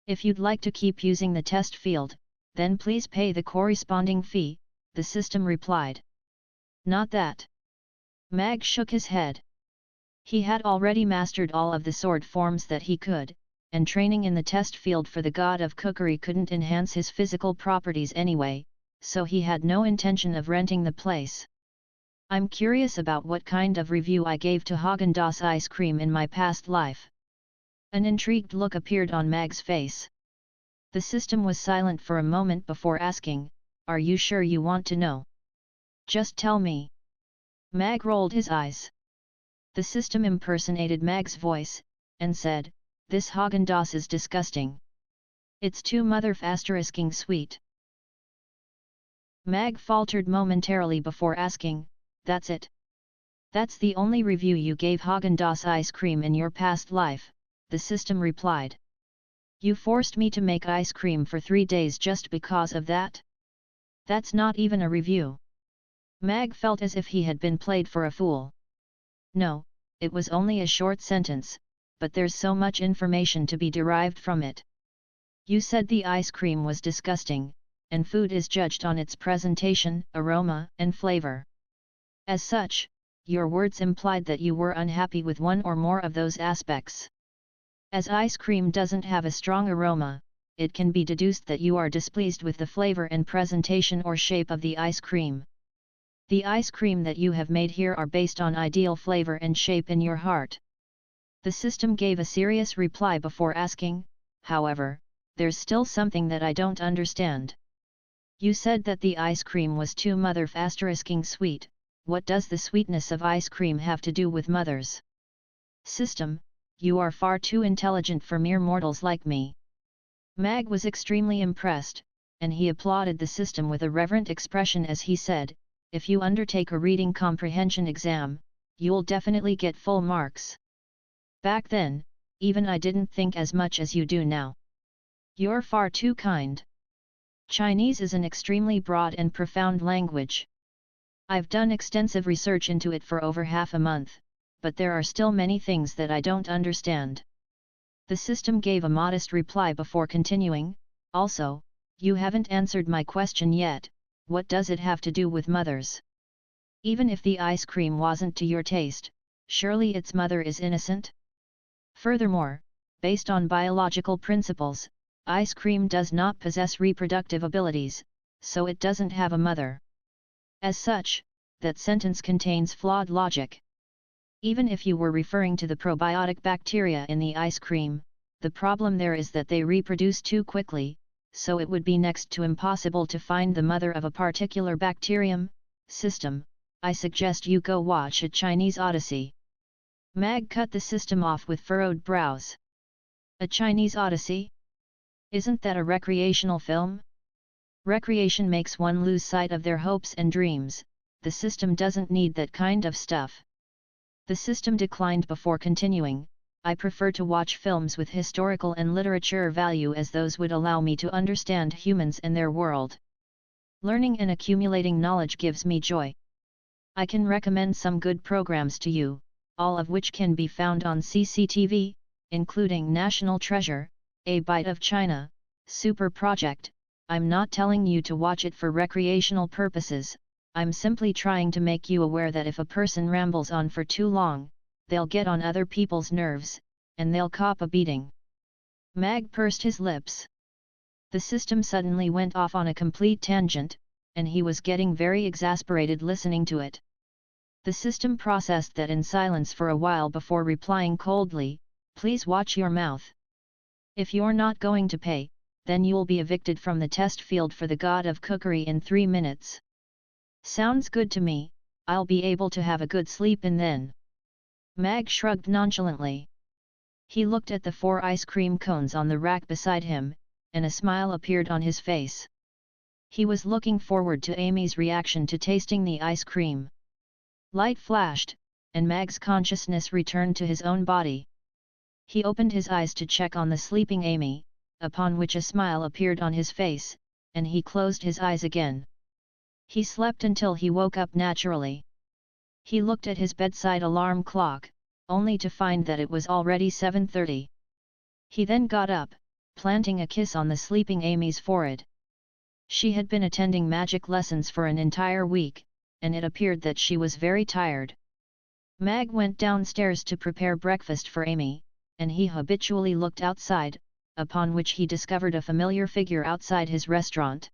If you'd like to keep using the test field, then please pay the corresponding fee, the system replied. Not that. Mag shook his head. He had already mastered all of the sword forms that he could, and training in the test field for the god of cookery couldn't enhance his physical properties anyway, so he had no intention of renting the place. I'm curious about what kind of review I gave to Häagen-Dazs ice cream in my past life. An intrigued look appeared on Mag's face. The system was silent for a moment before asking, "Are you sure you want to know? Just tell me." Mag rolled his eyes. The system impersonated Mag's voice, and said, "This Häagen-Dazs is disgusting. It's too mother-f***ing sweet." Mag faltered momentarily before asking, "That's it? That's the only review you gave Häagen-Dazs ice cream in your past life?" the system replied. "You forced me to make ice cream for 3 days just because of that? That's not even a review." Mag felt as if he had been played for a fool. No, it was only a short sentence, but there's so much information to be derived from it. You said the ice cream was disgusting, and food is judged on its presentation, aroma, and flavor. As such, your words implied that you were unhappy with one or more of those aspects. As ice cream doesn't have a strong aroma, it can be deduced that you are displeased with the flavor and presentation or shape of the ice cream. The ice cream that you have made here are based on ideal flavor and shape in your heart. The system gave a serious reply before asking, "However, there's still something that I don't understand. You said that the ice cream was too mother-f***ing sweet. What does the sweetness of ice cream have to do with mothers?" System, you are far too intelligent for mere mortals like me. Mag was extremely impressed, and he applauded the system with a reverent expression as he said, "If you undertake a reading comprehension exam, you'll definitely get full marks. Back then, even I didn't think as much as you do now. You're far too kind." Chinese is an extremely broad and profound language. I've done extensive research into it for over half a month, but there are still many things that I don't understand. The system gave a modest reply before continuing, "Also, you haven't answered my question yet, what does it have to do with mothers? Even if the ice cream wasn't to your taste, surely its mother is innocent? Furthermore, based on biological principles, ice cream does not possess reproductive abilities, so it doesn't have a mother. As such, that sentence contains flawed logic. Even if you were referring to the probiotic bacteria in the ice cream, the problem there is that they reproduce too quickly, so it would be next to impossible to find the mother of a particular bacterium. System, I suggest you go watch a Chinese Odyssey." Mag cut the system off with furrowed brows. A Chinese Odyssey? Isn't that a recreational film? Recreation makes one lose sight of their hopes and dreams. The system doesn't need that kind of stuff. The system declined before continuing, "I prefer to watch films with historical and literature value as those would allow me to understand humans and their world. Learning and accumulating knowledge gives me joy. I can recommend some good programs to you, all of which can be found on CCTV, including National Treasure, A Bite of China, Super Project. I'm not telling you to watch it for recreational purposes, I'm simply trying to make you aware that if a person rambles on for too long, they'll get on other people's nerves, and they'll cop a beating." Mag pursed his lips. The system suddenly went off on a complete tangent, and he was getting very exasperated listening to it. The system processed that in silence for a while before replying coldly, "Please watch your mouth. If you're not going to pay, then you'll be evicted from the test field for the god of cookery in 3 minutes. Sounds good to me, I'll be able to have a good sleep in then." Mag shrugged nonchalantly. He looked at the 4 ice cream cones on the rack beside him, and a smile appeared on his face. He was looking forward to Amy's reaction to tasting the ice cream. Light flashed, and Mag's consciousness returned to his own body. He opened his eyes to check on the sleeping Amy, upon which a smile appeared on his face, and he closed his eyes again. He slept until he woke up naturally. He looked at his bedside alarm clock, only to find that it was already 7:30. He then got up, planting a kiss on the sleeping Amy's forehead. She had been attending magic lessons for an entire week, and it appeared that she was very tired. Mag went downstairs to prepare breakfast for Amy, and he habitually looked outside, upon which he discovered a familiar figure outside his restaurant.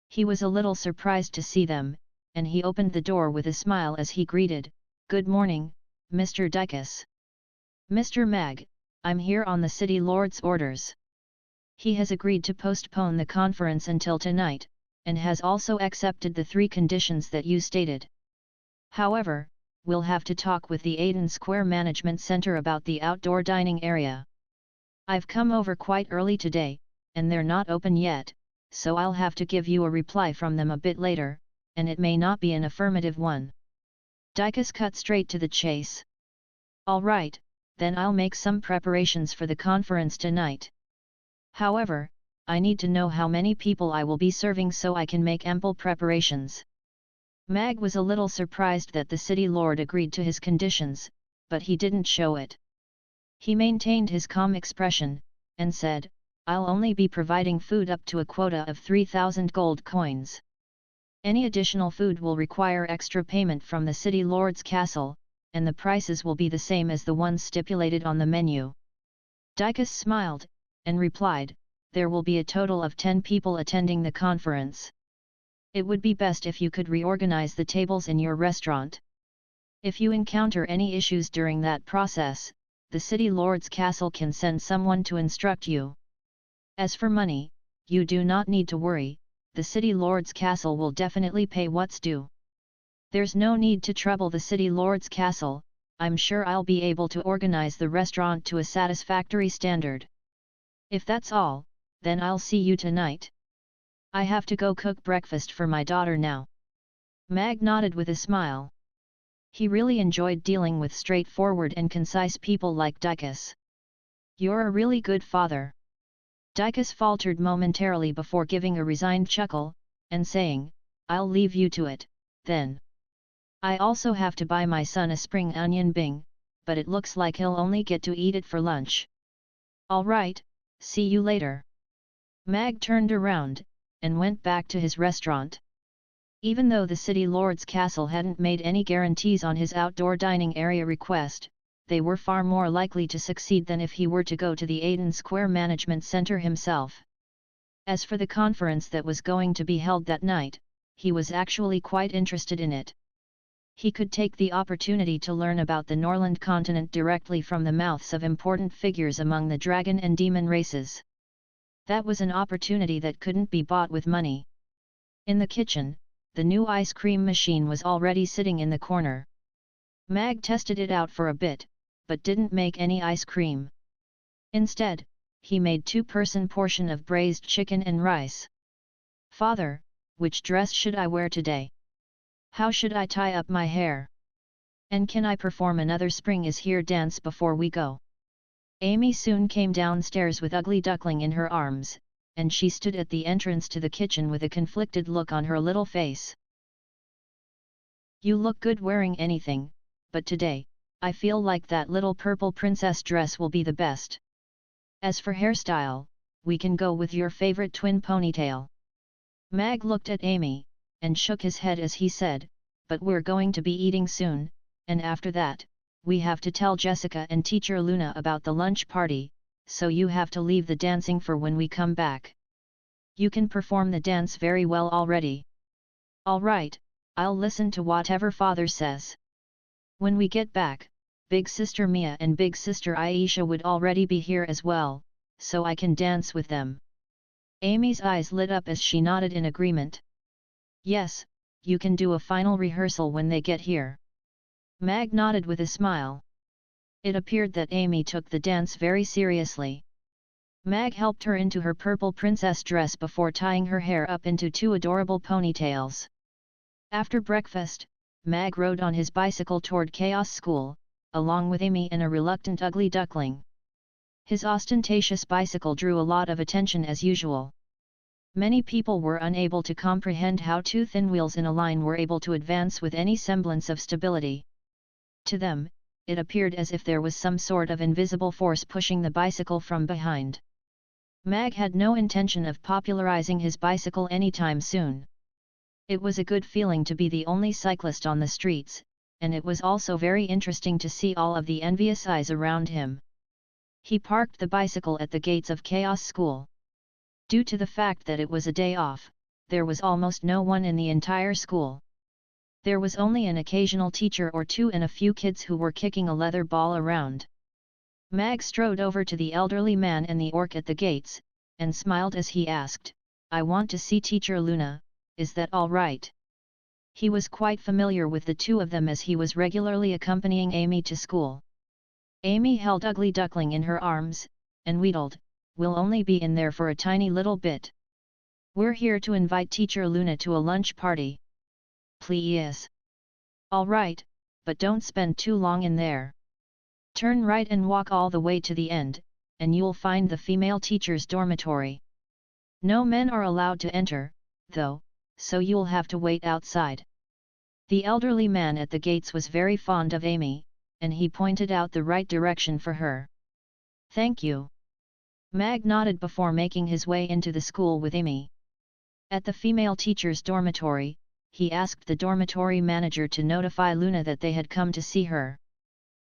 He was a little surprised to see them, and he opened the door with a smile as he greeted, "Good morning, Mr. Dicus." "Mr. Mag, I'm here on the City Lord's orders. He has agreed to postpone the conference until tonight, and has also accepted the 3 conditions that you stated. However, we'll have to talk with the Aiden Square Management Center about the outdoor dining area. I've come over quite early today, and they're not open yet, so I'll have to give you a reply from them a bit later, and it may not be an affirmative one." Dicus cut straight to the chase. "All right, then I'll make some preparations for the conference tonight. However, I need to know how many people I will be serving so I can make ample preparations." Mag was a little surprised that the City Lord agreed to his conditions, but he didn't show it. He maintained his calm expression, and said, "I'll only be providing food up to a quota of 3,000 gold coins. Any additional food will require extra payment from the City Lord's castle, and the prices will be the same as the ones stipulated on the menu." Dicus smiled, and replied, "There will be a total of 10 people attending the conference. It would be best if you could reorganize the tables in your restaurant. If you encounter any issues during that process, the City Lord's castle can send someone to instruct you. As for money, you do not need to worry, the City Lord's castle will definitely pay what's due. There's no need to trouble the City Lord's castle, I'm sure I'll be able to organize the restaurant to a satisfactory standard. If that's all, then I'll see you tonight. I have to go cook breakfast for my daughter now." Mag nodded with a smile. He really enjoyed dealing with straightforward and concise people like Dicus. "You're a really good father." Dicus faltered momentarily before giving a resigned chuckle, and saying, "I'll leave you to it, then. I also have to buy my son a spring onion bing, but it looks like he'll only get to eat it for lunch. All right, see you later." Mag turned around, and went back to his restaurant. Even though the City Lord's castle hadn't made any guarantees on his outdoor dining area request, they were far more likely to succeed than if he were to go to the Aiden Square Management Center himself. As for the conference that was going to be held that night, he was actually quite interested in it. He could take the opportunity to learn about the Norland continent directly from the mouths of important figures among the dragon and demon races. That was an opportunity that couldn't be bought with money. In the kitchen, the new ice cream machine was already sitting in the corner. Mag tested it out for a bit, but didn't make any ice cream. Instead, he made 2-person portion of braised chicken and rice. "Father, which dress should I wear today? How should I tie up my hair? And can I perform another Spring is Here dance before we go?" Amy soon came downstairs with Ugly Duckling in her arms, and she stood at the entrance to the kitchen with a conflicted look on her little face. "You look good wearing anything, but today, I feel like that little purple princess dress will be the best. As for hairstyle, we can go with your favorite twin ponytail." Mag looked at Amy, and shook his head as he said, "But we're going to be eating soon, and after that, we have to tell Jessica and Teacher Luna about the lunch party, so you have to leave the dancing for when we come back. You can perform the dance very well already." "All right, I'll listen to whatever father says." When we get back, Big Sister Mia and Big Sister Aisha would already be here as well, so I can dance with them. Amy's eyes lit up as she nodded in agreement. "Yes, you can do a final rehearsal when they get here." Mag nodded with a smile. It appeared that Amy took the dance very seriously. Mag helped her into her purple princess dress before tying her hair up into two adorable ponytails. After breakfast, Mag rode on his bicycle toward Chaos School, along with Amy and a reluctant ugly duckling. His ostentatious bicycle drew a lot of attention as usual. Many people were unable to comprehend how two thin wheels in a line were able to advance with any semblance of stability. To them, it appeared as if there was some sort of invisible force pushing the bicycle from behind. Mag had no intention of popularizing his bicycle anytime soon. It was a good feeling to be the only cyclist on the streets, and it was also very interesting to see all of the envious eyes around him. He parked the bicycle at the gates of Chaos School. Due to the fact that it was a day off, there was almost no one in the entire school. There was only an occasional teacher or two and a few kids who were kicking a leather ball around. Mag strode over to the elderly man and the orc at the gates, and smiled as he asked, "I want to see Teacher Luna, is that all right?" He was quite familiar with the two of them as he was regularly accompanying Amy to school. Amy held Ugly Duckling in her arms, and wheedled, "We'll only be in there for a tiny little bit. We're here to invite Teacher Luna to a lunch party. Please." "All right, but don't spend too long in there. Turn right and walk all the way to the end, and you'll find the female teacher's dormitory. No men are allowed to enter, though, so you'll have to wait outside." The elderly man at the gates was very fond of Amy, and he pointed out the right direction for her. "Thank you." Mag nodded before making his way into the school with Amy. At the female teacher's dormitory, he asked the dormitory manager to notify Luna that they had come to see her.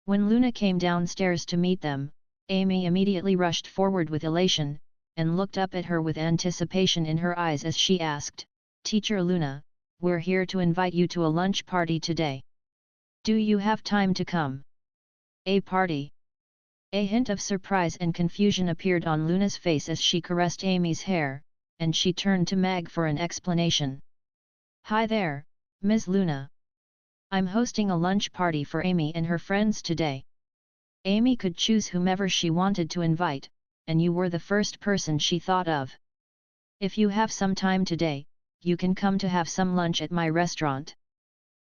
When Luna came downstairs to meet them, Amy immediately rushed forward with elation, and looked up at her with anticipation in her eyes as she asked, "Teacher Luna, we're here to invite you to a lunch party today. Do you have time to come?" "A party?" A hint of surprise and confusion appeared on Luna's face as she caressed Amy's hair, and she turned to Mag for an explanation. "Hi there, Ms. Luna. I'm hosting a lunch party for Amy and her friends today. Amy could choose whomever she wanted to invite, and you were the first person she thought of. If you have some time today, you can come to have some lunch at my restaurant.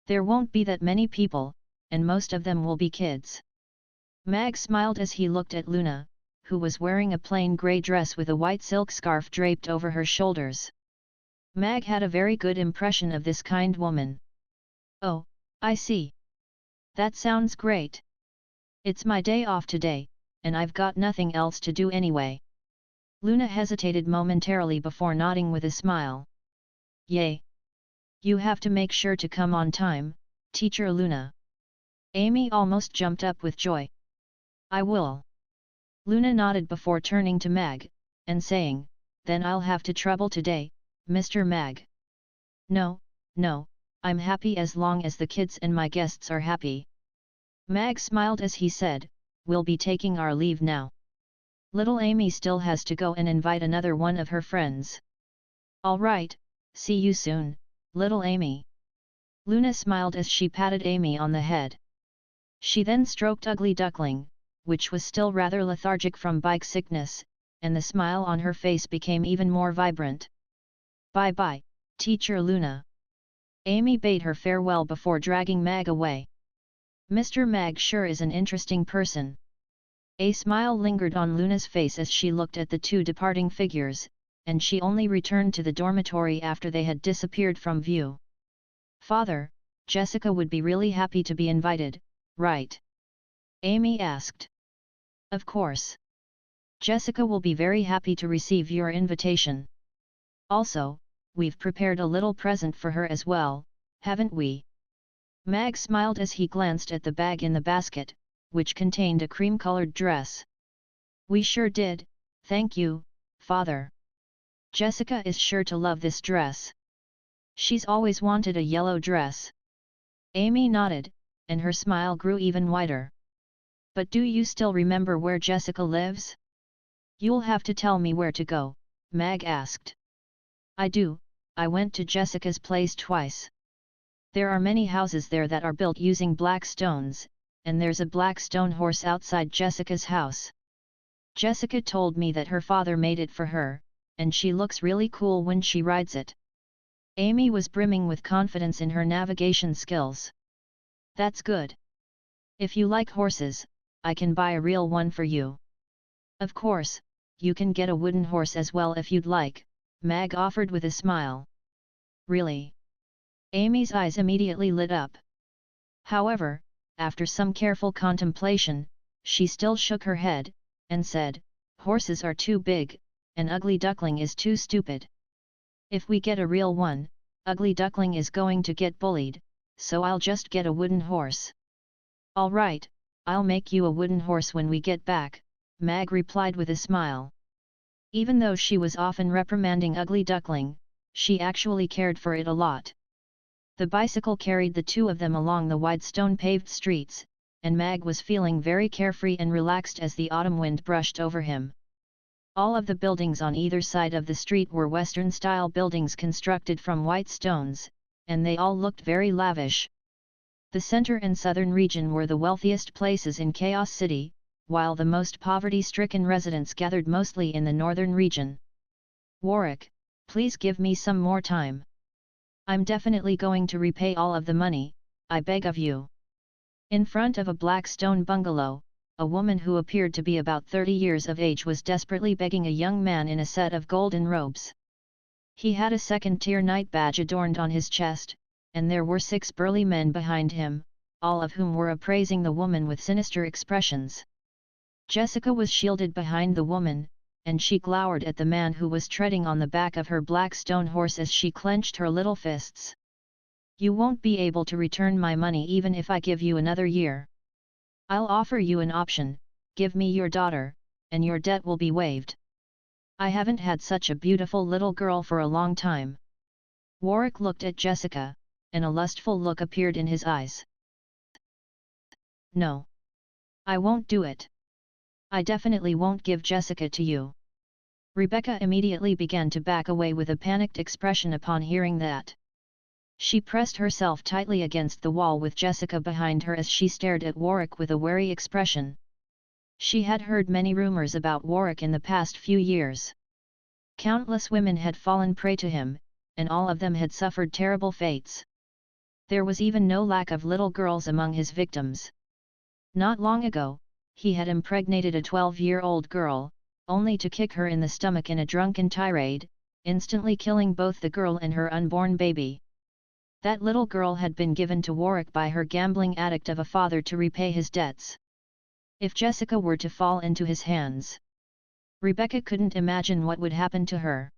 There won't be that many people, and most of them will be kids." Mag smiled as he looked at Luna, who was wearing a plain grey dress with a white silk scarf draped over her shoulders. Mag had a very good impression of this kind woman. "Oh, I see. That sounds great. It's my day off today, and I've got nothing else to do anyway." Luna hesitated momentarily before nodding with a smile. "Yay! You have to make sure to come on time, Teacher Luna." Amy almost jumped up with joy. "I will." Luna nodded before turning to Mag, and saying, "Then I'll have to trouble today, Mr. Mag." No, I'm happy as long as the kids and my guests are happy." Mag smiled as he said, "We'll be taking our leave now. Little Amy still has to go and invite another one of her friends." "All right, see you soon, little Amy." Luna smiled as she patted Amy on the head. She then stroked Ugly Duckling, which was still rather lethargic from bike sickness, and the smile on her face became even more vibrant. "Bye-bye, Teacher Luna." Amy bade her farewell before dragging Mag away. "Mr. Mag sure is an interesting person." A smile lingered on Luna's face as she looked at the two departing figures, and she only returned to the dormitory after they had disappeared from view. "Father, Jessica would be really happy to be invited, right?" Amy asked. "Of course. Jessica will be very happy to receive your invitation. Also, we've prepared a little present for her as well, haven't we?" Mag smiled as he glanced at the bag in the basket, which contained a cream-colored dress. "We sure did, thank you, Father. Jessica is sure to love this dress. She's always wanted a yellow dress." Amy nodded, and her smile grew even wider. "But do you still remember where Jessica lives?" "You'll have to tell me where to go," Mag asked. "I do, I went to Jessica's place twice. There are many houses there that are built using black stones, and there's a black stone horse outside Jessica's house. Jessica told me that her father made it for her, and she looks really cool when she rides it." Amy was brimming with confidence in her navigation skills. "That's good. If you like horses, I can buy a real one for you." "Of course, you can get a wooden horse as well if you'd like," Mag offered with a smile. "Really?" Amy's eyes immediately lit up. However, after some careful contemplation, she still shook her head, and said, "Horses are too big, and Ugly Duckling is too stupid. If we get a real one, Ugly Duckling is going to get bullied, so I'll just get a wooden horse." "All right, I'll make you a wooden horse when we get back," Mag replied with a smile. Even though she was often reprimanding Ugly Duckling, she actually cared for it a lot. The bicycle carried the two of them along the wide stone-paved streets, and Mag was feeling very carefree and relaxed as the autumn wind brushed over him. All of the buildings on either side of the street were Western-style buildings constructed from white stones, and they all looked very lavish. The center and southern region were the wealthiest places in Chaos City, while the most poverty-stricken residents gathered mostly in the northern region. "Warwick, please give me some more time. I'm definitely going to repay all of the money, I beg of you." In front of a black stone bungalow, a woman who appeared to be about 30 years of age was desperately begging a young man in a set of golden robes. He had a second-tier knight badge adorned on his chest, and there were 6 burly men behind him, all of whom were appraising the woman with sinister expressions. Jessica was shielded behind the woman, and she glowered at the man who was treading on the back of her black stone horse as she clenched her little fists. "You won't be able to return my money even if I give you another year. I'll offer you an option: give me your daughter, and your debt will be waived. I haven't had such a beautiful little girl for a long time." Warwick looked at Jessica, and a lustful look appeared in his eyes. "No. I won't do it. I definitely won't give Jessica to you." Rebecca immediately began to back away with a panicked expression upon hearing that. She pressed herself tightly against the wall with Jessica behind her as she stared at Warwick with a wary expression. She had heard many rumors about Warwick in the past few years. Countless women had fallen prey to him, and all of them had suffered terrible fates. There was even no lack of little girls among his victims. Not long ago, he had impregnated a 12-year-old girl, only to kick her in the stomach in a drunken tirade, instantly killing both the girl and her unborn baby. That little girl had been given to Warwick by her gambling addict of a father to repay his debts. If Jessica were to fall into his hands, Rebecca couldn't imagine what would happen to her.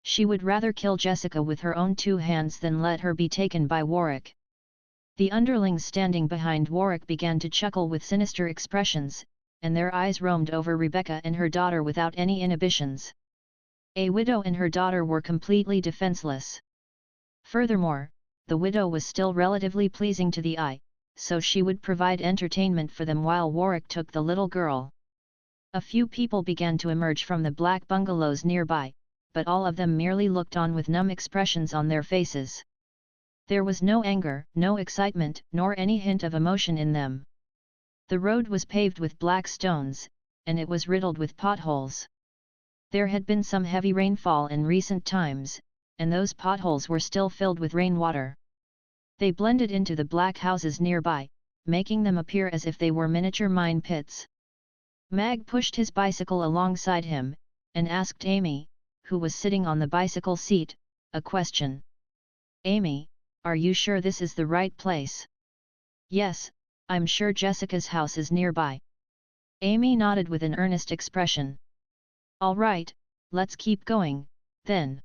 She would rather kill Jessica with her own 2 hands than let her be taken by Warwick. The underlings standing behind Warwick began to chuckle with sinister expressions, and their eyes roamed over Rebecca and her daughter without any inhibitions. A widow and her daughter were completely defenseless. Furthermore, the widow was still relatively pleasing to the eye, so she would provide entertainment for them while Warwick took the little girl. A few people began to emerge from the black bungalows nearby, but all of them merely looked on with numb expressions on their faces. There was no anger, no excitement, nor any hint of emotion in them. The road was paved with black stones, and it was riddled with potholes. There had been some heavy rainfall in recent times, and those potholes were still filled with rainwater. They blended into the black houses nearby, making them appear as if they were miniature mine pits. Mag pushed his bicycle alongside him, and asked Amy, who was sitting on the bicycle seat, a question. "Amy, are you sure this is the right place?" "Yes, I'm sure Jessica's house is nearby." Amy nodded with an earnest expression. "All right, let's keep going, then."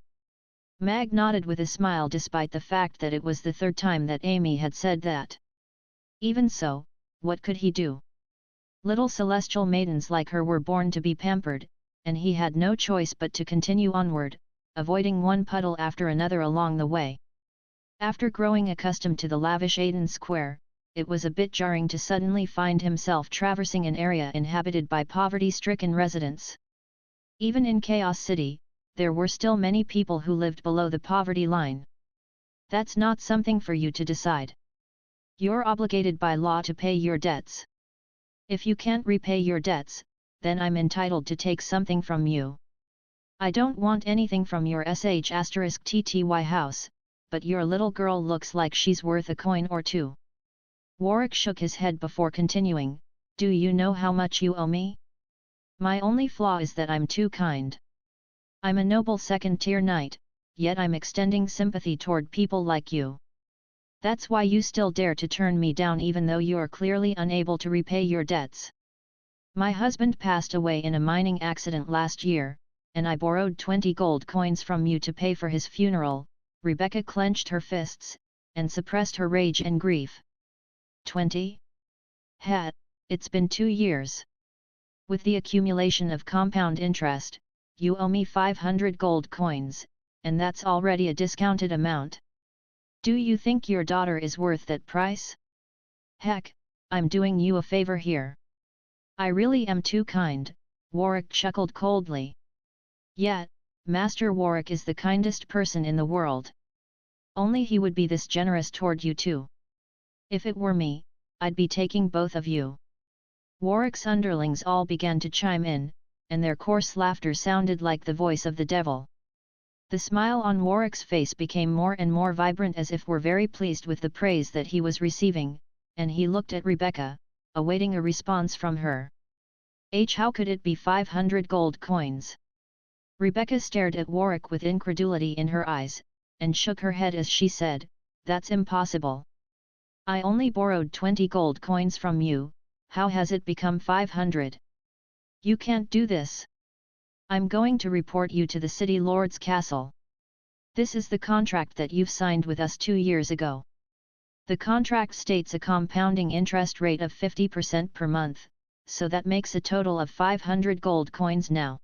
Mag nodded with a smile despite the fact that it was the 3rd time that Amy had said that. Even so, what could he do? Little celestial maidens like her were born to be pampered, and he had no choice but to continue onward, avoiding one puddle after another along the way. After growing accustomed to the lavish Aden Square, it was a bit jarring to suddenly find himself traversing an area inhabited by poverty-stricken residents. Even in Chaos City, there were still many people who lived below the poverty line. "That's not something for you to decide. You're obligated by law to pay your debts. If you can't repay your debts, then I'm entitled to take something from you. I don't want anything from your sh*tty house, but your little girl looks like she's worth a coin or two. Warwick shook his head before continuing, do you know how much you owe me? My only flaw is that I'm too kind. I'm a noble second-tier knight, yet I'm extending sympathy toward people like you. That's why you still dare to turn me down even though you're clearly unable to repay your debts. My husband passed away in a mining accident last year, and I borrowed 20 gold coins from you to pay for his funeral. Rebecca clenched her fists, and suppressed her rage and grief. 20? It's been 2 years. With the accumulation of compound interest, you owe me 500 gold coins, and that's already a discounted amount. Do you think your daughter is worth that price? Heck, I'm doing you a favor here. I really am too kind, Warwick chuckled coldly. Yet, Master Warwick is the kindest person in the world. Only he would be this generous toward you too. If it were me, I'd be taking both of you. Warwick's underlings all began to chime in, and their coarse laughter sounded like the voice of the devil. The smile on Warwick's face became more and more vibrant as if were very pleased with the praise that he was receiving, and he looked at Rebecca, awaiting a response from her. How could it be 500 gold coins? Rebecca stared at Warwick with incredulity in her eyes, and shook her head as she said, that's impossible. I only borrowed 20 gold coins from you, how has it become 500? You can't do this. I'm going to report you to the city lord's castle. This is the contract that you've signed with us 2 years ago. The contract states a compounding interest rate of 50% per month, so that makes a total of 500 gold coins now.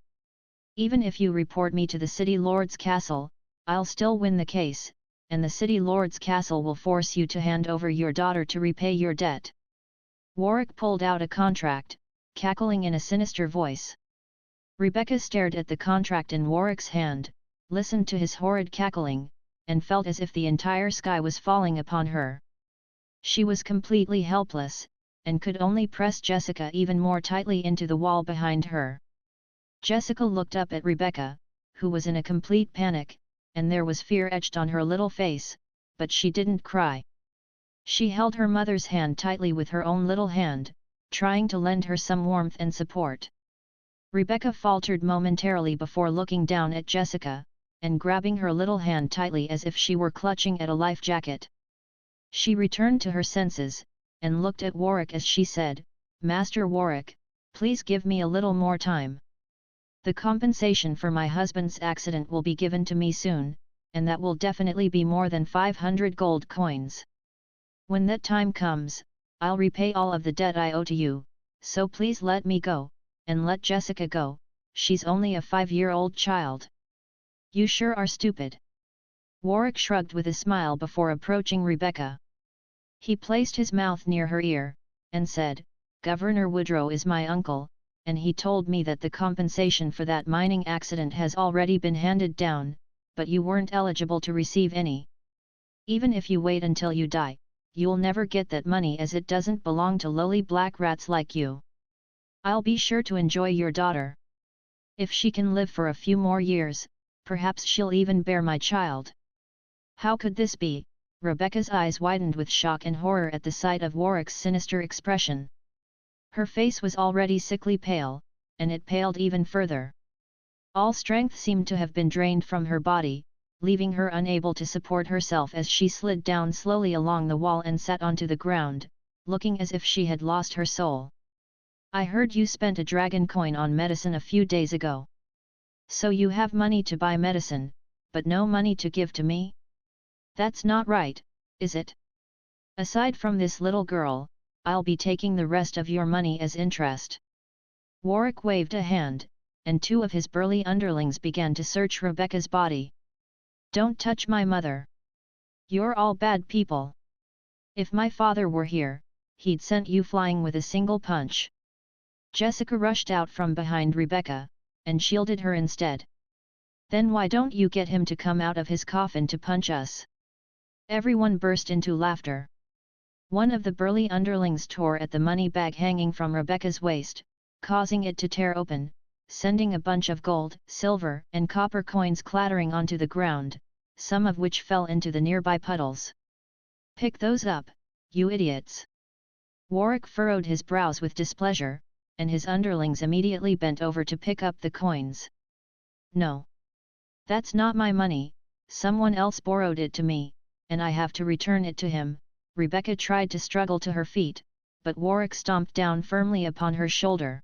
Even if you report me to the city lord's castle, I'll still win the case, and the city lord's castle will force you to hand over your daughter to repay your debt. Warwick pulled out a contract, cackling in a sinister voice. Rebecca stared at the contract in Warwick's hand, listened to his horrid cackling, and felt as if the entire sky was falling upon her. She was completely helpless, and could only press Jessica even more tightly into the wall behind her. Jessica looked up at Rebecca, who was in a complete panic, and there was fear etched on her little face, but she didn't cry. She held her mother's hand tightly with her own little hand, trying to lend her some warmth and support. Rebecca faltered momentarily before looking down at Jessica, and grabbing her little hand tightly as if she were clutching at a life jacket. She returned to her senses, and looked at Warwick as she said, Master Warwick, please give me a little more time. The compensation for my husband's accident will be given to me soon, and that will definitely be more than 500 gold coins. When that time comes, I'll repay all of the debt I owe to you, so please let me go, and let Jessica go, she's only a 5-year-old child. You sure are stupid. Warwick shrugged with a smile before approaching Rebecca. He placed his mouth near her ear, and said, Governor Woodrow is my uncle, and he told me that the compensation for that mining accident has already been handed down, but you weren't eligible to receive any. Even if you wait until you die, you'll never get that money as it doesn't belong to lowly black rats like you. I'll be sure to enjoy your daughter. If she can live for a few more years, perhaps she'll even bear my child. How could this be? Rebecca's eyes widened with shock and horror at the sight of Warwick's sinister expression. Her face was already sickly pale, and it paled even further. All strength seemed to have been drained from her body, leaving her unable to support herself as she slid down slowly along the wall and sat onto the ground, looking as if she had lost her soul. I heard you spent a dragon coin on medicine a few days ago. So you have money to buy medicine, but no money to give to me? That's not right, is it? Aside from this little girl, I'll be taking the rest of your money as interest. Warwick waved a hand, and 2 of his burly underlings began to search Rebecca's body. Don't touch my mother. You're all bad people. If my father were here, he'd sent you flying with a single punch. Jessica rushed out from behind Rebecca, and shielded her instead. Then why don't you get him to come out of his coffin to punch us? Everyone burst into laughter. One of the burly underlings tore at the money bag hanging from Rebecca's waist, causing it to tear open, sending a bunch of gold, silver, and copper coins clattering onto the ground, some of which fell into the nearby puddles. "Pick those up, you idiots!" Warwick furrowed his brows with displeasure, and his underlings immediately bent over to pick up the coins. "No. That's not my money, someone else borrowed it to me, and I have to return it to him." Rebecca tried to struggle to her feet, but Warwick stomped down firmly upon her shoulder.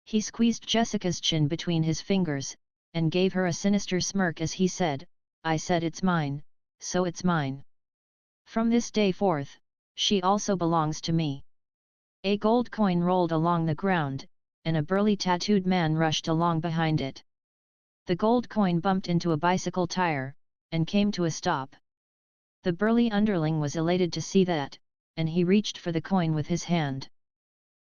He squeezed Jessica's chin between his fingers, and gave her a sinister smirk as he said, "I said it's mine, so it's mine. From this day forth, she also belongs to me." A gold coin rolled along the ground, and a burly tattooed man rushed along behind it. The gold coin bumped into a bicycle tire, and came to a stop. The burly underling was elated to see that, and he reached for the coin with his hand.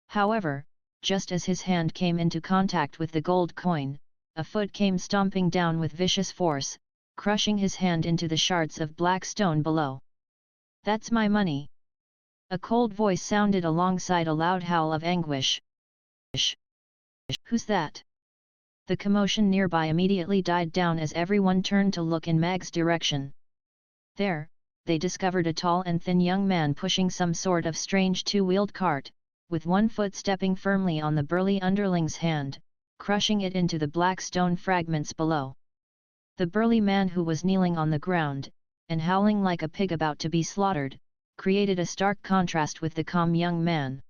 However, just as his hand came into contact with the gold coin, a foot came stomping down with vicious force, crushing his hand into the shards of black stone below. "That's my money!" A cold voice sounded alongside a loud howl of anguish. "Who's that?" The commotion nearby immediately died down as everyone turned to look in Mag's direction. There, they discovered a tall and thin young man pushing some sort of strange two-wheeled cart, with one foot stepping firmly on the burly underling's hand, crushing it into the black stone fragments below. The burly man, who was kneeling on the ground, and howling like a pig about to be slaughtered, created a stark contrast with the calm young man.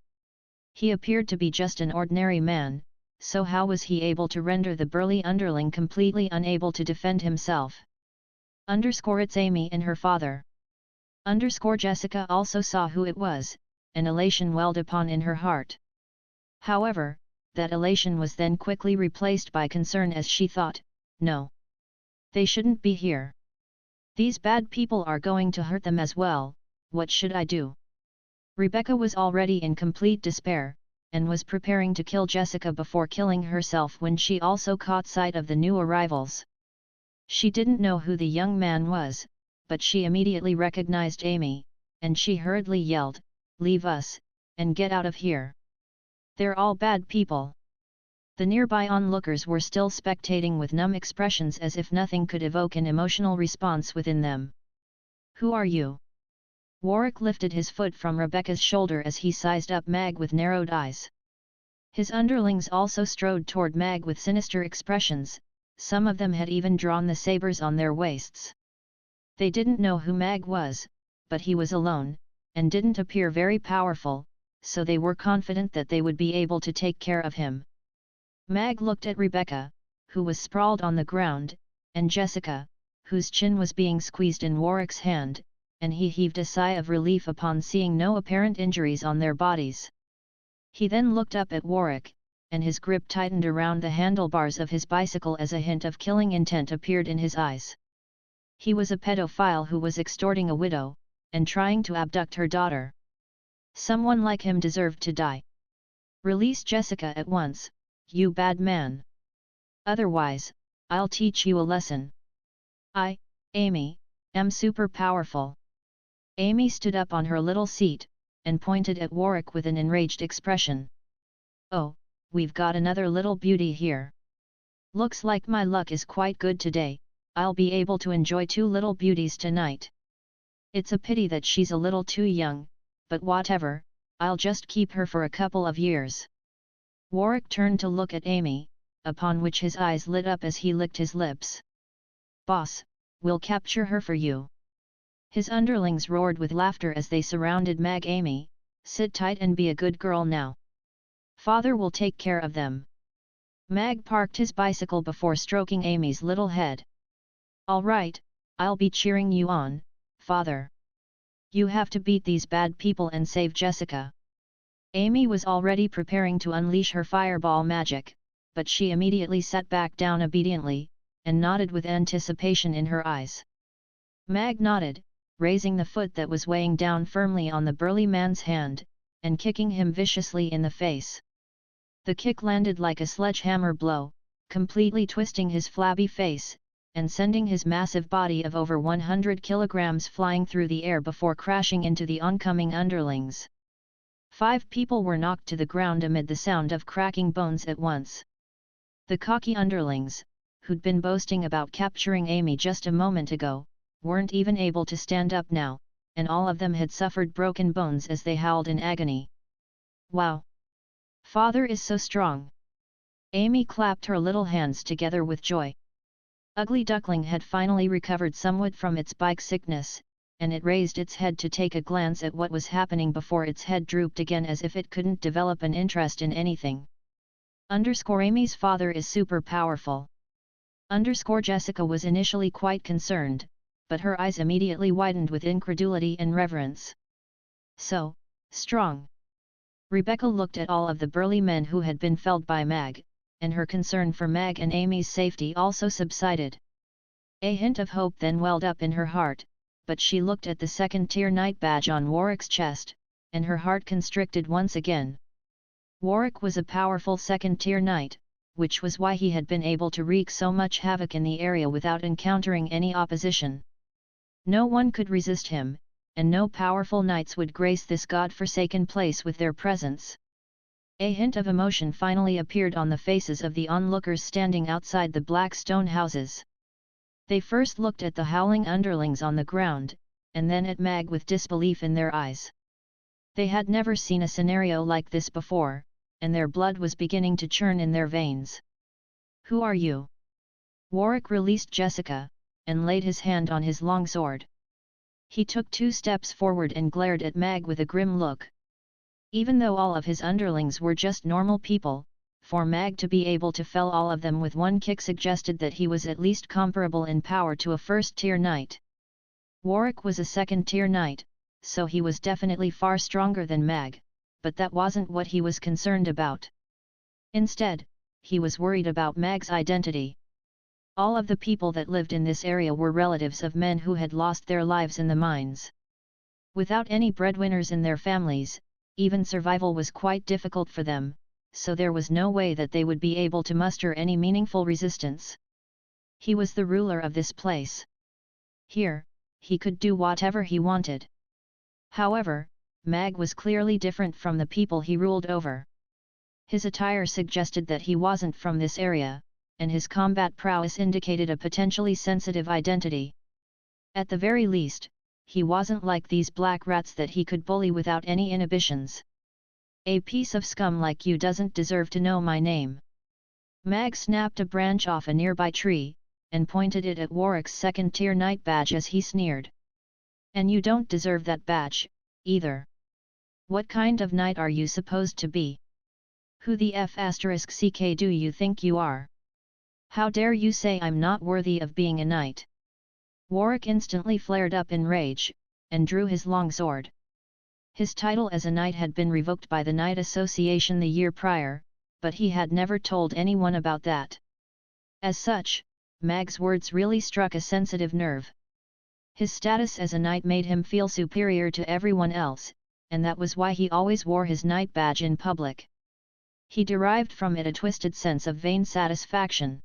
He appeared to be just an ordinary man, so how was he able to render the burly underling completely unable to defend himself? It's Amy and her father. Jessica also saw who it was, and elation welled upon in her heart. However, that elation was then quickly replaced by concern as she thought, "No. They shouldn't be here. These bad people are going to hurt them as well, what should I do?" Rebecca was already in complete despair, and was preparing to kill Jessica before killing herself when she also caught sight of the new arrivals. She didn't know who the young man was, but she immediately recognized Amy, and she hurriedly yelled, "Leave us, and get out of here. They're all bad people." The nearby onlookers were still spectating with numb expressions as if nothing could evoke an emotional response within them. "Who are you?" Warwick lifted his foot from Rebecca's shoulder as he sized up Mag with narrowed eyes. His underlings also strode toward Mag with sinister expressions, some of them had even drawn the sabers on their waists. They didn't know who Mag was, but he was alone, and didn't appear very powerful, so they were confident that they would be able to take care of him. Mag looked at Rebecca, who was sprawled on the ground, and Jessica, whose chin was being squeezed in Warwick's hand, and he heaved a sigh of relief upon seeing no apparent injuries on their bodies. He then looked up at Warwick, and his grip tightened around the handlebars of his bicycle as a hint of killing intent appeared in his eyes. He was a pedophile who was extorting a widow, and trying to abduct her daughter. Someone like him deserved to die. "Release Jessica at once, you bad man. Otherwise, I'll teach you a lesson. I, Amy, am super powerful." Amy stood up on her little seat, and pointed at Warwick with an enraged expression. "Oh, we've got another little beauty here. Looks like my luck is quite good today, I'll be able to enjoy two little beauties tonight. It's a pity that she's a little too young, but whatever, I'll just keep her for a couple of years." Warwick turned to look at Amy, upon which his eyes lit up as he licked his lips. "Boss, we'll capture her for you." His underlings roared with laughter as they surrounded Mag. "Amy, sit tight and be a good girl now. Father will take care of them." Mag parked his bicycle before stroking Amy's little head. "All right, I'll be cheering you on, Father. You have to beat these bad people and save Jessica." Amy was already preparing to unleash her fireball magic, but she immediately sat back down obediently, and nodded with anticipation in her eyes. Mag nodded, raising the foot that was weighing down firmly on the burly man's hand, and kicking him viciously in the face. The kick landed like a sledgehammer blow, completely twisting his flabby face, and sending his massive body of over 100 kilograms flying through the air before crashing into the oncoming underlings. 5 people were knocked to the ground amid the sound of cracking bones at once. The cocky underlings, who'd been boasting about capturing Amy just a moment ago, weren't even able to stand up now, and all of them had suffered broken bones as they howled in agony. Wow! Father is so strong! Amy clapped her little hands together with joy. Ugly Duckling had finally recovered somewhat from its bike sickness, and it raised its head to take a glance at what was happening before its head drooped again as if it couldn't develop an interest in anything. Amy's father is super powerful. Jessica was initially quite concerned, but her eyes immediately widened with incredulity and reverence. So, strong. Rebecca looked at all of the burly men who had been felled by Mag, and her concern for Mag and Amy's safety also subsided. A hint of hope then welled up in her heart, but she looked at the second-tier knight badge on Warwick's chest, and her heart constricted once again. Warwick was a powerful second-tier knight, which was why he had been able to wreak so much havoc in the area without encountering any opposition. No one could resist him, and no powerful knights would grace this god-forsaken place with their presence. A hint of emotion finally appeared on the faces of the onlookers standing outside the black stone houses. They first looked at the howling underlings on the ground, and then at Mag with disbelief in their eyes. They had never seen a scenario like this before, and their blood was beginning to churn in their veins. "Who are you?" Warwick released Jessica, and laid his hand on his longsword. He took 2 steps forward and glared at Mag with a grim look. Even though all of his underlings were just normal people, for Mag to be able to fell all of them with one kick suggested that he was at least comparable in power to a first-tier knight. Warwick was a second-tier knight, so he was definitely far stronger than Mag, but that wasn't what he was concerned about. Instead, he was worried about Mag's identity. All of the people that lived in this area were relatives of men who had lost their lives in the mines. Without any breadwinners in their families, even survival was quite difficult for them, so there was no way that they would be able to muster any meaningful resistance. He was the ruler of this place. Here, he could do whatever he wanted. However, Mag was clearly different from the people he ruled over. His attire suggested that he wasn't from this area, and his combat prowess indicated a potentially sensitive identity. At the very least, he wasn't like these black rats that he could bully without any inhibitions. "A piece of scum like you doesn't deserve to know my name." Mag snapped a branch off a nearby tree, and pointed it at Warwick's second-tier knight badge as he sneered. "And you don't deserve that badge, either. What kind of knight are you supposed to be? Who the f*** do you think you are? How dare you say I'm not worthy of being a knight?" Warwick instantly flared up in rage, and drew his longsword. His title as a knight had been revoked by the Knight Association the year prior, but he had never told anyone about that. As such, Mag's words really struck a sensitive nerve. His status as a knight made him feel superior to everyone else, and that was why he always wore his knight badge in public. He derived from it a twisted sense of vain satisfaction.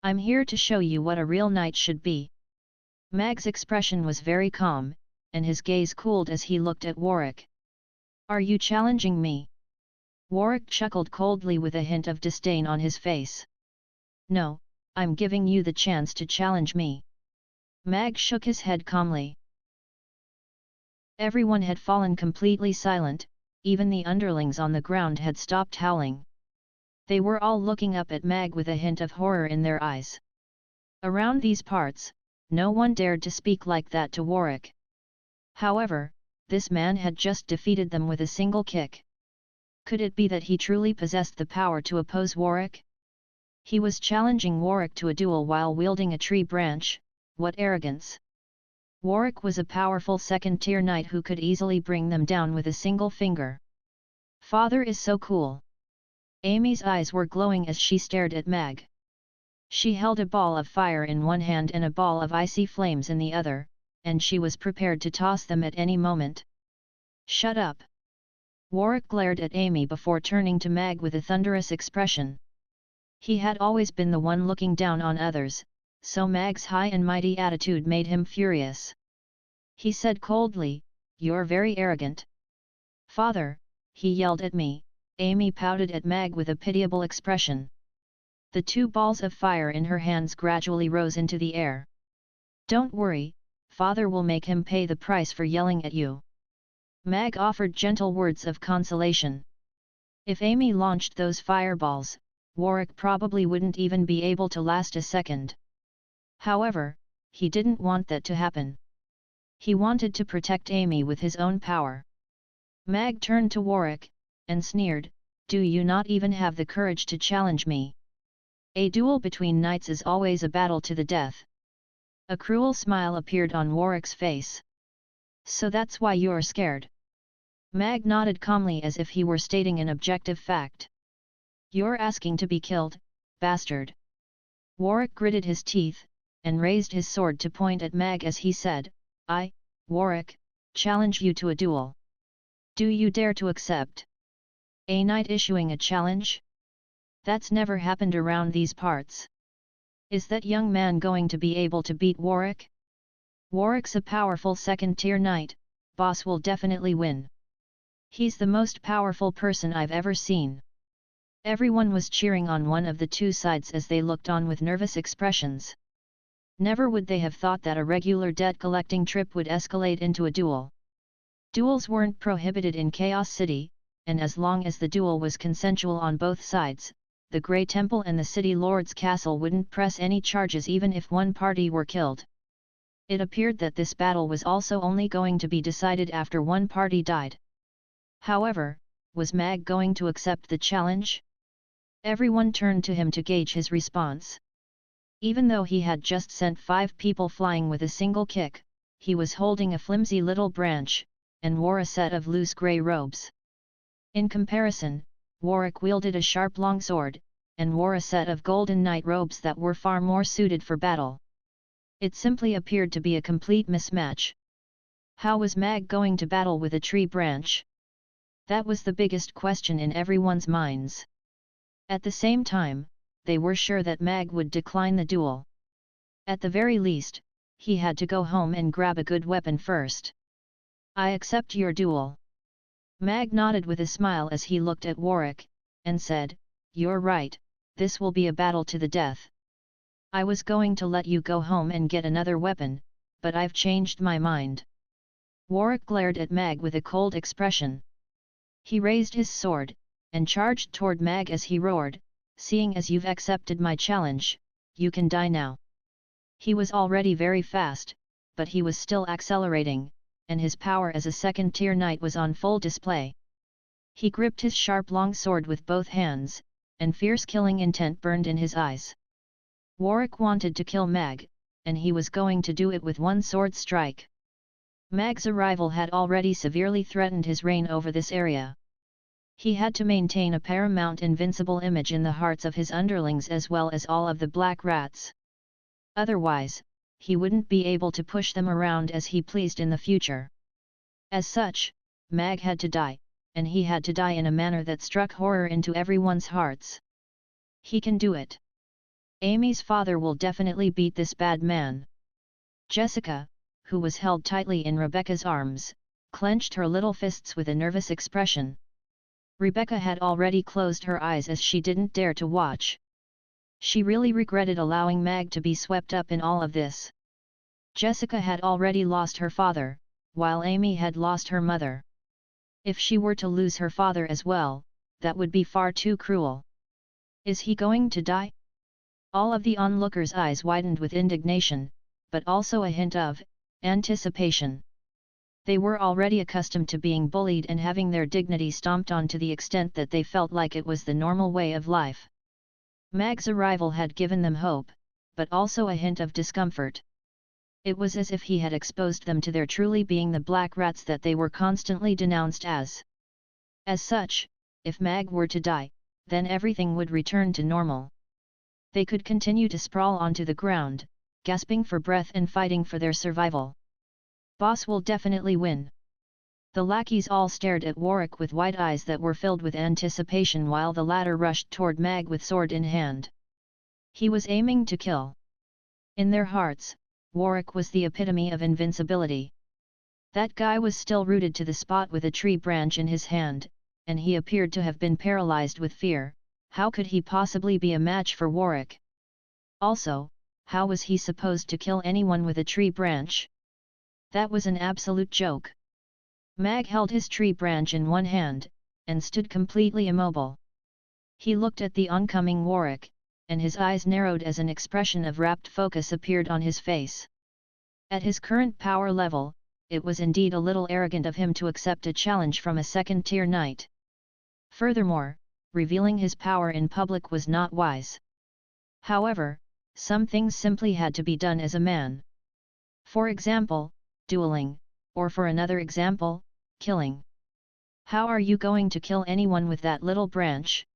"I'm here to show you what a real knight should be." Mag's expression was very calm, and his gaze cooled as he looked at Warwick. "Are you challenging me?" Warwick chuckled coldly with a hint of disdain on his face. "No, I'm giving you the chance to challenge me." Mag shook his head calmly. Everyone had fallen completely silent, even the underlings on the ground had stopped howling. They were all looking up at Mag with a hint of horror in their eyes. Around these parts, no one dared to speak like that to Warwick. However, this man had just defeated them with a single kick. Could it be that he truly possessed the power to oppose Warwick? He was challenging Warwick to a duel while wielding a tree branch. What arrogance! Warwick was a powerful second-tier knight who could easily bring them down with a single finger. "Father is so cool." Amy's eyes were glowing as she stared at Mag. She held a ball of fire in one hand and a ball of icy flames in the other, and she was prepared to toss them at any moment. "Shut up!" Warwick glared at Amy before turning to Mag with a thunderous expression. He had always been the one looking down on others, so Mag's high and mighty attitude made him furious. He said coldly, "You're very arrogant." "Father," he yelled at me. Amy pouted at Mag with a pitiable expression. The two balls of fire in her hands gradually rose into the air. "Don't worry, Father will make him pay the price for yelling at you." Mag offered gentle words of consolation. If Amy launched those fireballs, Warwick probably wouldn't even be able to last a second. However, he didn't want that to happen. He wanted to protect Amy with his own power. Mag turned to Warwick, and sneered, "Do you not even have the courage to challenge me? A duel between knights is always a battle to the death." A cruel smile appeared on Warwick's face. "So that's why you're scared?" Mag nodded calmly as if he were stating an objective fact. "You're asking to be killed, bastard." Warwick gritted his teeth, and raised his sword to point at Mag as he said, "I, Warwick, challenge you to a duel. Do you dare to accept? A knight issuing a challenge? That's never happened around these parts. Is that young man going to be able to beat Warwick? Warwick's a powerful second-tier knight, boss will definitely win. He's the most powerful person I've ever seen." Everyone was cheering on one of the two sides as they looked on with nervous expressions. Never would they have thought that a regular debt-collecting trip would escalate into a duel. Duels weren't prohibited in Chaos City, and as long as the duel was consensual on both sides, the Grey Temple and the City Lord's castle wouldn't press any charges even if one party were killed. It appeared that this battle was also only going to be decided after one party died. However, was Mag going to accept the challenge? Everyone turned to him to gauge his response. Even though he had just sent 5 people flying with a single kick, he was holding a flimsy little branch, and wore a set of loose grey robes. In comparison, Warwick wielded a sharp longsword, and wore a set of golden knight robes that were far more suited for battle. It simply appeared to be a complete mismatch. How was Mag going to battle with a tree branch? That was the biggest question in everyone's minds. At the same time, they were sure that Mag would decline the duel. At the very least, he had to go home and grab a good weapon first. "I accept your duel." Mag nodded with a smile as he looked at Warwick, and said, "You're right, this will be a battle to the death. I was going to let you go home and get another weapon, but I've changed my mind." Warwick glared at Mag with a cold expression. He raised his sword, and charged toward Mag as he roared, "Seeing as you've accepted my challenge, you can die now." He was already very fast, but he was still accelerating, and his power as a second-tier knight was on full display. He gripped his sharp long sword with both hands, and fierce killing intent burned in his eyes. Warwick wanted to kill Mag, and he was going to do it with one sword strike. Mag's arrival had already severely threatened his reign over this area. He had to maintain a paramount invincible image in the hearts of his underlings as well as all of the black rats. Otherwise, he wouldn't be able to push them around as he pleased in the future. As such, Mag had to die, and he had to die in a manner that struck horror into everyone's hearts. He can do it. Amy's father will definitely beat this bad man. Jessica, who was held tightly in Rebecca's arms, clenched her little fists with a nervous expression. Rebecca had already closed her eyes as she didn't dare to watch. She really regretted allowing Mag to be swept up in all of this. Jessica had already lost her father, while Amy had lost her mother. If she were to lose her father as well, that would be far too cruel. Is he going to die? All of the onlookers' eyes widened with indignation, but also a hint of anticipation. They were already accustomed to being bullied and having their dignity stomped on to the extent that they felt like it was the normal way of life. Mag's arrival had given them hope, but also a hint of discomfort. It was as if he had exposed them to their truly being the black rats that they were constantly denounced as. As such, if Mag were to die, then everything would return to normal. They could continue to sprawl onto the ground, gasping for breath and fighting for their survival. Boss will definitely win. The lackeys all stared at Warwick with wide eyes that were filled with anticipation while the latter rushed toward Mag with sword in hand. He was aiming to kill. In their hearts, Warwick was the epitome of invincibility. That guy was still rooted to the spot with a tree branch in his hand, and he appeared to have been paralyzed with fear. How could he possibly be a match for Warwick? Also, how was he supposed to kill anyone with a tree branch? That was an absolute joke. Mag held his tree branch in one hand, and stood completely immobile. He looked at the oncoming Warwick, and his eyes narrowed as an expression of rapt focus appeared on his face. At his current power level, it was indeed a little arrogant of him to accept a challenge from a second-tier knight. Furthermore, revealing his power in public was not wise. However, some things simply had to be done as a man. For example, dueling, or for another example, killing. How are you going to kill anyone with that little branch?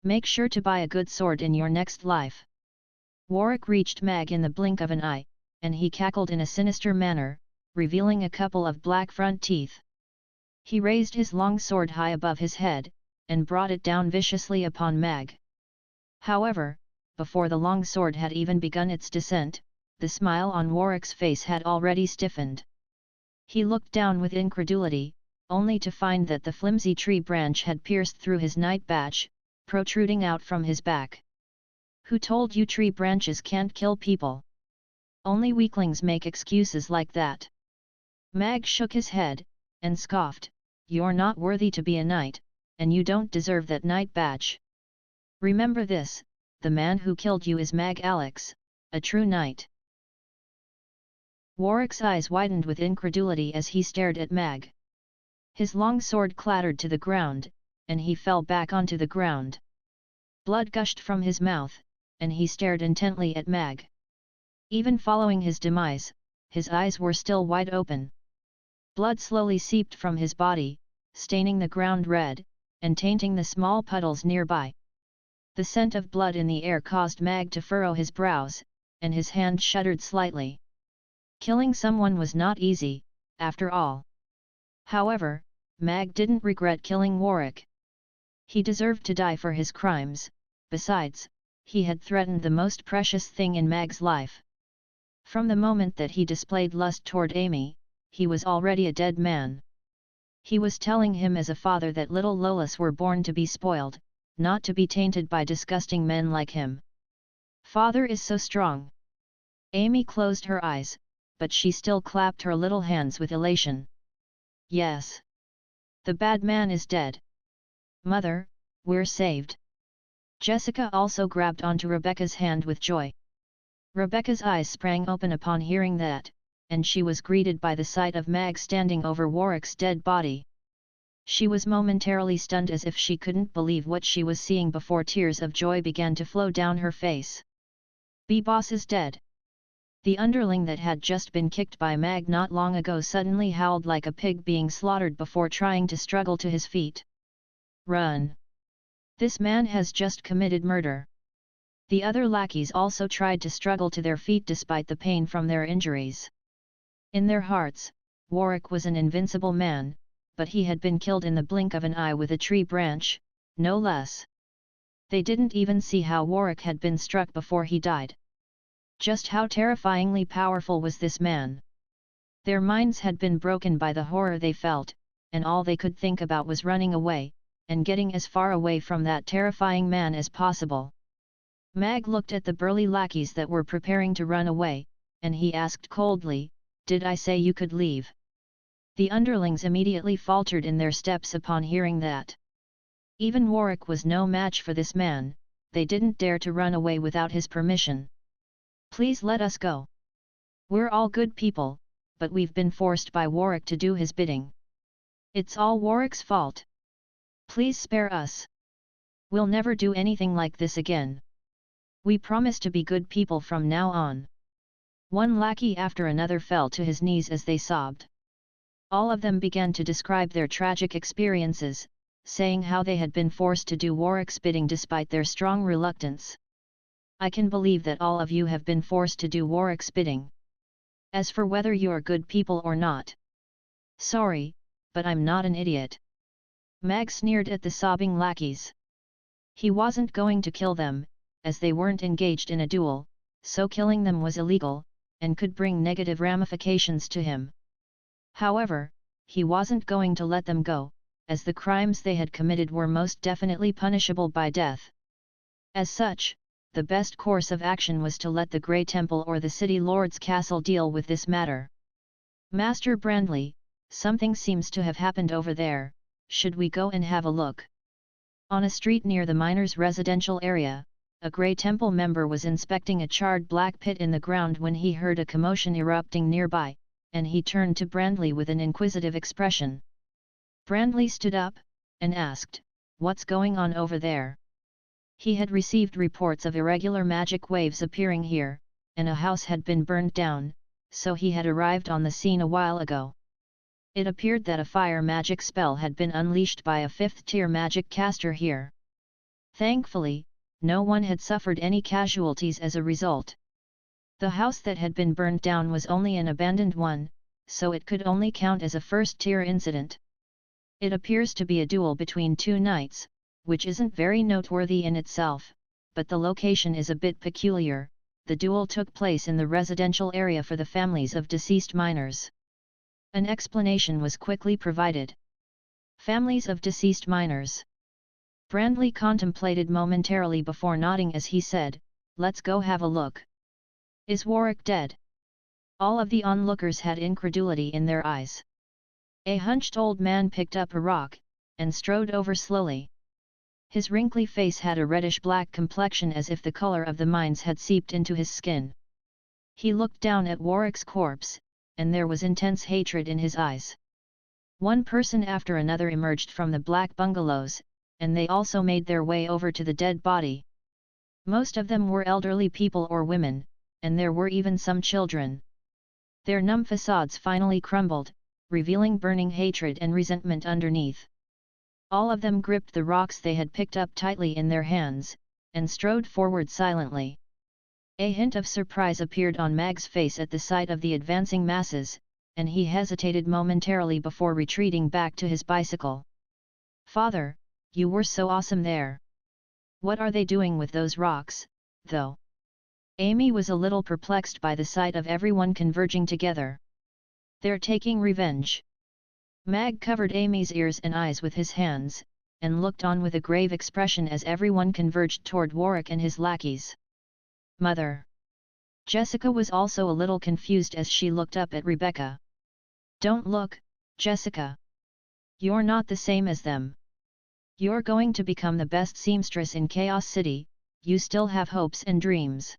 Make sure to buy a good sword in your next life. Warwick reached Mag in the blink of an eye, and he cackled in a sinister manner, revealing a couple of black front teeth. He raised his long sword high above his head, and brought it down viciously upon Mag. However, before the long sword had even begun its descent, the smile on Warwick's face had already stiffened. He looked down with incredulity, only to find that the flimsy tree branch had pierced through his knight badge, protruding out from his back. Who told you tree branches can't kill people? Only weaklings make excuses like that. Mag shook his head, and scoffed, "You're not worthy to be a knight, and you don't deserve that knight badge. Remember this, the man who killed you is Mag Alex, a true knight." Warwick's eyes widened with incredulity as he stared at Mag. His long sword clattered to the ground, and he fell back onto the ground. Blood gushed from his mouth, and he stared intently at Mag. Even following his demise, his eyes were still wide open. Blood slowly seeped from his body, staining the ground red, and tainting the small puddles nearby. The scent of blood in the air caused Mag to furrow his brows, and his hand shuddered slightly. Killing someone was not easy, after all. However, Mag didn't regret killing Warwick. He deserved to die for his crimes. Besides, he had threatened the most precious thing in Mag's life. From the moment that he displayed lust toward Amy, he was already a dead man. He was telling him as a father that little Lolas were born to be spoiled, not to be tainted by disgusting men like him. Father is so strong. Amy closed her eyes, but she still clapped her little hands with elation. Yes. The bad man is dead. Mother, we're saved. Jessica also grabbed onto Rebecca's hand with joy. Rebecca's eyes sprang open upon hearing that, and she was greeted by the sight of Mag standing over Warwick's dead body. She was momentarily stunned as if she couldn't believe what she was seeing before tears of joy began to flow down her face. B-Boss is dead. The underling that had just been kicked by Mag not long ago suddenly howled like a pig being slaughtered before trying to struggle to his feet. Run! This man has just committed murder. The other lackeys also tried to struggle to their feet despite the pain from their injuries. In their hearts, Warwick was an invincible man, but he had been killed in the blink of an eye with a tree branch, no less. They didn't even see how Warwick had been struck before he died. Just how terrifyingly powerful was this man? Their minds had been broken by the horror they felt, and all they could think about was running away, and getting as far away from that terrifying man as possible. Mag looked at the burly lackeys that were preparing to run away, and he asked coldly, "Did I say you could leave?" The underlings immediately faltered in their steps upon hearing that. Even Warwick was no match for this man, they didn't dare to run away without his permission. "Please let us go. We're all good people, but we've been forced by Warwick to do his bidding. It's all Warwick's fault. Please spare us. We'll never do anything like this again. We promise to be good people from now on." One lackey after another fell to his knees as they sobbed. All of them began to describe their tragic experiences, saying how they had been forced to do Warwick's bidding despite their strong reluctance. "I can believe that all of you have been forced to do Warwick's bidding. As for whether you're good people or not, sorry, but I'm not an idiot." Mag sneered at the sobbing lackeys. He wasn't going to kill them, as they weren't engaged in a duel, so killing them was illegal, and could bring negative ramifications to him. However, he wasn't going to let them go, as the crimes they had committed were most definitely punishable by death. As such, the best course of action was to let the Grey Temple or the City Lord's Castle deal with this matter. Master Brandley, something seems to have happened over there, should we go and have a look? On a street near the miners' residential area, a Grey Temple member was inspecting a charred black pit in the ground when he heard a commotion erupting nearby, and he turned to Brandley with an inquisitive expression. Brandley stood up, and asked, "What's going on over there?" He had received reports of irregular magic waves appearing here, and a house had been burned down, so he had arrived on the scene a while ago. It appeared that a fire magic spell had been unleashed by a 5th-tier magic caster here. Thankfully, no one had suffered any casualties as a result. The house that had been burned down was only an abandoned one, so it could only count as a 1st-tier incident. It appears to be a duel between two knights, which isn't very noteworthy in itself, but the location is a bit peculiar. The duel took place in the residential area for the families of deceased miners. An explanation was quickly provided. Families of deceased miners. Brandley contemplated momentarily before nodding as he said, "Let's go have a look." "Is Warwick dead?" All of the onlookers had incredulity in their eyes. A hunched old man picked up a rock, and strode over slowly. His wrinkly face had a reddish-black complexion as if the color of the mines had seeped into his skin. He looked down at Warwick's corpse, and there was intense hatred in his eyes. One person after another emerged from the black bungalows, and they also made their way over to the dead body. Most of them were elderly people or women, and there were even some children. Their numb facades finally crumbled, revealing burning hatred and resentment underneath. All of them gripped the rocks they had picked up tightly in their hands, and strode forward silently. A hint of surprise appeared on Mag's face at the sight of the advancing masses, and he hesitated momentarily before retreating back to his bicycle. "Father, you were so awesome there. What are they doing with those rocks, though?" Amy was a little perplexed by the sight of everyone converging together. "They're taking revenge." Mag covered Amy's ears and eyes with his hands, and looked on with a grave expression as everyone converged toward Warwick and his lackeys. "Mother." Jessica was also a little confused as she looked up at Rebecca. "Don't look, Jessica. You're not the same as them. You're going to become the best seamstress in Chaos City, you still have hopes and dreams."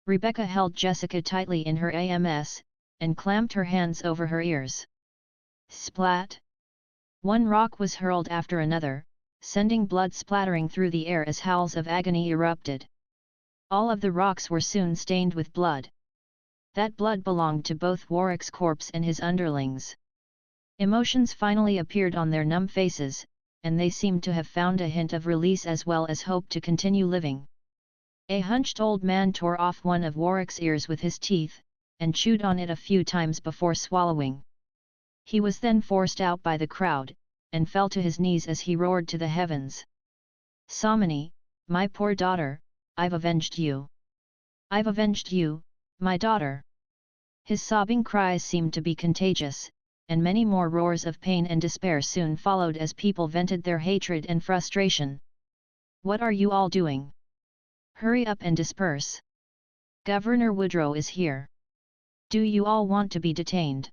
Rebecca held Jessica tightly in her AMS, and clamped her hands over her ears. Splat! One rock was hurled after another, sending blood splattering through the air as howls of agony erupted. All of the rocks were soon stained with blood. That blood belonged to both Warwick's corpse and his underlings. Emotions finally appeared on their numb faces, and they seemed to have found a hint of release as well as hope to continue living. A hunched old man tore off one of Warwick's ears with his teeth, and chewed on it a few times before swallowing. He was then forced out by the crowd, and fell to his knees as he roared to the heavens. "Samani, my poor daughter, I've avenged you. I've avenged you, my daughter." His sobbing cries seemed to be contagious, and many more roars of pain and despair soon followed as people vented their hatred and frustration. "What are you all doing? Hurry up and disperse. Governor Woodrow is here. Do you all want to be detained?"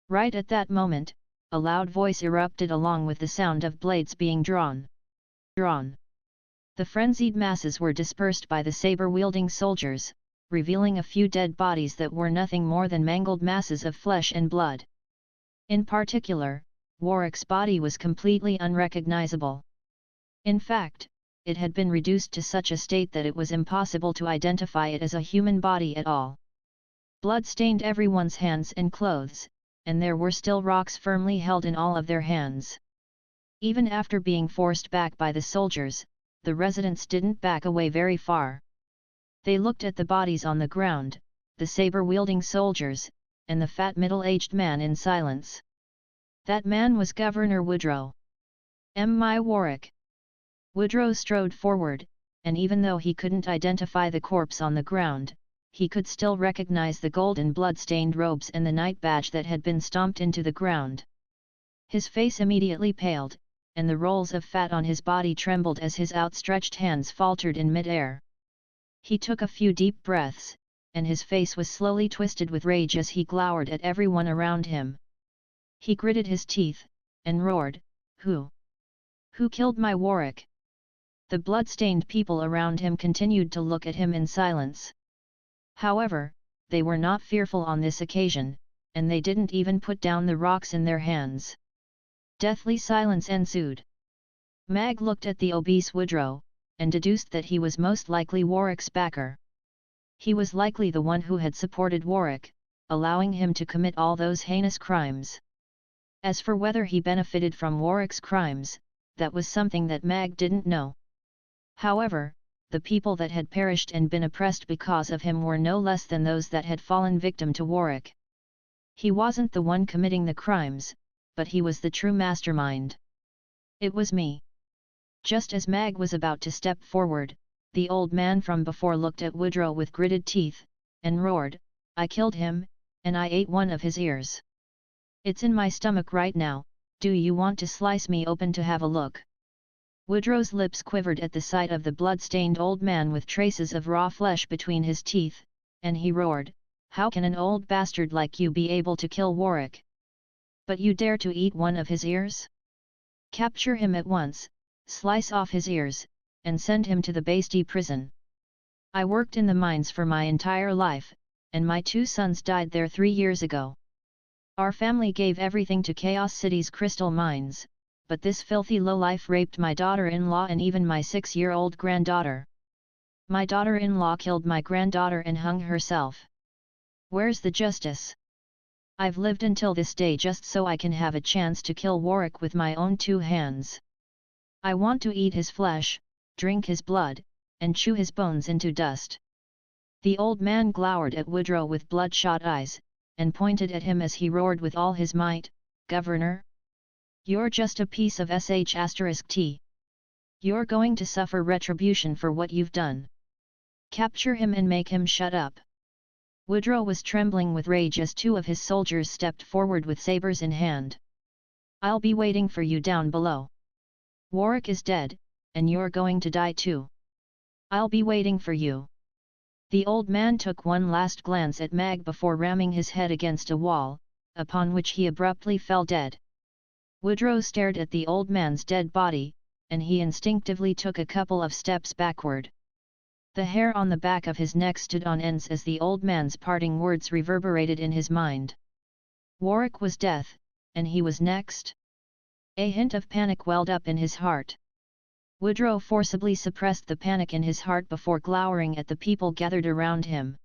Right at that moment, a loud voice erupted along with the sound of blades being drawn. The frenzied masses were dispersed by the saber-wielding soldiers, revealing a few dead bodies that were nothing more than mangled masses of flesh and blood. In particular, Warwick's body was completely unrecognizable. In fact, it had been reduced to such a state that it was impossible to identify it as a human body at all. Blood stained everyone's hands and clothes, and there were still rocks firmly held in all of their hands. Even after being forced back by the soldiers, the residents didn't back away very far. They looked at the bodies on the ground, the saber-wielding soldiers, and the fat middle-aged man in silence. That man was Governor Woodrow. My Warwick. Woodrow strode forward, and even though he couldn't identify the corpse on the ground, he could still recognize the golden blood-stained robes and the knight badge that had been stomped into the ground. His face immediately paled, and the rolls of fat on his body trembled as his outstretched hands faltered in mid-air. He took a few deep breaths, and his face was slowly twisted with rage as he glowered at everyone around him. He gritted his teeth, and roared, "Who? Who killed my Warwick?" The blood-stained people around him continued to look at him in silence. However, they were not fearful on this occasion, and they didn't even put down the rocks in their hands. Deathly silence ensued. Mag looked at the obese Woodrow, and deduced that he was most likely Warwick's backer. He was likely the one who had supported Warwick, allowing him to commit all those heinous crimes. As for whether he benefited from Warwick's crimes, that was something that Mag didn't know. However, the people that had perished and been oppressed because of him were no less than those that had fallen victim to Warwick. He wasn't the one committing the crimes, but he was the true mastermind. "It was me." Just as Mag was about to step forward, the old man from before looked at Woodrow with gritted teeth, and roared, "I killed him, and I ate one of his ears. It's in my stomach right now, do you want to slice me open to have a look?" Woodrow's lips quivered at the sight of the blood-stained old man with traces of raw flesh between his teeth, and he roared, "How can an old bastard like you be able to kill Warwick? But you dare to eat one of his ears? Capture him at once, slice off his ears, and send him to the Basti prison. I worked in the mines for my entire life, and my 2 sons died there 3 years ago. Our family gave everything to Chaos City's crystal mines, but this filthy lowlife raped my daughter-in-law and even my 6-year-old granddaughter. My daughter-in-law killed my granddaughter and hung herself. Where's the justice? I've lived until this day just so I can have a chance to kill Warwick with my own 2 hands. I want to eat his flesh, drink his blood, and chew his bones into dust." The old man glowered at Woodrow with bloodshot eyes, and pointed at him as he roared with all his might, "Governor? You're just a piece of SAHDR. You're going to suffer retribution for what you've done. Capture him and make him shut up." Woodrow was trembling with rage as 2 of his soldiers stepped forward with sabers in hand. "I'll be waiting for you down below. Warwick is dead, and you're going to die too. I'll be waiting for you." The old man took one last glance at Mag before ramming his head against a wall, upon which he abruptly fell dead. Woodrow stared at the old man's dead body, and he instinctively took a couple of steps backward. The hair on the back of his neck stood on ends as the old man's parting words reverberated in his mind. Warwick was death, and he was next? A hint of panic welled up in his heart. Woodrow forcibly suppressed the panic in his heart before glowering at the people gathered around him.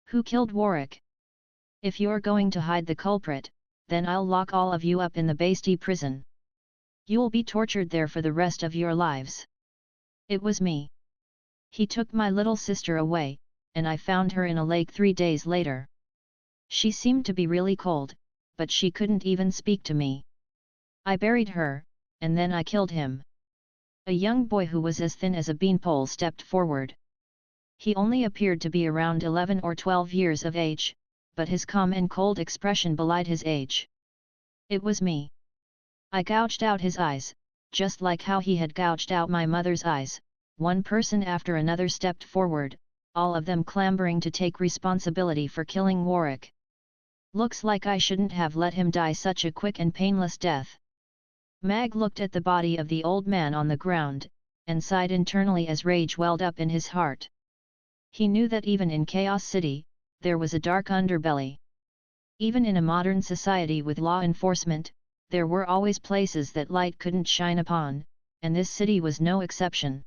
"Who killed Warwick? If you're going to hide the culprit, then I'll lock all of you up in the Basti prison. You'll be tortured there for the rest of your lives. It was me. He took my little sister away, and I found her in a lake 3 days later. She seemed to be really cold, but she couldn't even speak to me. I buried her, and then I killed him." A young boy who was as thin as a beanpole stepped forward. He only appeared to be around 11 or 12 years of age, but his calm and cold expression belied his age. "It was me. I gouged out his eyes, just like how he had gouged out my mother's eyes." One person after another stepped forward, all of them clamoring to take responsibility for killing Warwick. "Looks like I shouldn't have let him die such a quick and painless death." Mag looked at the body of the old man on the ground, and sighed internally as rage welled up in his heart. He knew that even in Chaos City, there was a dark underbelly. Even in a modern society with law enforcement, there were always places that light couldn't shine upon, and this city was no exception.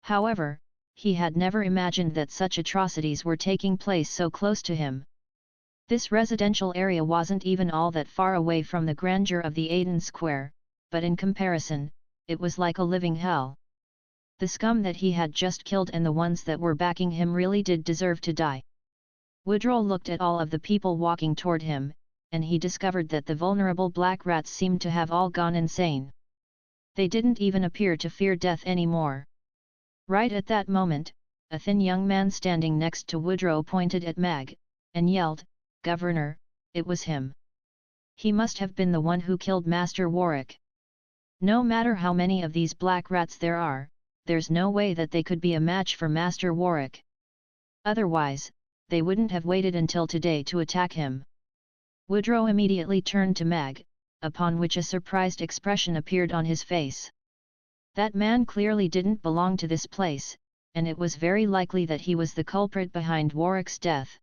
However, he had never imagined that such atrocities were taking place so close to him. This residential area wasn't even all that far away from the grandeur of the Aden Square, but in comparison, it was like a living hell. The scum that he had just killed and the ones that were backing him really did deserve to die. Woodrow looked at all of the people walking toward him, and he discovered that the vulnerable black rats seemed to have all gone insane. They didn't even appear to fear death anymore. Right at that moment, a thin young man standing next to Woodrow pointed at Mag, and yelled, "Governor, it was him. He must have been the one who killed Master Warwick. No matter how many of these black rats there are, there's no way that they could be a match for Master Warwick. Otherwise, they wouldn't have waited until today to attack him." Woodrow immediately turned to Mag, upon which a surprised expression appeared on his face. That man clearly didn't belong to this place, and it was very likely that he was the culprit behind Warwick's death.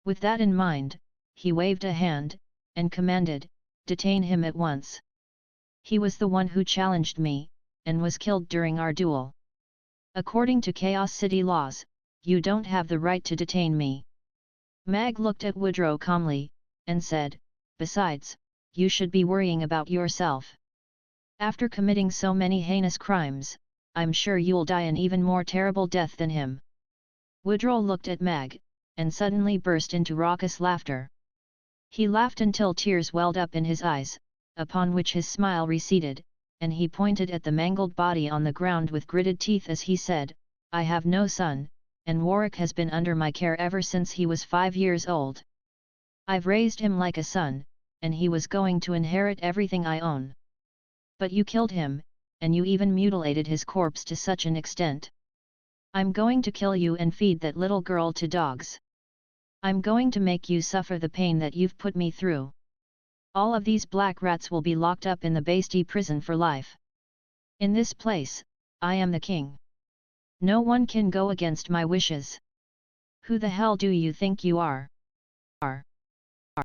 With that in mind, he waved a hand, and commanded, "Detain him at once. He was the one who challenged me, and was killed during our duel. According to Chaos City laws, you don't have the right to detain me." Mag looked at Woodrow calmly, and said, "Besides, you should be worrying about yourself. After committing so many heinous crimes, I'm sure you'll die an even more terrible death than him." Woodrow looked at Mag, and suddenly burst into raucous laughter. He laughed until tears welled up in his eyes, upon which his smile receded, and he pointed at the mangled body on the ground with gritted teeth as he said, "I have no son, and Warwick has been under my care ever since he was 5 years old. I've raised him like a son, and he was going to inherit everything I own. But you killed him, and you even mutilated his corpse to such an extent. I'm going to kill you and feed that little girl to dogs. I'm going to make you suffer the pain that you've put me through. All of these black rats will be locked up in the Basti prison for life. In this place, I am the king. No one can go against my wishes. Who the hell do you think you are?"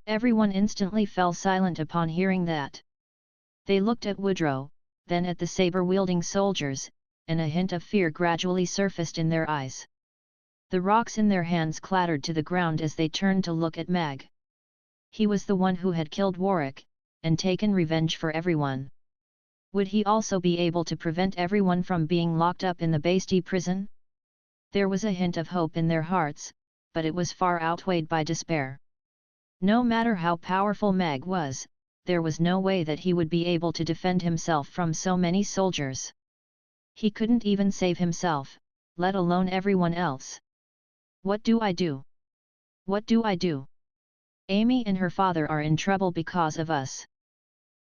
Everyone instantly fell silent upon hearing that. They looked at Woodrow, then at the saber-wielding soldiers, and a hint of fear gradually surfaced in their eyes. The rocks in their hands clattered to the ground as they turned to look at Mag. He was the one who had killed Warwick, and taken revenge for everyone. Would he also be able to prevent everyone from being locked up in the Basti prison? There was a hint of hope in their hearts, but it was far outweighed by despair. No matter how powerful Mag was, there was no way that he would be able to defend himself from so many soldiers. He couldn't even save himself, let alone everyone else. "What do I do? What do I do? Amy and her father are in trouble because of us."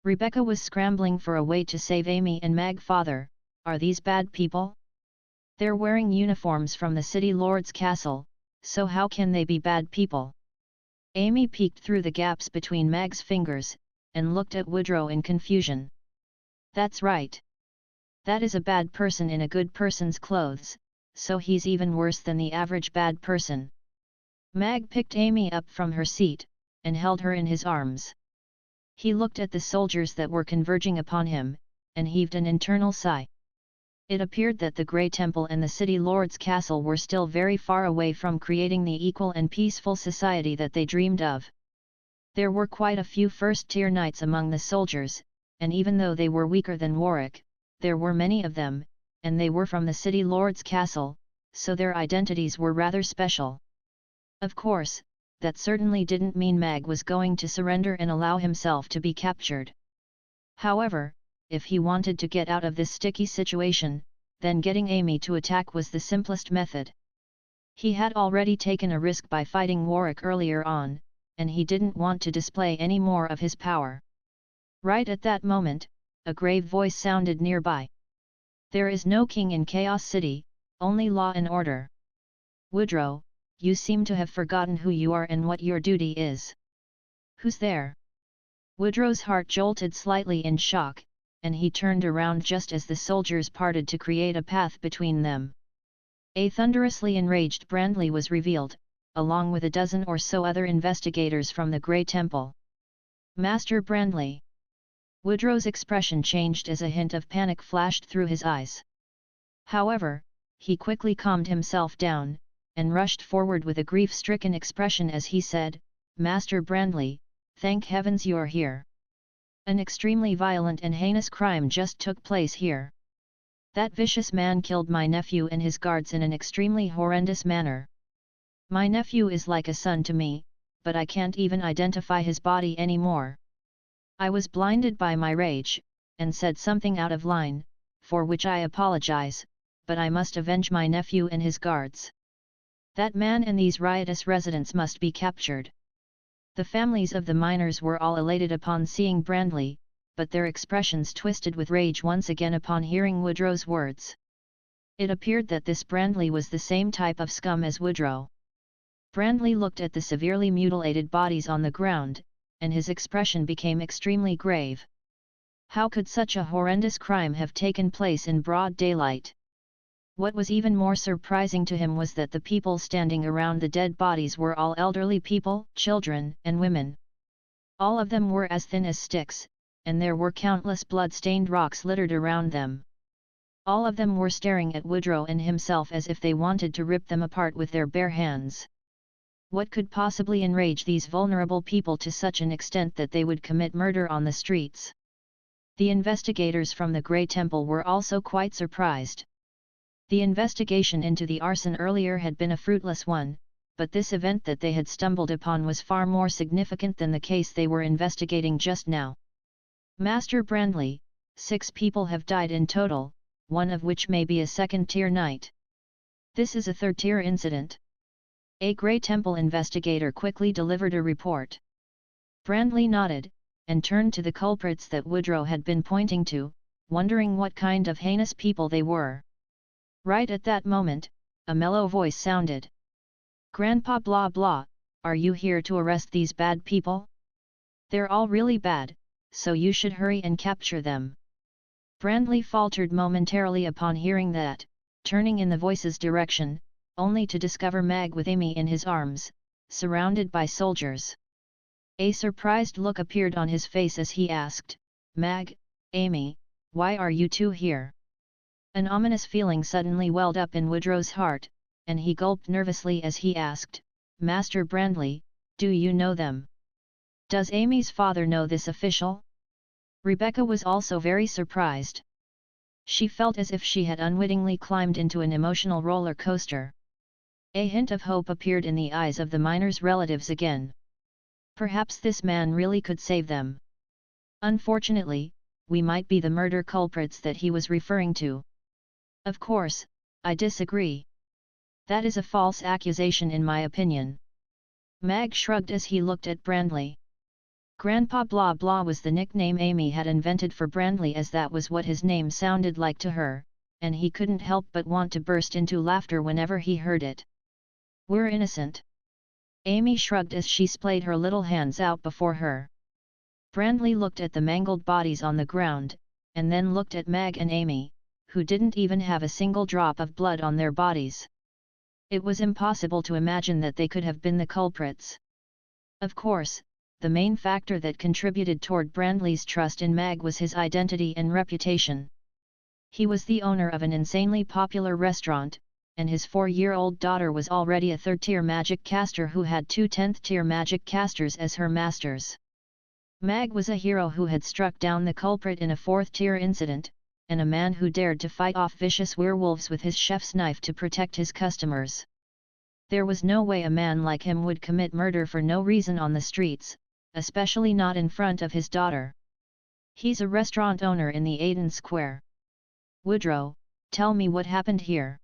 Rebecca was scrambling for a way to save Amy and Mag's father. "Are these bad people? They're wearing uniforms from the city lord's castle, so how can they be bad people?" Amy peeked through the gaps between Mag's fingers, and looked at Woodrow in confusion. "That's right. That is a bad person in a good person's clothes, so he's even worse than the average bad person." Mag picked Amy up from her seat, and held her in his arms. He looked at the soldiers that were converging upon him, and heaved an internal sigh. It appeared that the Grey Temple and the City Lord's castle were still very far away from creating the equal and peaceful society that they dreamed of. There were quite a few first-tier knights among the soldiers, and even though they were weaker than Warwick, there were many of them, and they were from the City Lord's castle, so their identities were rather special. Of course, that certainly didn't mean Mag was going to surrender and allow himself to be captured. However, if he wanted to get out of this sticky situation, then getting Amy to attack was the simplest method. He had already taken a risk by fighting Warwick earlier on, and he didn't want to display any more of his power. Right at that moment, a grave voice sounded nearby. "There is no king in Chaos City, only law and order. Woodrow, you seem to have forgotten who you are and what your duty is. Who's there?" Woodrow's heart jolted slightly in shock, and he turned around just as the soldiers parted to create a path between them. A thunderously enraged Brandley was revealed, along with a dozen or so other investigators from the Grey Temple. "Master Brandley." Woodrow's expression changed as a hint of panic flashed through his eyes. However, he quickly calmed himself down, and rushed forward with a grief-stricken expression as he said, "Master Brandley, thank heavens you're here. An extremely violent and heinous crime just took place here. That vicious man killed my nephew and his guards in an extremely horrendous manner. My nephew is like a son to me, but I can't even identify his body anymore. I was blinded by my rage, and said something out of line, for which I apologize, but I must avenge my nephew and his guards. That man and these riotous residents must be captured. The families of the miners were all elated upon seeing Brandley, but their expressions twisted with rage once again upon hearing Woodrow's words. It appeared that this Brandley was the same type of scum as Woodrow. Brandley looked at the severely mutilated bodies on the ground, and his expression became extremely grave. How could such a horrendous crime have taken place in broad daylight? What was even more surprising to him was that the people standing around the dead bodies were all elderly people, children, and women. All of them were as thin as sticks, and there were countless blood-stained rocks littered around them. All of them were staring at Woodrow and himself as if they wanted to rip them apart with their bare hands. What could possibly enrage these vulnerable people to such an extent that they would commit murder on the streets? The investigators from the Grey Temple were also quite surprised. The investigation into the arson earlier had been a fruitless one, but this event that they had stumbled upon was far more significant than the case they were investigating just now. Master Brandley, 6 people have died in total, one of which may be a second-tier knight. This is a third-tier incident. A Grey Temple investigator quickly delivered a report. Brandley nodded, and turned to the culprits that Woodrow had been pointing to, wondering what kind of heinous people they were. Right at that moment, a mellow voice sounded. "Grandpa blah blah, are you here to arrest these bad people? They're all really bad, so you should hurry and capture them." Brandley faltered momentarily upon hearing that, turning in the voice's direction, only to discover Mag with Amy in his arms, surrounded by soldiers. A surprised look appeared on his face as he asked, "Mag, Amy, why are you two here?" An ominous feeling suddenly welled up in Woodrow's heart, and he gulped nervously as he asked, "Master Brandley, do you know them? Does Amy's father know this official?" Rebecca was also very surprised. She felt as if she had unwittingly climbed into an emotional roller coaster. A hint of hope appeared in the eyes of the miners' relatives again. Perhaps this man really could save them. Unfortunately, we might be the murder culprits that he was referring to. Of course, I disagree. That is a false accusation in my opinion. Mag shrugged as he looked at Brandley. Grandpa blah blah was the nickname Amy had invented for Brandley, as that was what his name sounded like to her, and he couldn't help but want to burst into laughter whenever he heard it. "We're innocent." Amy shrugged as she splayed her little hands out before her. Brandley looked at the mangled bodies on the ground, and then looked at Mag and Amy, who didn't even have a single drop of blood on their bodies. It was impossible to imagine that they could have been the culprits. Of course, the main factor that contributed toward Brandley's trust in Mag was his identity and reputation. He was the owner of an insanely popular restaurant, and his 4-year-old daughter was already a 3rd-tier magic caster who had 2 10th-tier magic casters as her masters. Mag was a hero who had struck down the culprit in a 4th-tier incident, and a man who dared to fight off vicious werewolves with his chef's knife to protect his customers. There was no way a man like him would commit murder for no reason on the streets, especially not in front of his daughter. He's a restaurant owner in the Aden Square. "Woodrow, tell me what happened here."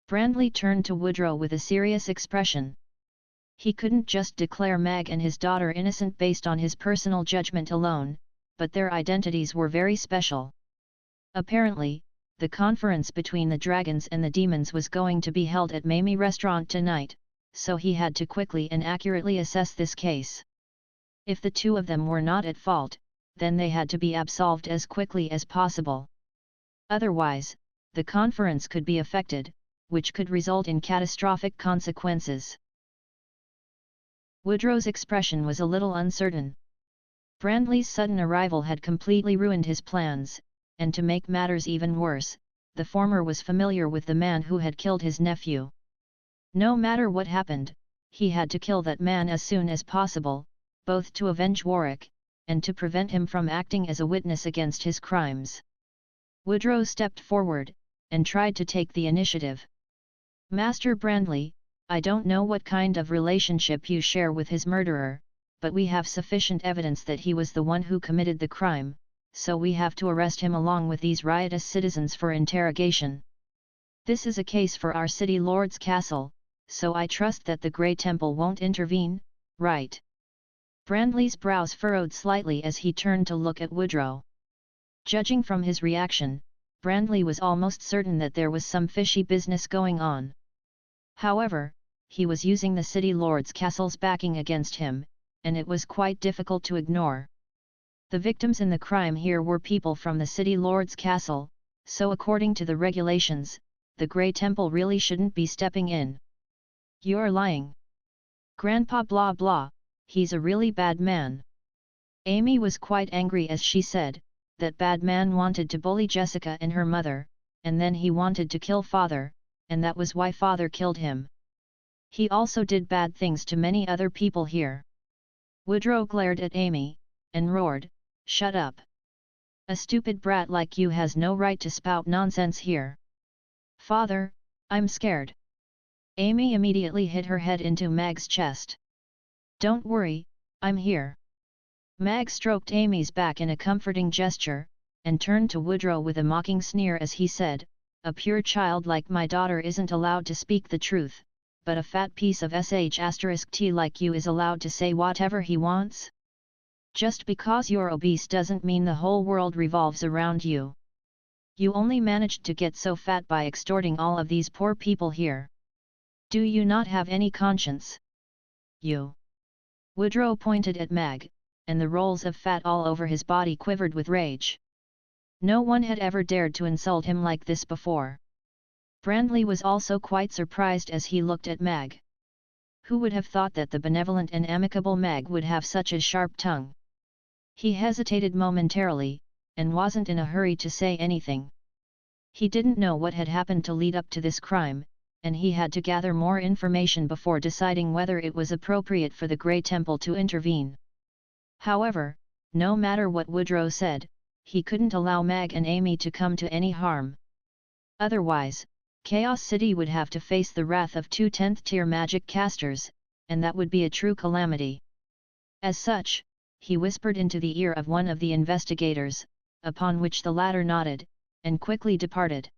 Brandley turned to Woodrow with a serious expression. He couldn't just declare Mag and his daughter innocent based on his personal judgment alone, but their identities were very special. Apparently, the conference between the dragons and the demons was going to be held at Mamie Restaurant tonight, so he had to quickly and accurately assess this case. If the two of them were not at fault, then they had to be absolved as quickly as possible. Otherwise, the conference could be affected, which could result in catastrophic consequences. Woodrow's expression was a little uncertain. Brandley's sudden arrival had completely ruined his plans, and to make matters even worse, the former was familiar with the man who had killed his nephew. No matter what happened, he had to kill that man as soon as possible, both to avenge Warwick, and to prevent him from acting as a witness against his crimes. Woodrow stepped forward, and tried to take the initiative. "Master Brandley, I don't know what kind of relationship you share with his murderer, but we have sufficient evidence that he was the one who committed the crime, so we have to arrest him along with these riotous citizens for interrogation." This is a case for our city lord's castle, so I trust that the Grey Temple won't intervene, right? Brandley's brows furrowed slightly as he turned to look at Woodrow. Judging from his reaction, Brandley was almost certain that there was some fishy business going on. However, he was using the city lord's castle's backing against him, and it was quite difficult to ignore. The victims in the crime here were people from the city lord's castle, so according to the regulations, the Grey Temple really shouldn't be stepping in. You're lying. Grandpa blah blah, he's a really bad man. Amy was quite angry as she said, that bad man wanted to bully Jessica and her mother, and then he wanted to kill father, and that was why father killed him. He also did bad things to many other people here. Woodrow glared at Amy, and roared, "Shut up! A stupid brat like you has no right to spout nonsense here." "Father, I'm scared." Amy immediately hit her head into Mag's chest. "Don't worry, I'm here." Mag stroked Amy's back in a comforting gesture, and turned to Woodrow with a mocking sneer as he said, "A pure child like my daughter isn't allowed to speak the truth, but a fat piece of SHT like you is allowed to say whatever he wants? Just because you're obese doesn't mean the whole world revolves around you. You only managed to get so fat by extorting all of these poor people here. Do you not have any conscience? You." Woodrow pointed at Mag, and the rolls of fat all over his body quivered with rage. No one had ever dared to insult him like this before. Brandley was also quite surprised as he looked at Mag. Who would have thought that the benevolent and amicable Mag would have such a sharp tongue? He hesitated momentarily, and wasn't in a hurry to say anything. He didn't know what had happened to lead up to this crime, and he had to gather more information before deciding whether it was appropriate for the Grey Temple to intervene. However, no matter what Woodrow said, he couldn't allow Mag and Amy to come to any harm. Otherwise, Chaos City would have to face the wrath of 2 10th-tier magic casters, and that would be a true calamity. As such, he whispered into the ear of one of the investigators, upon which the latter nodded, and quickly departed.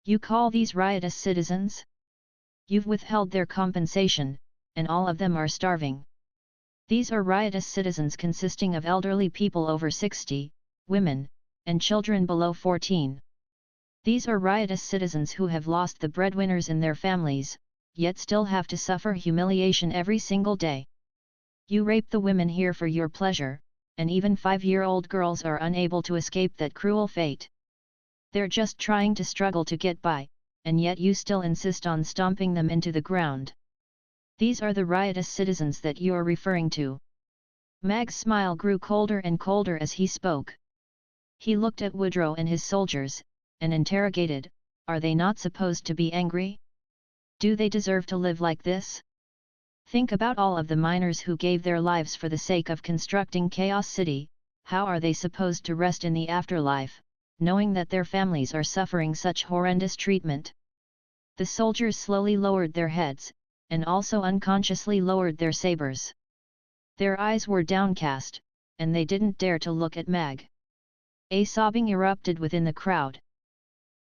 "You call these riotous citizens? You've withheld their compensation, and all of them are starving. These are riotous citizens consisting of elderly people over 60, women, and children below 14. These are riotous citizens who have lost the breadwinners in their families, yet still have to suffer humiliation every single day. You rape the women here for your pleasure, and even 5-year-old girls are unable to escape that cruel fate. They're just trying to struggle to get by, and yet you still insist on stomping them into the ground. These are the riotous citizens that you're referring to." Mag's smile grew colder and colder as he spoke. He looked at Woodrow and his soldiers, and interrogated, "Are they not supposed to be angry? Do they deserve to live like this? Think about all of the miners who gave their lives for the sake of constructing Chaos City. How are they supposed to rest in the afterlife, knowing that their families are suffering such horrendous treatment?" The soldiers slowly lowered their heads, and also unconsciously lowered their sabers. Their eyes were downcast, and they didn't dare to look at Mag. A sobbing erupted within the crowd.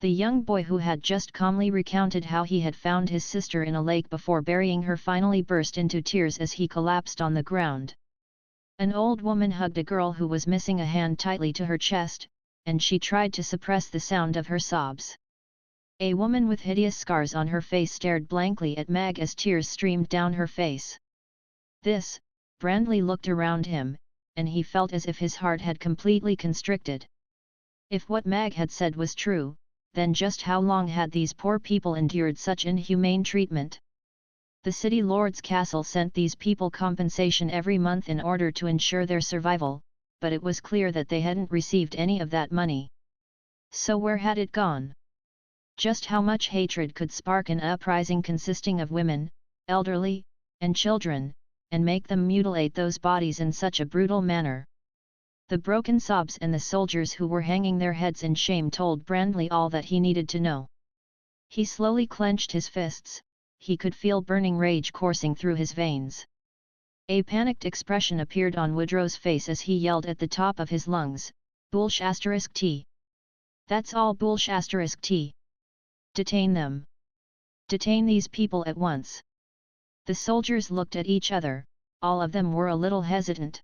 The young boy who had just calmly recounted how he had found his sister in a lake before burying her finally burst into tears as he collapsed on the ground. An old woman hugged a girl who was missing a hand tightly to her chest, and she tried to suppress the sound of her sobs. A woman with hideous scars on her face stared blankly at Mag as tears streamed down her face. Brandley looked around him, and he felt as if his heart had completely constricted. If what Mag had said was true, then just how long had these poor people endured such inhumane treatment? The city lord's castle sent these people compensation every month in order to ensure their survival, but it was clear that they hadn't received any of that money. So where had it gone? Just how much hatred could spark an uprising consisting of women, elderly, and children, and make them mutilate those bodies in such a brutal manner? The broken sobs and the soldiers who were hanging their heads in shame told Brandley all that he needed to know. He slowly clenched his fists. He could feel burning rage coursing through his veins. A panicked expression appeared on Woodrow's face as he yelled at the top of his lungs, "Bullsh*t! That's all bullsh*t! Detain them! Detain these people at once! The soldiers looked at each other, all of them were a little hesitant.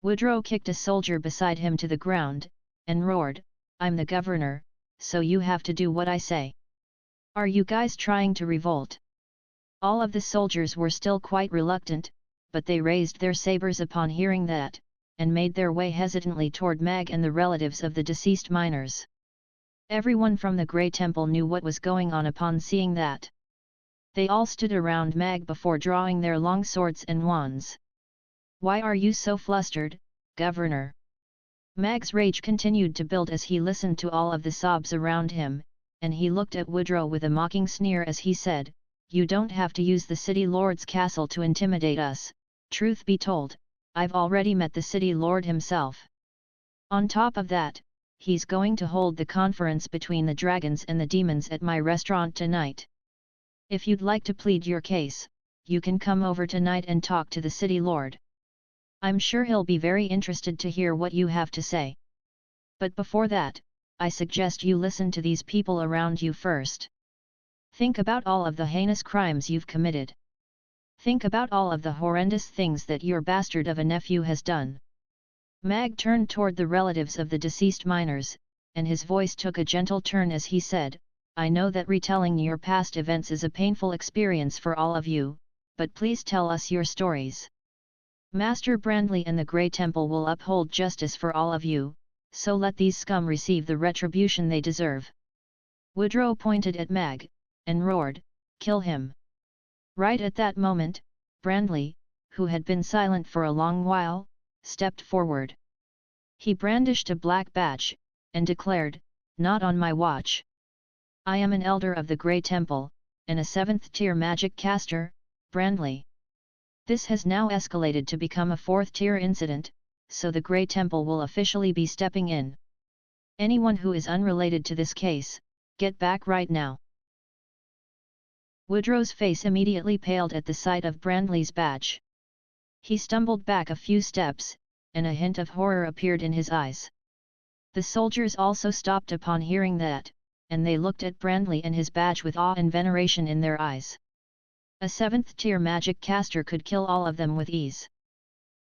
Woodrow kicked a soldier beside him to the ground, and roared, "I'm the governor, so you have to do what I say. Are you guys trying to revolt?" All of the soldiers were still quite reluctant, but they raised their sabers upon hearing that, and made their way hesitantly toward Mag and the relatives of the deceased miners. Everyone from the Grey Temple knew what was going on upon seeing that. They all stood around Mag before drawing their long swords and wands. "Why are you so flustered, Governor?" Mag's rage continued to build as he listened to all of the sobs around him, and he looked at Woodrow with a mocking sneer as he said, "You don't have to use the city lord's castle to intimidate us. Truth be told, I've already met the city lord himself. On top of that, he's going to hold the conference between the dragons and the demons at my restaurant tonight. If you'd like to plead your case, you can come over tonight and talk to the city lord. I'm sure he'll be very interested to hear what you have to say. But before that, I suggest you listen to these people around you first. Think about all of the heinous crimes you've committed. Think about all of the horrendous things that your bastard of a nephew has done." Mag turned toward the relatives of the deceased miners, and his voice took a gentle turn as he said, "I know that retelling your past events is a painful experience for all of you, but please tell us your stories. Master Brandley and the Grey Temple will uphold justice for all of you, so let these scum receive the retribution they deserve." Woodrow pointed at Mag, and roared, "Kill him!" Right at that moment, Brandley, who had been silent for a long while, stepped forward. He brandished a black badge, and declared, "Not on my watch. I am an elder of the Grey Temple, and a 7th-tier magic caster, Brandley. This has now escalated to become a 4th-tier incident, so the Grey Temple will officially be stepping in. Anyone who is unrelated to this case, get back right now." Woodrow's face immediately paled at the sight of Brandley's badge. He stumbled back a few steps, and a hint of horror appeared in his eyes. The soldiers also stopped upon hearing that, and they looked at Brandley and his badge with awe and veneration in their eyes. A 7th-tier magic caster could kill all of them with ease.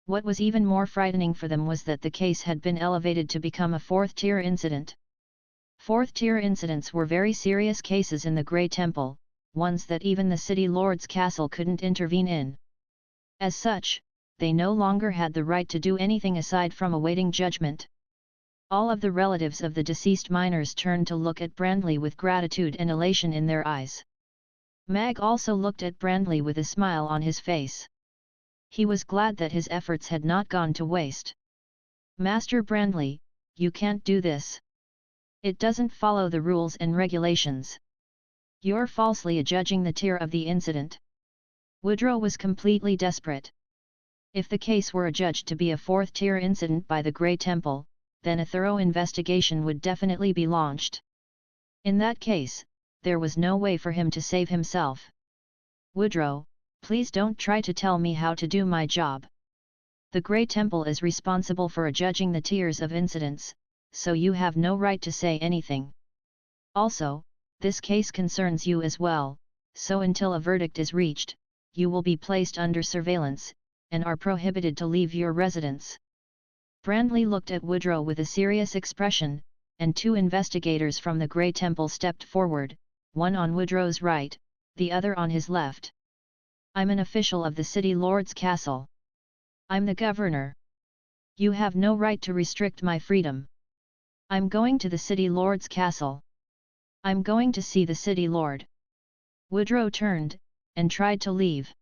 What was even more frightening for them was that the case had been elevated to become a 4th-tier incident. 4th-tier incidents were very serious cases in the Grey Temple, ones that even the city lord's castle couldn't intervene in. As such, they no longer had the right to do anything aside from awaiting judgment. All of the relatives of the deceased miners turned to look at Brandley with gratitude and elation in their eyes. Mag also looked at Brandley with a smile on his face. He was glad that his efforts had not gone to waste. "Master Brandley, you can't do this. It doesn't follow the rules and regulations. You're falsely adjudging the tier of the incident." Woodrow was completely desperate. If the case were adjudged to be a 4th-tier incident by the Grey Temple, then a thorough investigation would definitely be launched. In that case, there was no way for him to save himself. "Woodrow, please don't try to tell me how to do my job. The Grey Temple is responsible for adjudging the tiers of incidents, so you have no right to say anything. Also, this case concerns you as well, so until a verdict is reached, you will be placed under surveillance, and are prohibited to leave your residence." Brandley looked at Woodrow with a serious expression, and 2 investigators from the Grey Temple stepped forward, one on Woodrow's right, the other on his left. "I'm an official of the city lord's castle. I'm the governor. You have no right to restrict my freedom. I'm going to the city lord's castle. I'm going to see the city lord." Woodrow turned, and tried to leave.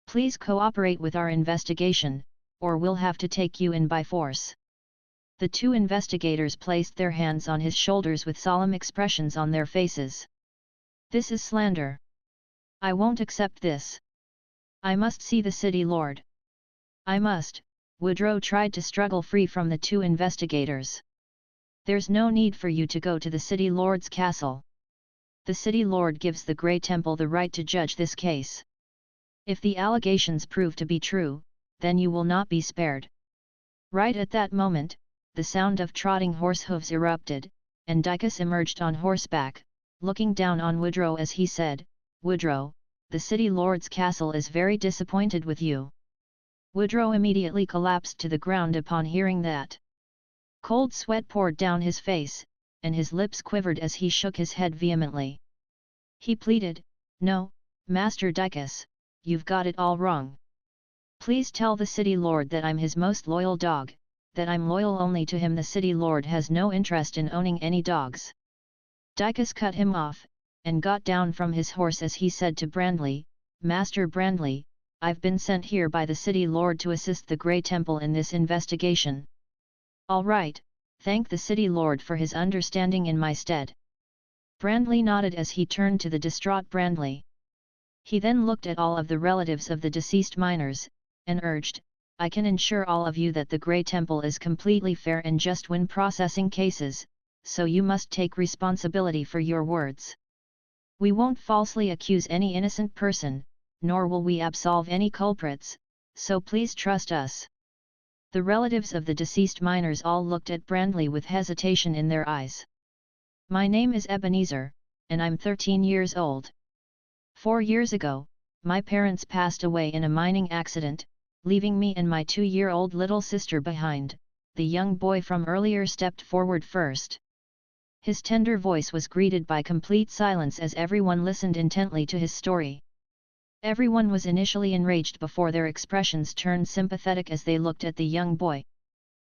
"Please cooperate with our investigation, or we'll have to take you in by force." The 2 investigators placed their hands on his shoulders with solemn expressions on their faces. "This is slander. I won't accept this. I must see the city lord. I must." Woodrow tried to struggle free from the 2 investigators. "There's no need for you to go to the city lord's castle. The city lord gives the Grey Temple the right to judge this case. If the allegations prove to be true, then you will not be spared." Right at that moment, the sound of trotting horse hooves erupted, and Dicus emerged on horseback, looking down on Woodrow as he said, "Woodrow, the city lord's castle is very disappointed with you." Woodrow immediately collapsed to the ground upon hearing that. Cold sweat poured down his face, and his lips quivered as he shook his head vehemently. He pleaded, "No, Master Dicus, you've got it all wrong. Please tell the city lord that I'm his most loyal dog, that I'm loyal only to him. The city lord has no interest in owning any dogs." Dicus cut him off, and got down from his horse as he said to Brandley, "Master Brandley, I've been sent here by the city lord to assist the Grey Temple in this investigation." "All right, thank the city lord for his understanding in my stead." Brandley nodded as he turned to the distraught Brandley. He then looked at all of the relatives of the deceased miners, and urged, "I can assure all of you that the Grey Temple is completely fair and just when processing cases, so you must take responsibility for your words. We won't falsely accuse any innocent person, nor will we absolve any culprits, so please trust us." The relatives of the deceased miners all looked at Brandley with hesitation in their eyes. "My name is Ebenezer, and I'm 13 years old. 4 years ago, my parents passed away in a mining accident, leaving me and my 2-year-old little sister behind." The young boy from earlier stepped forward first. His tender voice was greeted by complete silence as everyone listened intently to his story. Everyone was initially enraged before their expressions turned sympathetic as they looked at the young boy.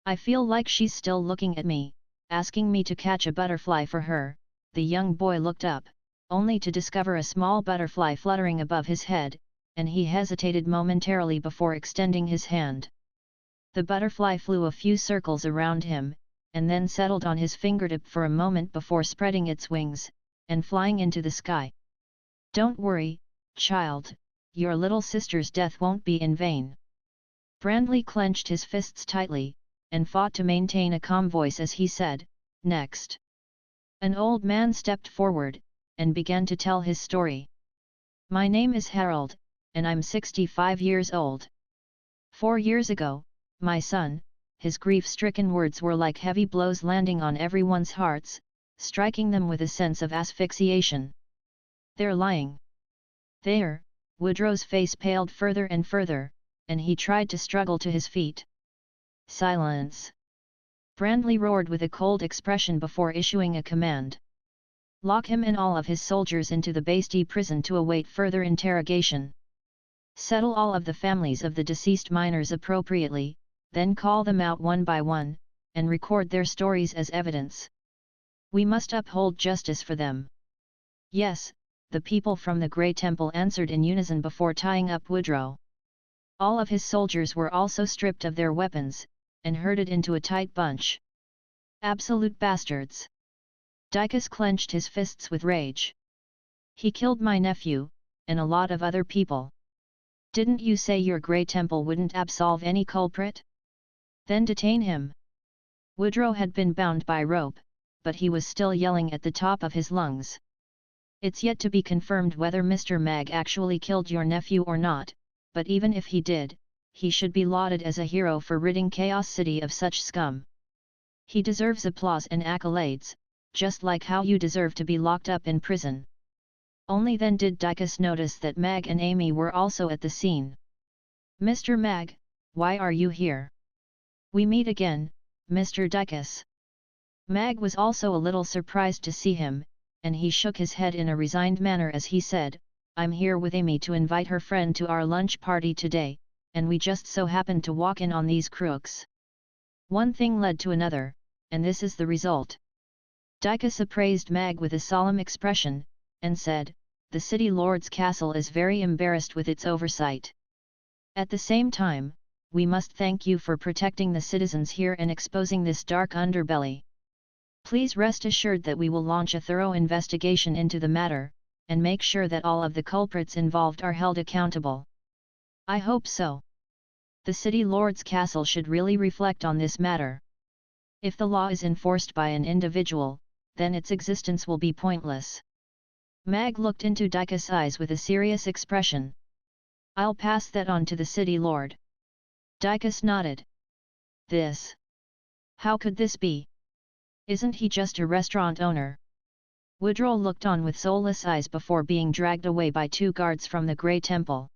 "I feel like she's still looking at me, asking me to catch a butterfly for her." The young boy looked up, only to discover a small butterfly fluttering above his head, and he hesitated momentarily before extending his hand. The butterfly flew a few circles around him, and then settled on his fingertip for a moment before spreading its wings, and flying into the sky. "Don't worry, child, your little sister's death won't be in vain." Brandley clenched his fists tightly, and fought to maintain a calm voice as he said, "Next." An old man stepped forward, and began to tell his story. "My name is Harold, and I'm 65 years old. 4 years ago, my son," his grief-stricken words were like heavy blows landing on everyone's hearts, striking them with a sense of asphyxiation. "They're lying. There." Woodrow's face paled further and further, and he tried to struggle to his feet. "Silence!" Brandley roared with a cold expression before issuing a command. "Lock him and all of his soldiers into the Bastille prison to await further interrogation. Settle all of the families of the deceased miners appropriately, then call them out one by one, and record their stories as evidence. We must uphold justice for them." "Yes," the people from the Grey Temple answered in unison before tying up Woodrow. All of his soldiers were also stripped of their weapons, and herded into a tight bunch. "Absolute bastards!" Dicus clenched his fists with rage. "He killed my nephew, and a lot of other people. Didn't you say your Grey Temple wouldn't absolve any culprit? Then detain him." Woodrow had been bound by rope, but he was still yelling at the top of his lungs. "It's yet to be confirmed whether Mr. Mag actually killed your nephew or not, but even if he did, he should be lauded as a hero for ridding Chaos City of such scum. He deserves applause and accolades, just like how you deserve to be locked up in prison." Only then did Dicus notice that Mag and Amy were also at the scene. "Mr. Mag, why are you here?" "We meet again, Mr. Dicus." Mag was also a little surprised to see him, and he shook his head in a resigned manner as he said, "I'm here with Amy to invite her friend to our lunch party today, and we just so happened to walk in on these crooks. One thing led to another, and this is the result." Dicus appraised Mag with a solemn expression, and said, "The city lord's castle is very embarrassed with its oversight. At the same time, we must thank you for protecting the citizens here and exposing this dark underbelly. Please rest assured that we will launch a thorough investigation into the matter, and make sure that all of the culprits involved are held accountable." "I hope so. The city lord's castle should really reflect on this matter. If the law is enforced by an individual, then its existence will be pointless." Mag looked into Dicus' eyes with a serious expression. "I'll pass that on to the city lord." Dicus nodded. "This? How could this be? Isn't he just a restaurant owner?" Woodrow looked on with soulless eyes before being dragged away by 2 guards from the Grey Temple.